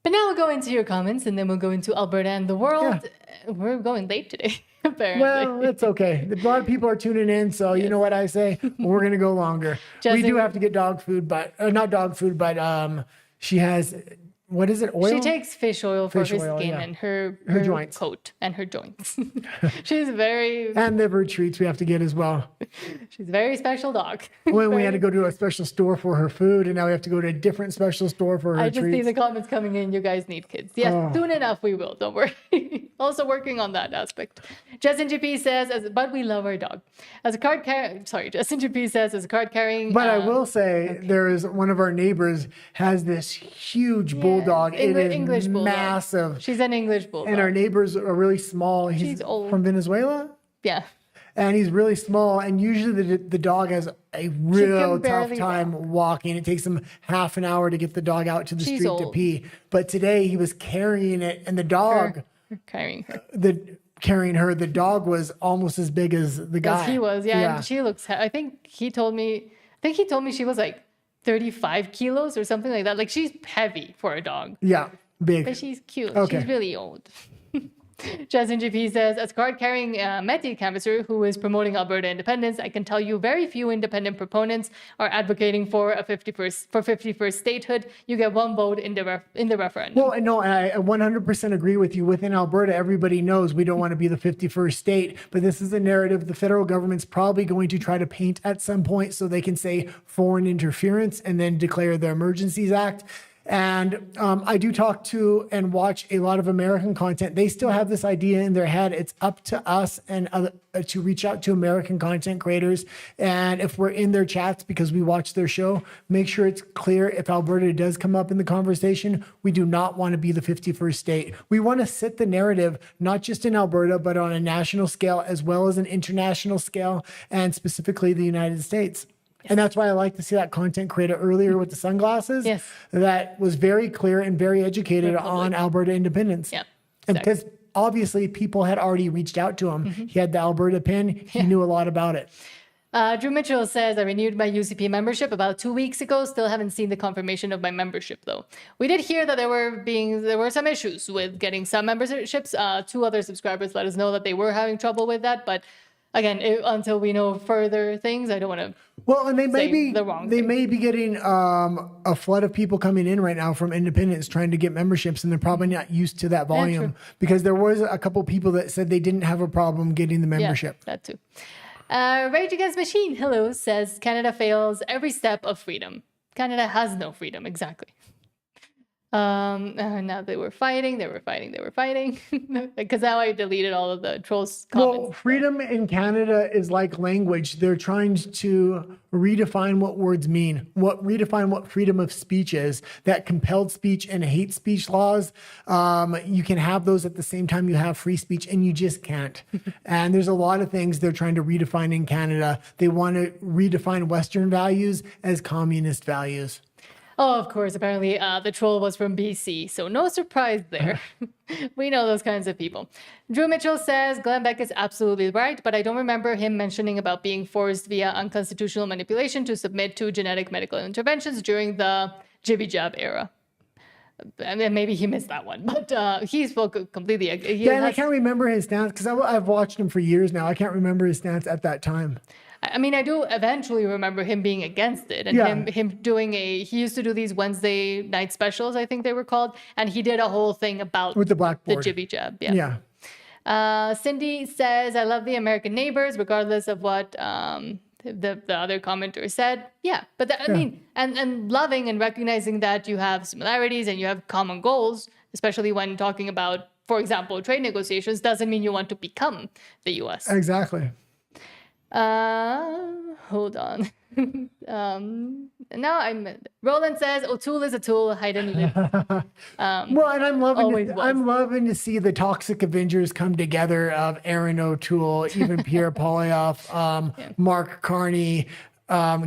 But now we'll go into your comments and then we'll go into Alberta and the world. Yeah. We're going late today. Apparently. Well, it's okay. A lot of people are tuning in, so you know what I say? We're going to go longer. We do have to get dog food, but not dog food, but she has, what is it, oil? She takes fish oil for her skin and her joints. Coat and her joints. She's very... And liver treats we have to get as well. She's a very special dog. When we had to go to a special store for her food, and now we have to go to a different special store for her treats. I just see the comments coming in. You guys need kids. Yes, soon enough we will. Don't worry. Also working on that aspect. Justin GP says, but we love our dog. As a card carrying... Sorry, Justin GP says, as a card carrying... But I will say, there is one of our neighbors has this huge bulldog. It is English massive. Bulldog. She's an English bulldog. And our neighbors are really small. He's old. From Venezuela? Yeah. And he's really small. And usually the dog has a real tough time walking. It takes him half an hour to get the dog out to the street to pee. But today he was carrying it, and the dog... Carrying her. The dog was almost as big as the guy. Yes, he was. Yeah. And she looks... I think he told me she was like 35 kilos or something like that. Like, she's heavy for a dog. Yeah, big. But she's cute. Okay. She's really old. Justin GP says, as card-carrying Métis canvasser who is promoting Alberta independence, I can tell you very few independent proponents are advocating for 51st statehood. You get one vote in the referendum. Well, no, I 100% agree with you. Within Alberta, everybody knows we don't want to be the 51st state, but this is a narrative the federal government's probably going to try to paint at some point so they can say foreign interference and then declare the Emergencies Act. And I do talk to and watch a lot of American content. They still have this idea in their head. It's up to us and to reach out to American content creators. And if we're in their chats because we watch their show, make sure it's clear if Alberta does come up in the conversation, we do not want to be the 51st state. We want to set the narrative, not just in Alberta, but on a national scale as well as an international scale, and specifically the United States. Yes. And that's why I like to see that content creator earlier with the sunglasses. Yes. That was very clear and very educated on Alberta independence. Yeah. And because obviously people had already reached out to him. He had the Alberta pin. He knew a lot about it. Drew Mitchell says, I renewed my UCP membership about 2 weeks ago. Still haven't seen the confirmation of my membership, though. We did hear that there were some issues with getting some memberships. 2 other subscribers let us know that they were having trouble with that. But again, until we know further things, I don't want to. Well, and they may be getting a flood of people coming in right now from independents trying to get memberships, and they're probably not used to that volume because there was a couple people that said they didn't have a problem getting the membership. Yeah, that too. Rage Against Machine, hello, says Canada fails every step of freedom. Canada has no freedom, exactly. Now they were fighting. Because now I deleted all of the trolls' comments. Well, freedom in Canada is like language. They're trying to redefine what words mean, redefine what freedom of speech is. That compelled speech and hate speech laws, you can have those at the same time you have free speech, and you just can't. And there's a lot of things they're trying to redefine in Canada. They want to redefine Western values as communist values. Oh, of course. Apparently, the troll was from BC, so no surprise there. We know those kinds of people. Drew Mitchell says, Glenn Beck is absolutely right, but I don't remember him mentioning about being forced via unconstitutional manipulation to submit to genetic medical interventions during the jibby jab era. And then maybe he missed that one, but he spoke completely. And I can't remember his stance because I've watched him for years now. I can't remember his stance at that time. I mean, I do eventually remember him being against it and him doing he used to do these Wednesday night specials, I think they were called. And he did a whole thing about with the blackboard, the jibby jab. Yeah. Cindy says, I love the American neighbors, regardless of what the other commenter said. Yeah. But I mean, and loving and recognizing that you have similarities and you have common goals, especially when talking about, for example, trade negotiations, doesn't mean you want to become the U.S. Exactly. Hold on. Roland says O'Toole is a tool, Hayden live. Well, and I'm loving to see the toxic Avengers come together of Aaron O'Toole, even Pierre Poilievre, Mark Carney,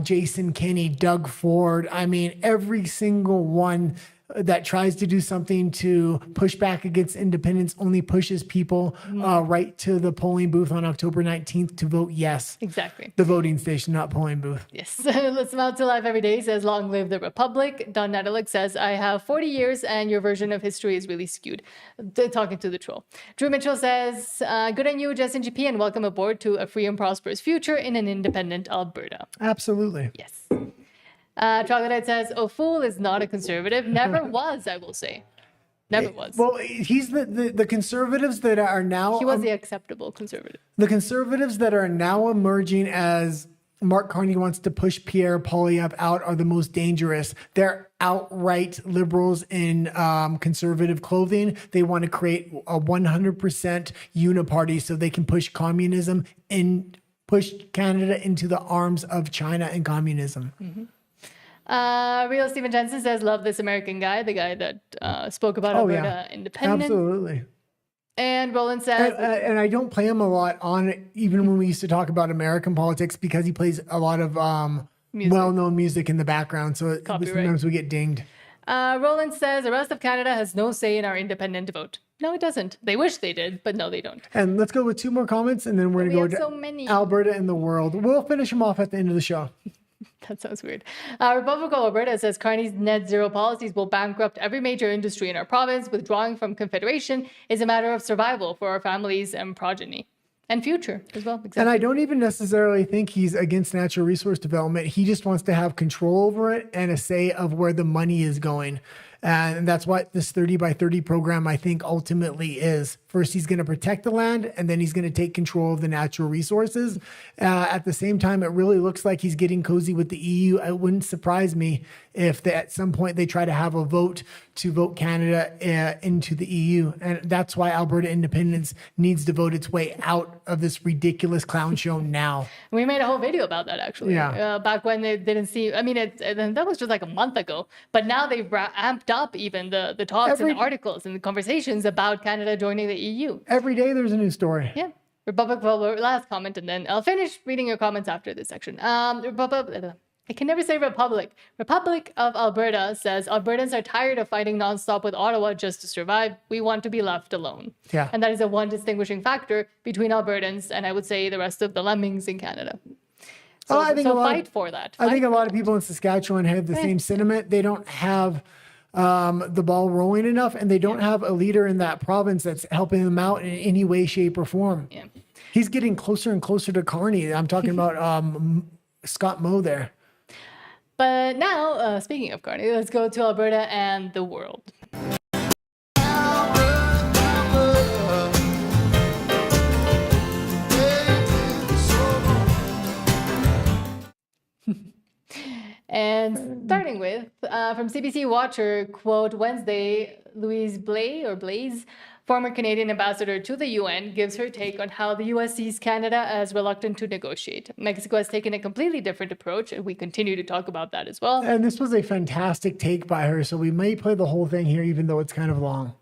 Jason Kenney, Doug Ford. I mean, every single one that tries to do something to push back against independence only pushes people right to the polling booth on October 19th to vote yes. Exactly. The voting station, not polling booth. Yes. Let's mount to life every day says, long live the Republic. Don Nadalik says, I have 40 years and your version of history is really skewed. Talking to the troll. Drew Mitchell says, good on you, Justin GP, and welcome aboard to a free and prosperous future in an independent Alberta. Absolutely. Yes. Troglodyte says, O'Fool is not a conservative. Never was, I will say. Never was. Well, he's the conservatives that are now... He was the acceptable conservative. The conservatives that are now emerging as Mark Carney wants to push Pierre Poilievre out are the most dangerous. They're outright liberals in conservative clothing. They want to create a 100% uniparty so they can push communism and push Canada into the arms of China and communism. Mm-hmm. Real Steven Jensen says, love this American guy, the guy that spoke about Alberta independence. Absolutely. And Roland says... And I don't play him a lot on it, even when we used to talk about American politics, because he plays a lot of well-known music in the background, so sometimes we get dinged. Roland says, the rest of Canada has no say in our independent vote. No, it doesn't. They wish they did, but no, they don't. And let's go with 2 more comments, and then we're going to go to Alberta and the World. We'll finish them off at the end of the show. That sounds weird. Republic of Alberta says Carney's net zero policies will bankrupt every major industry in our province. Withdrawing from Confederation is a matter of survival for our families and progeny. And future as well. Exactly. And I don't even necessarily think he's against natural resource development. He just wants to have control over it and a say of where the money is going. And that's what this 30 by 30 program, I think, ultimately is. First, he's going to protect the land, and then he's going to take control of the natural resources. At the same time, it really looks like he's getting cozy with the EU. It wouldn't surprise me if at some point they try to have a vote to vote Canada into the EU. And that's why Alberta independence needs to vote its way out of this ridiculous clown show now. We made a whole video about that, actually. Yeah. Back when they didn't see, I mean, that was just like a month ago. But now they've amped up even the talks and the articles and the conversations about Canada joining the EU. Every day there's a new story. I can never say Republic. Republic of Alberta says Albertans are tired of fighting nonstop with Ottawa just to survive. We want to be left alone. Yeah. And that is a one distinguishing factor between Albertans and I would say the rest of the lemmings in Canada. So, fight for that. I think a lot of people in Saskatchewan have the same sentiment. They don't have the ball rolling enough, and they don't have a leader in that province that's helping them out in any way, shape, or form. Yeah. He's getting closer and closer to Carney. I'm talking about Scott Moe there. But now, speaking of Carney, let's go to Alberta and the world. And starting with, from CBC Watcher, quote, Wednesday, Louise Blaise, former Canadian ambassador to the UN, gives her take on how the US sees Canada as reluctant to negotiate. Mexico has taken a completely different approach, and we continue to talk about that as well. And this was a fantastic take by her, so we may play the whole thing here, even though it's kind of long.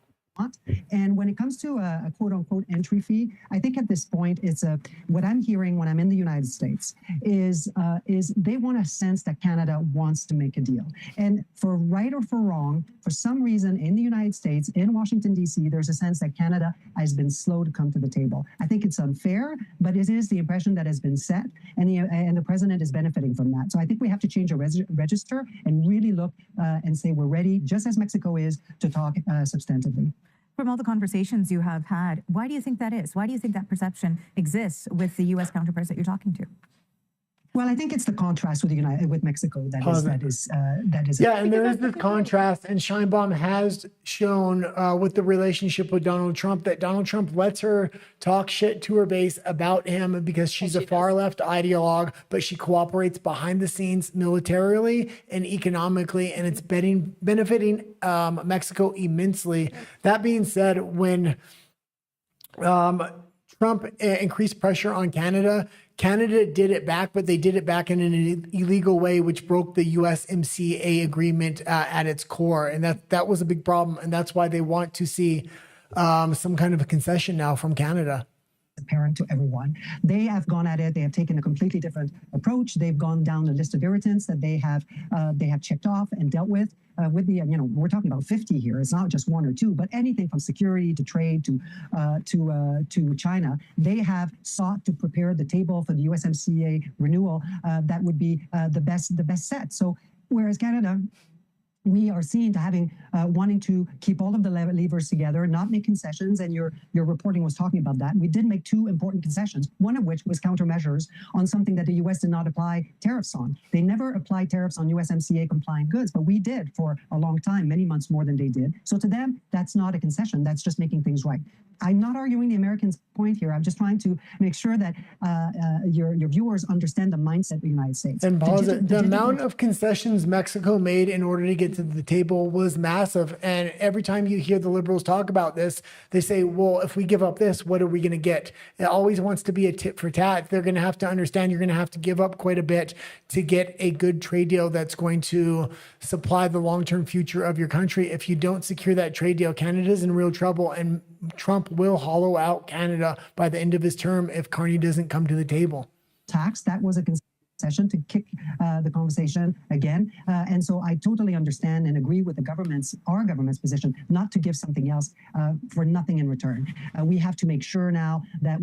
And when it comes to a quote unquote entry fee, I think at this point it's what I'm hearing when I'm in the United States is they want a sense that Canada wants to make a deal. And for right or for wrong, for some reason in the United States, in Washington, D.C., there's a sense that Canada has been slow to come to the table. I think it's unfair, but it is the impression that has been set, and the president is benefiting from that. So I think we have to change our register and really look and say we're ready, just as Mexico is, to talk substantively. From all the conversations you have had, why do you think that is? Why do you think that perception exists with the U.S. counterparts that you're talking to? Well, I think it's the contrast with Mexico that is. Yeah, and there is this contrast, and Sheinbaum has shown with the relationship with Donald Trump that Donald Trump lets her talk shit to her base about him because she's a far left ideologue, but she cooperates behind the scenes militarily and economically, and it's benefiting Mexico immensely. That being said, when Trump increased pressure on Canada did it back, but they did it back in an illegal way, which broke the USMCA agreement at its core. And that was a big problem. And that's why they want to see some kind of a concession now from Canada. Apparent to everyone. They have gone at it. They have taken a completely different approach. They've gone down a list of irritants that they have checked off and dealt with. With the, we're talking about 50 here. It's not just one or two, but anything from security to trade to China. They have sought to prepare the table for the USMCA renewal that would be the best set. So whereas Canada, we are seen to having wanting to keep all of the levers together, not make concessions, and your reporting was talking about that. We did make two important concessions, one of which was countermeasures on something that the U.S. did not apply tariffs on. They never applied tariffs on USMCA compliant goods, but we did for a long time, many months more than they did. So to them, that's not a concession. That's just making things right. I'm not arguing the Americans' point here. I'm just trying to make sure that your viewers understand the mindset of the United States. And the amount of concessions Mexico made in order to get to the table was massive. And every time you hear the Liberals talk about this, they say, well, if we give up this, what are we going to get? It always wants to be a tit for tat. They're going to have to understand you're going to have to give up quite a bit to get a good trade deal that's going to supply the long-term future of your country. If you don't secure that trade deal, Canada's in real trouble, and Trump will hollow out Canada by the end of his term if Carney doesn't come to the table. Tax, that was a concession to kick the conversation again. And so I totally understand and agree with our government's position not to give something else for nothing in return. We have to make sure now that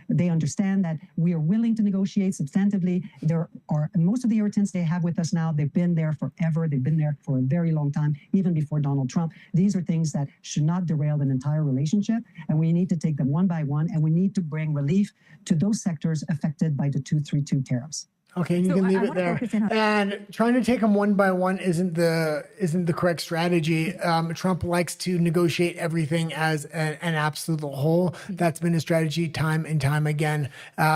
they understand that we are willing to negotiate substantively. There are most of the irritants they have with us now, they've been there forever. They've been there for a very long time, even before Donald Trump. These are things that should not derail an entire relationship. And we need to take them one by one, and we need to bring relief to those sectors affected by the 232 tariffs. Okay, and you can leave it there. And trying to take them one by one isn't the correct strategy. Trump likes to negotiate everything as an absolute whole. That's been his strategy time and time again.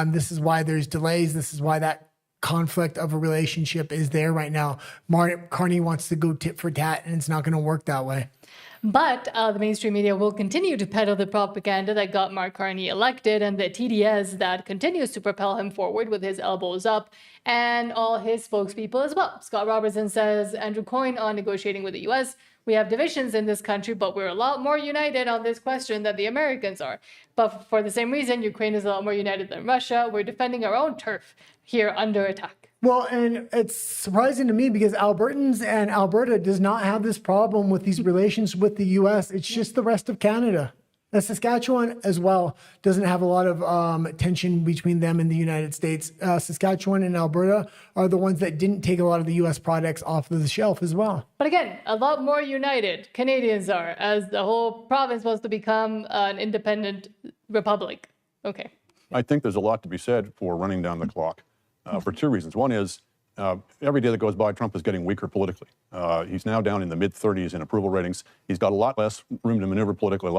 This is why there's delays. This is why that conflict of a relationship is there right now. Carney wants to go tit for tat, and it's not going to work that way. But the mainstream media will continue to peddle the propaganda that got Mark Carney elected and the TDS that continues to propel him forward with his elbows up and all his spokespeople as well. Scott Robertson says, Andrew Coyne on negotiating with the U.S., we have divisions in this country, but we're a lot more united on this question than the Americans are. But for the same reason, Ukraine is a lot more united than Russia. We're defending our own turf here under attack. Well, and it's surprising to me because Albertans and Alberta does not have this problem with these relations with the U.S. It's just the rest of Canada. And Saskatchewan as well doesn't have a lot of tension between them and the United States. Saskatchewan and Alberta are the ones that didn't take a lot of the U.S. products off of the shelf as well. But again, a lot more united Canadians are, as the whole province wants to become an independent republic. Okay. I think there's a lot to be said for running down the clock for two reasons. One is every day that goes by, Trump is getting weaker politically. He's now down in the mid-30s in approval ratings. He's got a lot less room to maneuver politically,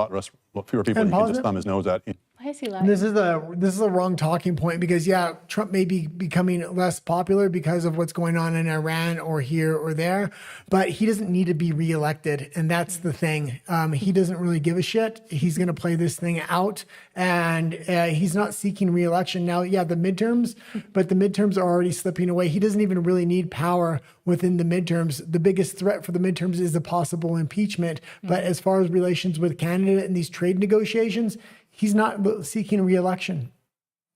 fewer people he can just thumb his nose at. Why is he lying? This is the wrong talking point because, yeah, Trump may be becoming less popular because of what's going on in Iran or here or there, but he doesn't need to be reelected, and that's the thing. He doesn't really give a shit. He's going to play this thing out, and he's not seeking reelection. Now, yeah, the midterms, but the midterms are already slipping away. He doesn't even really need power within the midterms. The biggest threat for the midterms is a possible impeachment, but as far as relations with Canada and these trade negotiations, he's not seeking re-election.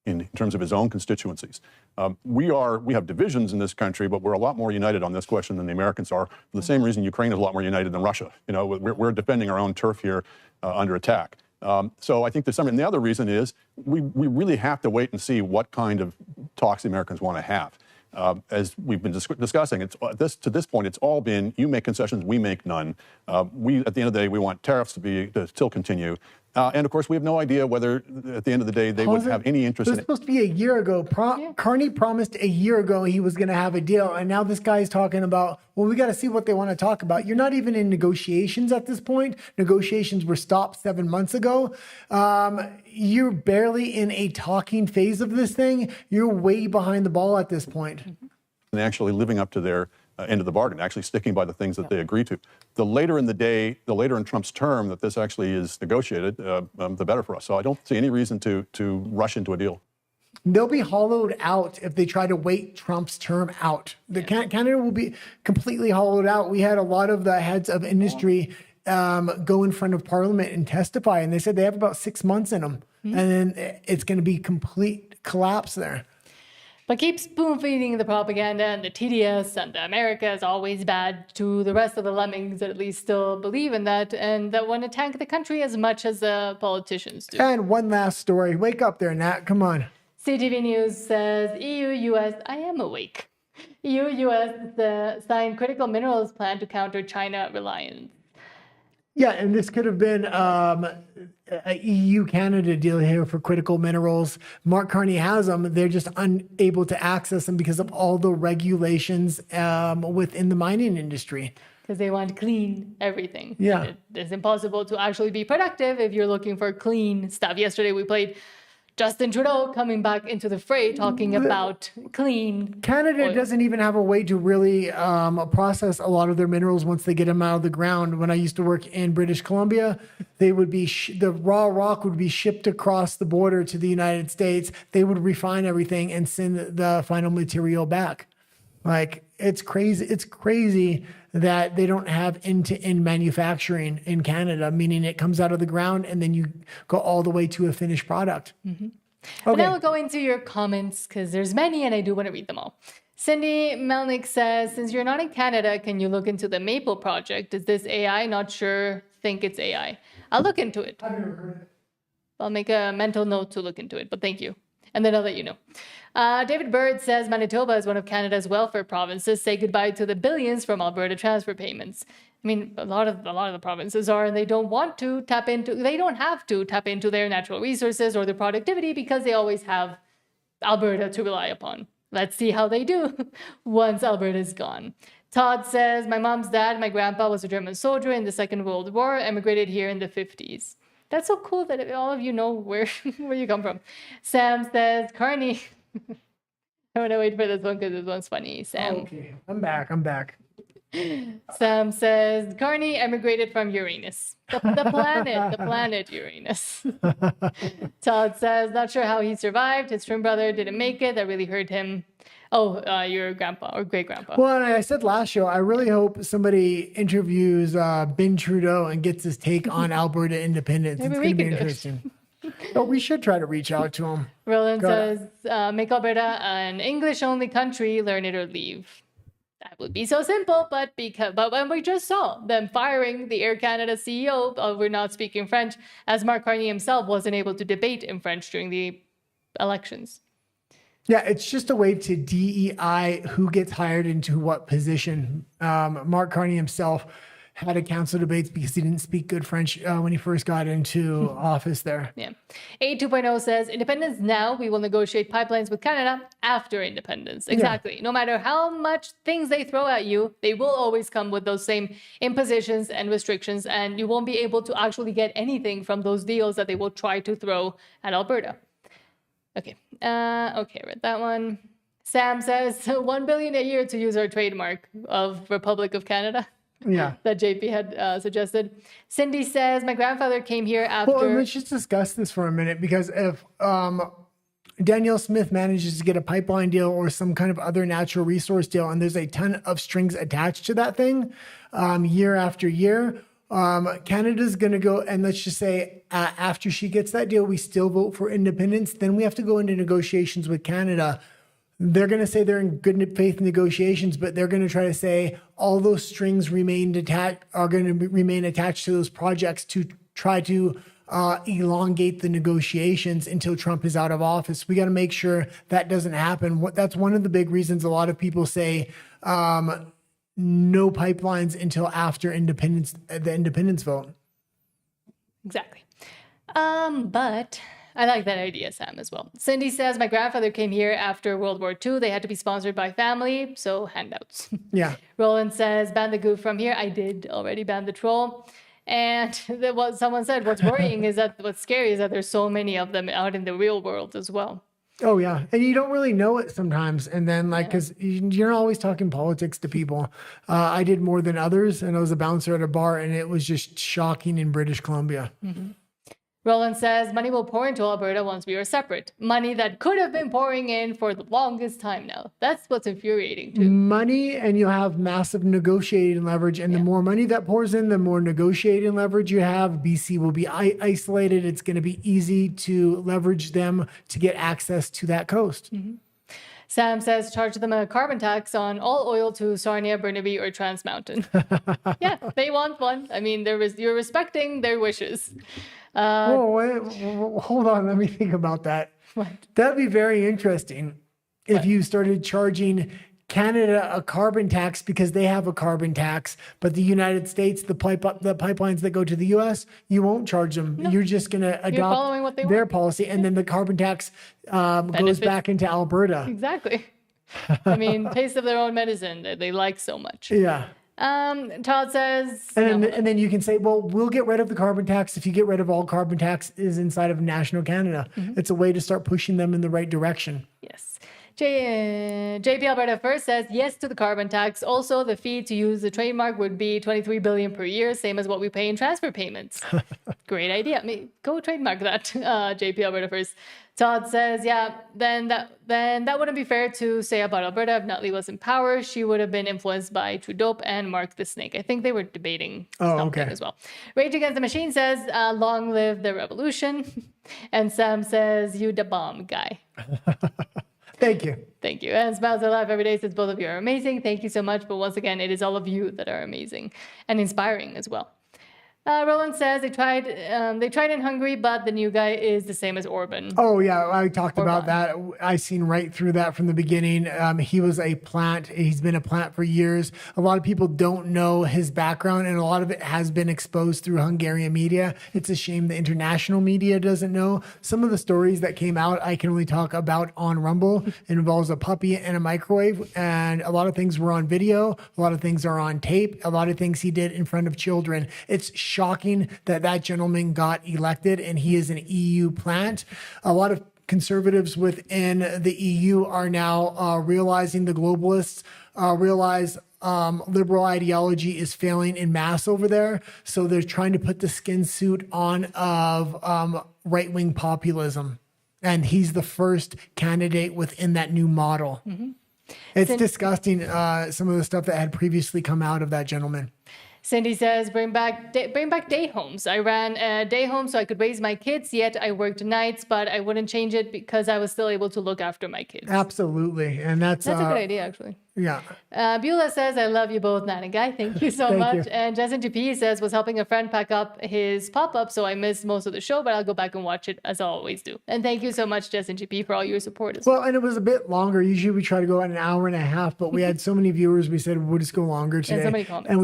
In terms of his own constituencies. We have divisions in this country, but we're a lot more united on this question than the Americans are, for the same reason Ukraine is a lot more united than Russia. You know, we're defending our own turf here under attack. So I think there's something. And the other reason is we really have to wait and see what kind of talks the Americans want to have. As we've been discussing, to this point, it's all been you make concessions, we make none. At the end of the day, we want tariffs to still continue. And of course, we have no idea whether at the end of the day they would have any interest in it. It was supposed to be a year ago. Carney promised a year ago he was going to have a deal. And now this guy's talking about, well, we got to see what they want to talk about. You're not even in negotiations at this point. Negotiations were stopped 7 months ago. You're barely in a talking phase of this thing. You're way behind the ball at this point. And actually living up to their end of the bargain, actually sticking by the things that they agree to. The later in the day, the later in Trump's term that this actually is negotiated, the better for us. So I don't see any reason to rush into a deal. They'll be hollowed out if they try to wait Trump's term out. Canada will be completely hollowed out. We had a lot of the heads of industry go in front of Parliament and testify, and they said they have about 6 months in them, and then it's going to be complete collapse there. But keep spoon-feeding the propaganda and the TDS and the America is always bad to the rest of the lemmings that at least still believe in that and that want to tank the country as much as the politicians do. And one last story. Wake up there, Nat. Come on. CTV News says EU-US, I am awake. EU-US signed critical minerals plan to counter China reliance. Yeah, and this could have been a EU-Canada deal here for critical minerals. Mark Carney has them. They're just unable to access them because of all the regulations within the mining industry. Because they want clean everything. Yeah. It's impossible to actually be productive if you're looking for clean stuff. Yesterday we played Justin Trudeau coming back into the fray talking about clean Canada oil. doesn't even have a way to really process a lot of their minerals once they get them out of the ground. When I used to work in British Columbia, they would be the raw rock would be shipped across the border to the United States. They would refine everything and send the final material back. Like, it's crazy. It's crazy that they don't have end-to-end manufacturing in Canada, meaning it comes out of the ground and then you go all the way to a finished product. Mm-hmm. Okay. But now we'll go into your comments because there's many and I do want to read them all. Cindy Melnick says, since you're not in Canada, can you look into the Maple project? Is this AI? Not sure. Think it's AI. I'll look into it. I'll make a mental note to look into it, but thank you. And then I'll let you know. David Bird says Manitoba is one of Canada's welfare provinces. Say goodbye to the billions from Alberta transfer payments. I mean, a lot of the provinces are, and they don't have to tap into their natural resources or their productivity because they always have Alberta to rely upon. Let's see how they do once Alberta is gone. Todd says, my mom's dad, my grandpa was a German soldier in the Second World War, emigrated here in the 50s. That's so cool that all of you know where you come from. Sam says, Carney. I want to wait for this one because this one's funny. Sam. Okay, I'm back. Sam says, Carney emigrated from Uranus. The planet Uranus. Todd says, not sure how he survived. His twin brother didn't make it. That really hurt him. Oh, your grandpa or great-grandpa. Well, and I said last show, I really hope somebody interviews Ben Trudeau and gets his take on Alberta independence. Maybe it's we going to be can do it. interesting. But we should try to reach out to him. Roland says, make Alberta an English-only country, learn it or leave. That would be so simple, but when we just saw them firing the Air Canada CEO, we're not speaking French, as Mark Carney himself wasn't able to debate in French during the elections. Yeah, it's just a way to DEI who gets hired into what position. Mark Carney himself had to cancel debates because he didn't speak good French when he first got into office there. Yeah. 8.2.0 says, independence now, we will negotiate pipelines with Canada after independence. Exactly. Yeah. No matter how much things they throw at you, they will always come with those same impositions and restrictions, and you won't be able to actually get anything from those deals that they will try to throw at Alberta. Okay. Okay, read that one. Sam says, 1 billion a year to use our trademark of Republic of Canada. Yeah. That JP had suggested. Cindy says, my grandfather came here after... Well, let's just discuss this for a minute, because if Danielle Smith manages to get a pipeline deal or some kind of other natural resource deal, and there's a ton of strings attached to that thing year after year, Canada's going to go, and let's just say after she gets that deal, we still vote for independence, then we have to go into negotiations with Canada. They're going to say they're in good faith negotiations, but they're going to try to say all those strings are going to remain attached to those projects to try to elongate the negotiations until Trump is out of office. We got to make sure that doesn't happen. That's one of the big reasons a lot of people say no pipelines until after the independence vote. Exactly. But I like that idea, Sam, as well. Cindy says, my grandfather came here after World War II. They had to be sponsored by family, so handouts. Yeah. Roland says, ban the goof from here. I did already ban the troll. And what someone said, what's worrying is that what's scary is that there's so many of them out in the real world as well. Oh, yeah. And you don't really know it sometimes. And then, because you're not always talking politics to people. I did more than others, and I was a bouncer at a bar, and it was just shocking in British Columbia. Mm-hmm. Roland says, money will pour into Alberta once we are separate. Money that could have been pouring in for the longest time now. That's what's infuriating, too. Money, and you'll have massive negotiating leverage. And the more money that pours in, the more negotiating leverage you have. BC will be isolated. It's going to be easy to leverage them to get access to that coast. Mm-hmm. Sam says, charge them a carbon tax on all oil to Sarnia, Burnaby, or Trans Mountain. Yeah, they want one. I mean, you're respecting their wishes. Hold on. Let me think about that. What? That'd be very interesting if you started charging Canada a carbon tax because they have a carbon tax, but the United States, the pipelines that go to the U.S., you won't charge them. No. You're just going to adopt their policy, and then the carbon tax goes back into Alberta. Exactly. I mean, taste of their own medicine that they like so much. Yeah. Todd says... And then you can say, well, we'll get rid of the carbon tax if you get rid of all carbon taxes inside of national Canada. Mm-hmm. It's a way to start pushing them in the right direction. Yes. JP Alberta First says yes to the carbon tax. Also, the fee to use the trademark would be $23 billion per year, same as what we pay in transfer payments. Great idea. I mean, go trademark that, JP Alberta First. Todd says, yeah, then that wouldn't be fair to say about Alberta if Nutley was in power. She would have been influenced by Trudeau and Mark the Snake. I think they were debating something as well. Rage Against the Machine says, long live the revolution. And Sam says, you da bomb guy. Thank you. Thank you. And Smiles Are Alive every day says both of you are amazing. Thank you so much. But once again, it is all of you that are amazing and inspiring as well. Roland says they tried in Hungary, but the new guy is the same as Orban. Oh, yeah. I talked about that. I seen right through that from the beginning. He was a plant. He's been a plant for years. A lot of people don't know his background, and a lot of it has been exposed through Hungarian media. It's a shame the international media doesn't know. Some of the stories that came out, I can only talk about on Rumble. It involves a puppy and a microwave, and a lot of things were on video. A lot of things are on tape. A lot of things he did in front of children. It's shocking that gentleman got elected, and he is an EU plant. A lot of conservatives within the EU are now realizing the globalists realize liberal ideology is failing in mass over there. So they're trying to put the skin suit on of right-wing populism. And he's the first candidate within that new model. Mm-hmm. It's disgusting, some of the stuff that had previously come out of that gentleman. Cindy says, bring back day homes. I ran a day home so I could raise my kids, yet I worked nights, but I wouldn't change it because I was still able to look after my kids. Absolutely. And that's a good idea, actually. Yeah. Beulah says, I love you both, Nan and Guy. Thank you so Thank much. you. And Justin GP says, was helping a friend pack up his pop-up, so I missed most of the show, but I'll go back and watch it as I always do. And thank you so much, Justin GP, for all your support as well. Well, and it was a bit longer. Usually we try to go at an hour and a half, but we had so many viewers, we said we'll just go longer today. And so many comments. And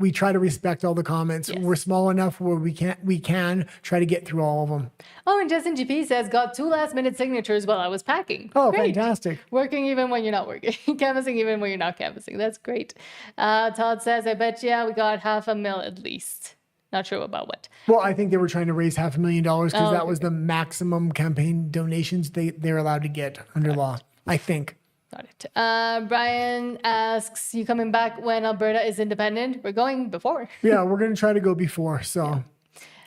we try to respect all the comments. Yes. We're small enough where we can try to get through all of them. Oh, and Justin GP says, got 2 last-minute signatures while I was packing. Oh, Great. fantastic. Working even when you're not working. Canvassing even when you're not canvassing. That's great. Todd says, I bet we got $500,000 at least. Not sure about what. Well, I think they were trying to raise $500,000 because Oh, that okay. was the maximum campaign donations they're allowed to get under law, I think. Got it. Brian asks, you coming back when Alberta is independent? We're going before. Yeah, we're going to try to go before. So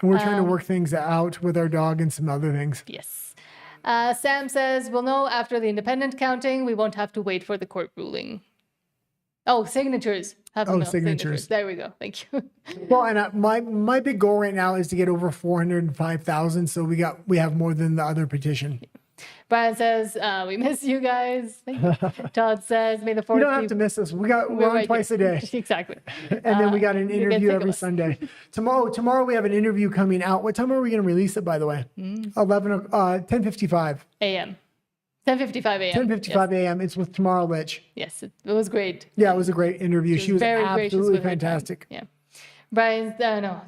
and we're trying to work things out with our dog and some other things. Yes. Sam says, we'll know after the independent counting. We won't have to wait for the court ruling. Oh, signatures. Signatures. There we go. Thank you. Well, and my big goal right now is to get over 405,000. So we have more than the other petition. Brian says, we miss you guys. Thank you. Todd says, may the 4th You don't have to miss us. We're on right twice here. a day. Exactly. And then we got an you get interview sick of every us. Sunday. Tomorrow we have an interview coming out. What time are we going to release it, by the way? 10:55 a.m. 10:55 a.m. 10:55 a.m. It's with Tamara Litch. Yes, it was great. Yeah, it was a great interview. She was very gracious absolutely with her time. fantastic. Yeah. Brian,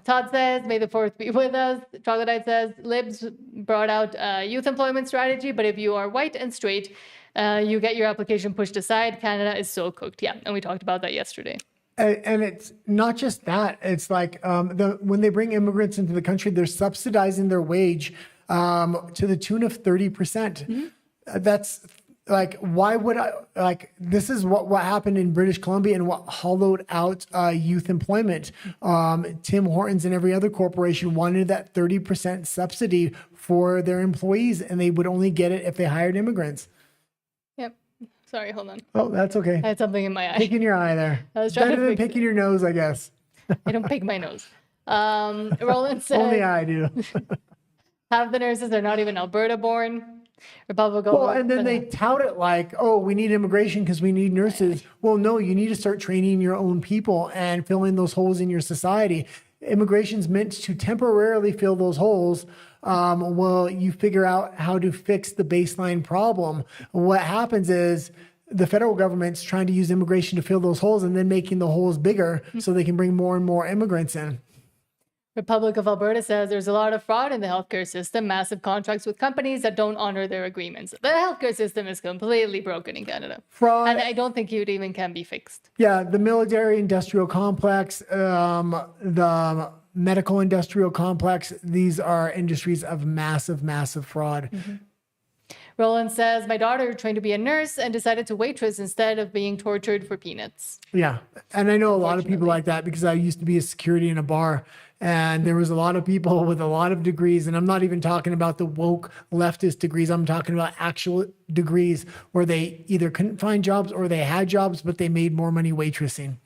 Todd says, may the 4th be with us. Troglodyte says, Libs brought out a youth employment strategy, but if you are white and straight, you get your application pushed aside. Canada is so cooked. Yeah, and we talked about that yesterday. And it's not just that. It's like when they bring immigrants into the country, they're subsidizing their wage to the tune of 30%. That's like, why would I, like, this is what happened in British Columbia and what hollowed out youth employment. Tim Hortons and every other corporation wanted that 30% subsidy for their employees, and they would only get it if they hired immigrants. Yep. Sorry, hold on. Oh, that's okay. I had something in my eye. Picking your eye there. I was trying Better to than fix picking your nose, I guess. I don't pick my nose. Roland says, Only I do. half the nurses are not even Alberta born. Republican. Well, and then they tout it like, oh, we need immigration because we need nurses. Well, no, you need to start training your own people and filling those holes in your society. Immigration's meant to temporarily fill those holes. Well, you figure out how to fix the baseline problem. What happens is the federal government's trying to use immigration to fill those holes and then making the holes bigger so they can bring more and more immigrants in. Republic of Alberta says there's a lot of fraud in the healthcare system, massive contracts with companies that don't honor their agreements. The healthcare system is completely broken in Canada. Fraud. And I don't think it even can be fixed. Yeah, the military industrial complex, the medical industrial complex, these are industries of massive, massive fraud. Roland says, my daughter trained to be a nurse and decided to waitress instead of being tortured for peanuts. Yeah, and I know a lot of people like that because I used to be a security in a bar. And there was a lot of people with a lot of degrees. And I'm not even talking about the woke leftist degrees. I'm talking about actual degrees where they either couldn't find jobs or they had jobs, but they made more money waitressing.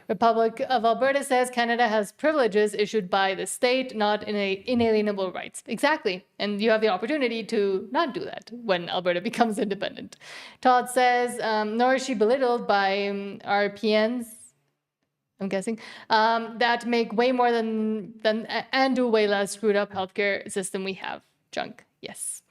Republic of Alberta says Canada has privileges issued by the state, not inalienable rights. Exactly. And you have the opportunity to not do that when Alberta becomes independent. Todd says, nor is she belittled by RPNs, I'm guessing, that make way more than and do way less screwed up healthcare system we have. Junk. Yes.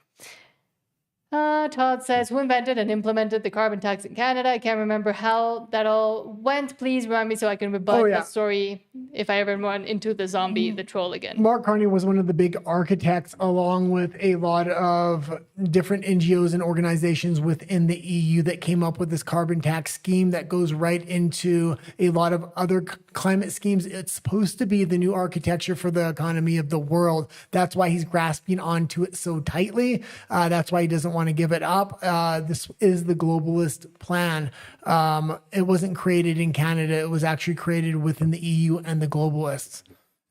Todd says, who invented and implemented the carbon tax in Canada? I can't remember how that all went. Please remind me so I can rebut the story if I ever run into the zombie, the troll again. Mark Carney was one of the big architects, along with a lot of different NGOs and organizations within the EU that came up with this carbon tax scheme that goes right into a lot of other climate schemes. It's supposed to be the new architecture for the economy of the world. That's why he's grasping onto it so tightly. That's why he doesn't want to give it up. This is the globalist plan. It wasn't created in Canada. It was actually created within the EU and the globalists.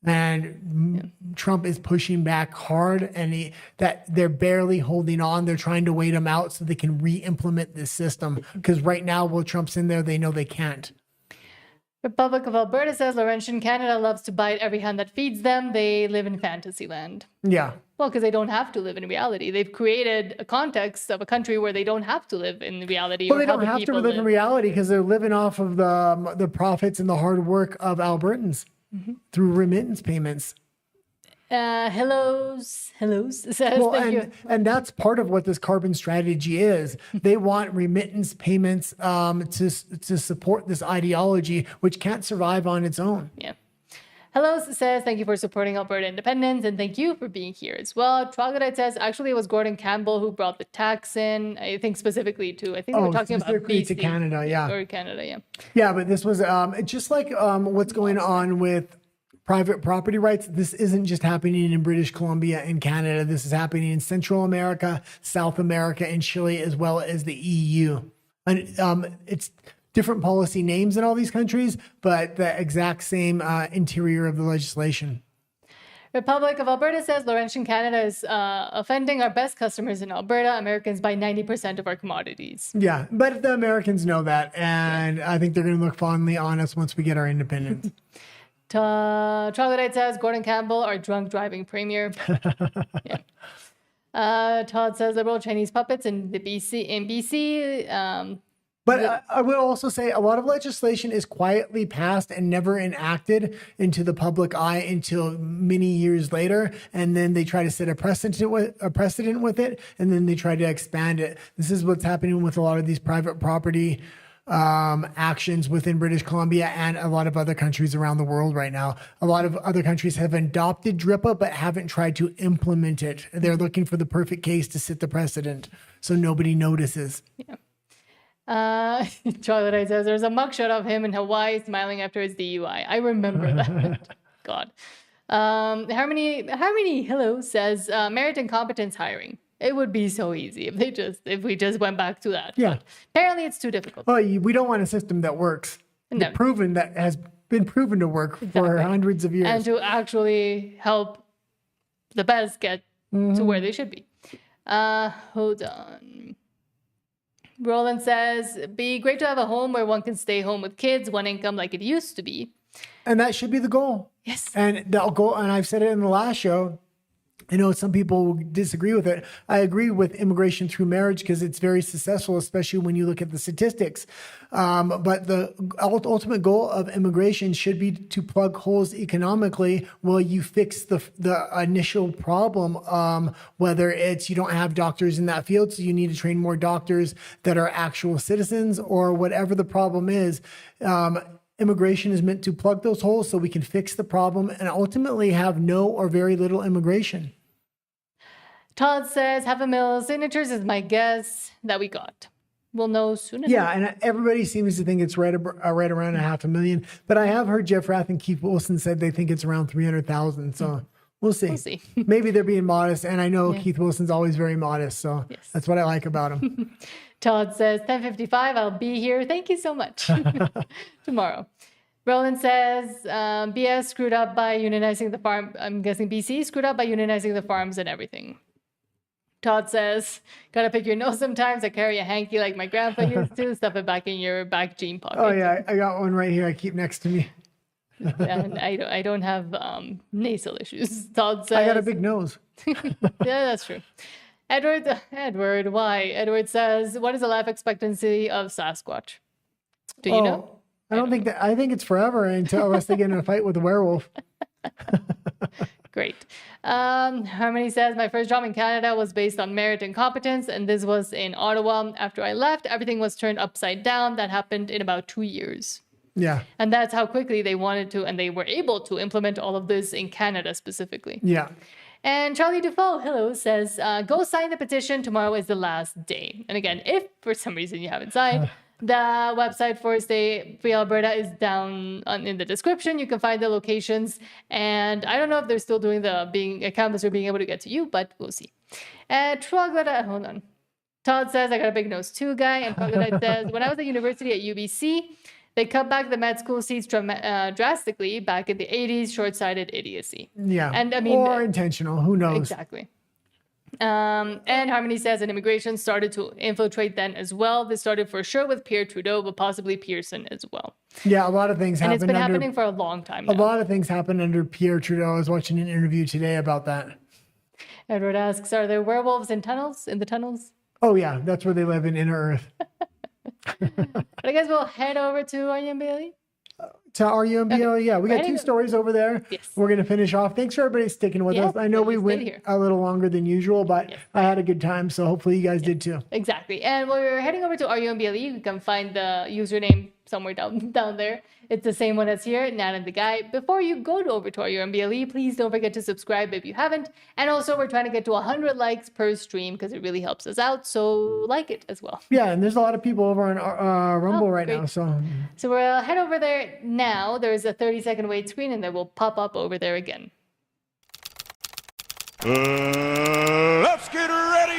And Trump is pushing back hard, and that they're barely holding on. They're trying to wait him out so they can re-implement this system. Because right now, while Trump's in there, they know they can't. Republic of Alberta says Laurentian Canada loves to bite every hand that feeds them. They live in fantasy land. Yeah. Well, because they don't have to live in reality. They've created a context of a country where they don't have to live in reality. Well, or they how don't the have to people live in reality because they're living off of the profits and the hard work of Albertans through remittance payments. Hellos says Well, thank you. and that's part of what this carbon strategy is. They want remittance payments to support this ideology, which can't survive on its own. Yeah. Hellos says thank you for supporting Alberta independence and thank you for being here as well. Troglodyte says actually it was Gordon Campbell who brought the tax in. I think specifically to they were talking about specifically to BC Canada, yeah. or Canada, yeah. Yeah, but this was just like what's going on with private property rights. This isn't just happening in British Columbia and Canada. This is happening in Central America, South America, and Chile, as well as the EU. And it's different policy names in all these countries, but the exact same interior of the legislation. Republic of Alberta says Laurentian Canada is offending our best customers in Alberta. Americans buy 90% of our commodities. Yeah, but the Americans know that, and I think they're going to look fondly on us once we get our independence. Troglodyte says Gordon Campbell, our drunk driving premier. Yeah. Todd says liberal Chinese puppets in BC. But I would also say a lot of legislation is quietly passed and never enacted into the public eye until many years later, and then they try to set a precedent with it, and then they try to expand it. This is what's happening with a lot of these private property actions within British Columbia and a lot of other countries around the world right now. A lot of other countries have adopted DRIPA but haven't tried to implement it. They're looking for the perfect case to set the precedent so nobody notices. Yeah. Troglodyte says there's a mugshot of him in Hawaii smiling after his DUI. I remember that. God. Harmony Hello says merit and competence hiring. It would be so easy if we just went back to that. Yeah. But apparently it's too difficult. Well, we don't want a system that works. No. That has been proven to work for hundreds of years. And to actually help the best get to where they should be. Hold on. Roland says, be great to have a home where one can stay home with kids, one income like it used to be. And that should be the goal. Yes. And the goal, and I've said it in the last show, I know some people disagree with it. I agree with immigration through marriage because it's very successful, especially when you look at the statistics. But the ultimate goal of immigration should be to plug holes economically while you fix the initial problem, whether it's you don't have doctors in that field, so you need to train more doctors that are actual citizens, or whatever the problem is. Immigration is meant to plug those holes so we can fix the problem and ultimately have no or very little immigration. Todd says 500,000 signatures is my guess that we got. We'll know soon enough. Yeah, and everybody seems to think it's right around 500,000. But I have heard Jeff Rath and Keith Wilson said they think it's around 300,000. So we'll see. We'll see. Maybe they're being modest. And I know Keith Wilson's always very modest. So that's what I like about him. Todd says 10:55. I'll be here. Thank you so much. Tomorrow. Roland says BS screwed up by unionizing the farm. I'm guessing BC screwed up by unionizing the farms and everything. Todd says, gotta pick your nose sometimes. I carry a hanky like my grandpa used to. Stuff it back in your back jean pocket. Oh, yeah. I got one right here. I keep next to me. And I don't have nasal issues. Todd says. I got a big nose. Yeah, that's true. Edward, why? Edward says, what is the life expectancy of Sasquatch? Do you know? I don't think that. I think it's forever unless they get in a fight with a werewolf. Great. Harmony says, my first job in Canada was based on merit and competence, and this was in Ottawa. After I left, everything was turned upside down. That happened in about 2 years. Yeah. And that's how quickly they wanted to, and they were able to implement all of this in Canada specifically. Yeah. And Charlie Dufault, hello, says, go sign the petition. Tomorrow is the last day. And again, if for some reason you haven't signed, the website for Stay Free Alberta is down in the description. You can find the locations. And I don't know if they're still doing a canvasser being able to get to you, but we'll see. Troglodyte, hold on. Todd says, I got a big nose too, guy. And Troglodyte says, when I was at university at UBC, they cut back the med school seats drastically back in the 80s, short-sighted idiocy. Yeah. And I mean, or intentional. Who knows? Exactly. And Harmony says, and immigration started to infiltrate then as well. This started for sure with Pierre Trudeau, but possibly Pearson as well. Yeah, a lot of things And happened. it's been under, happening for a long time A now. lot of things happened under Pierre Trudeau. I was watching an interview today about that. Edward asks, are there werewolves in tunnels? In the tunnels? Oh yeah, that's where they live in Inner Earth. But I guess we'll head over to RUMBLE. To RUMBLE, yeah, we got two stories over there. Yes. We're going to finish off. Thanks for everybody sticking with us. I know we went a little longer than usual, but I had a good time, so hopefully you guys did too. Exactly. And when we're heading over to RUMBLE, you can find the username somewhere down there. It's the same one as here, Nan and the Guy. Before you go over to RUMBLE, please don't forget to subscribe if you haven't. And also, we're trying to get to 100 likes per stream because it really helps us out. So like it as well. Yeah, and there's a lot of people over on Rumble right now. So we'll head over there now. There's a 30-second wait screen, and then we'll pop up over there again. Let's get ready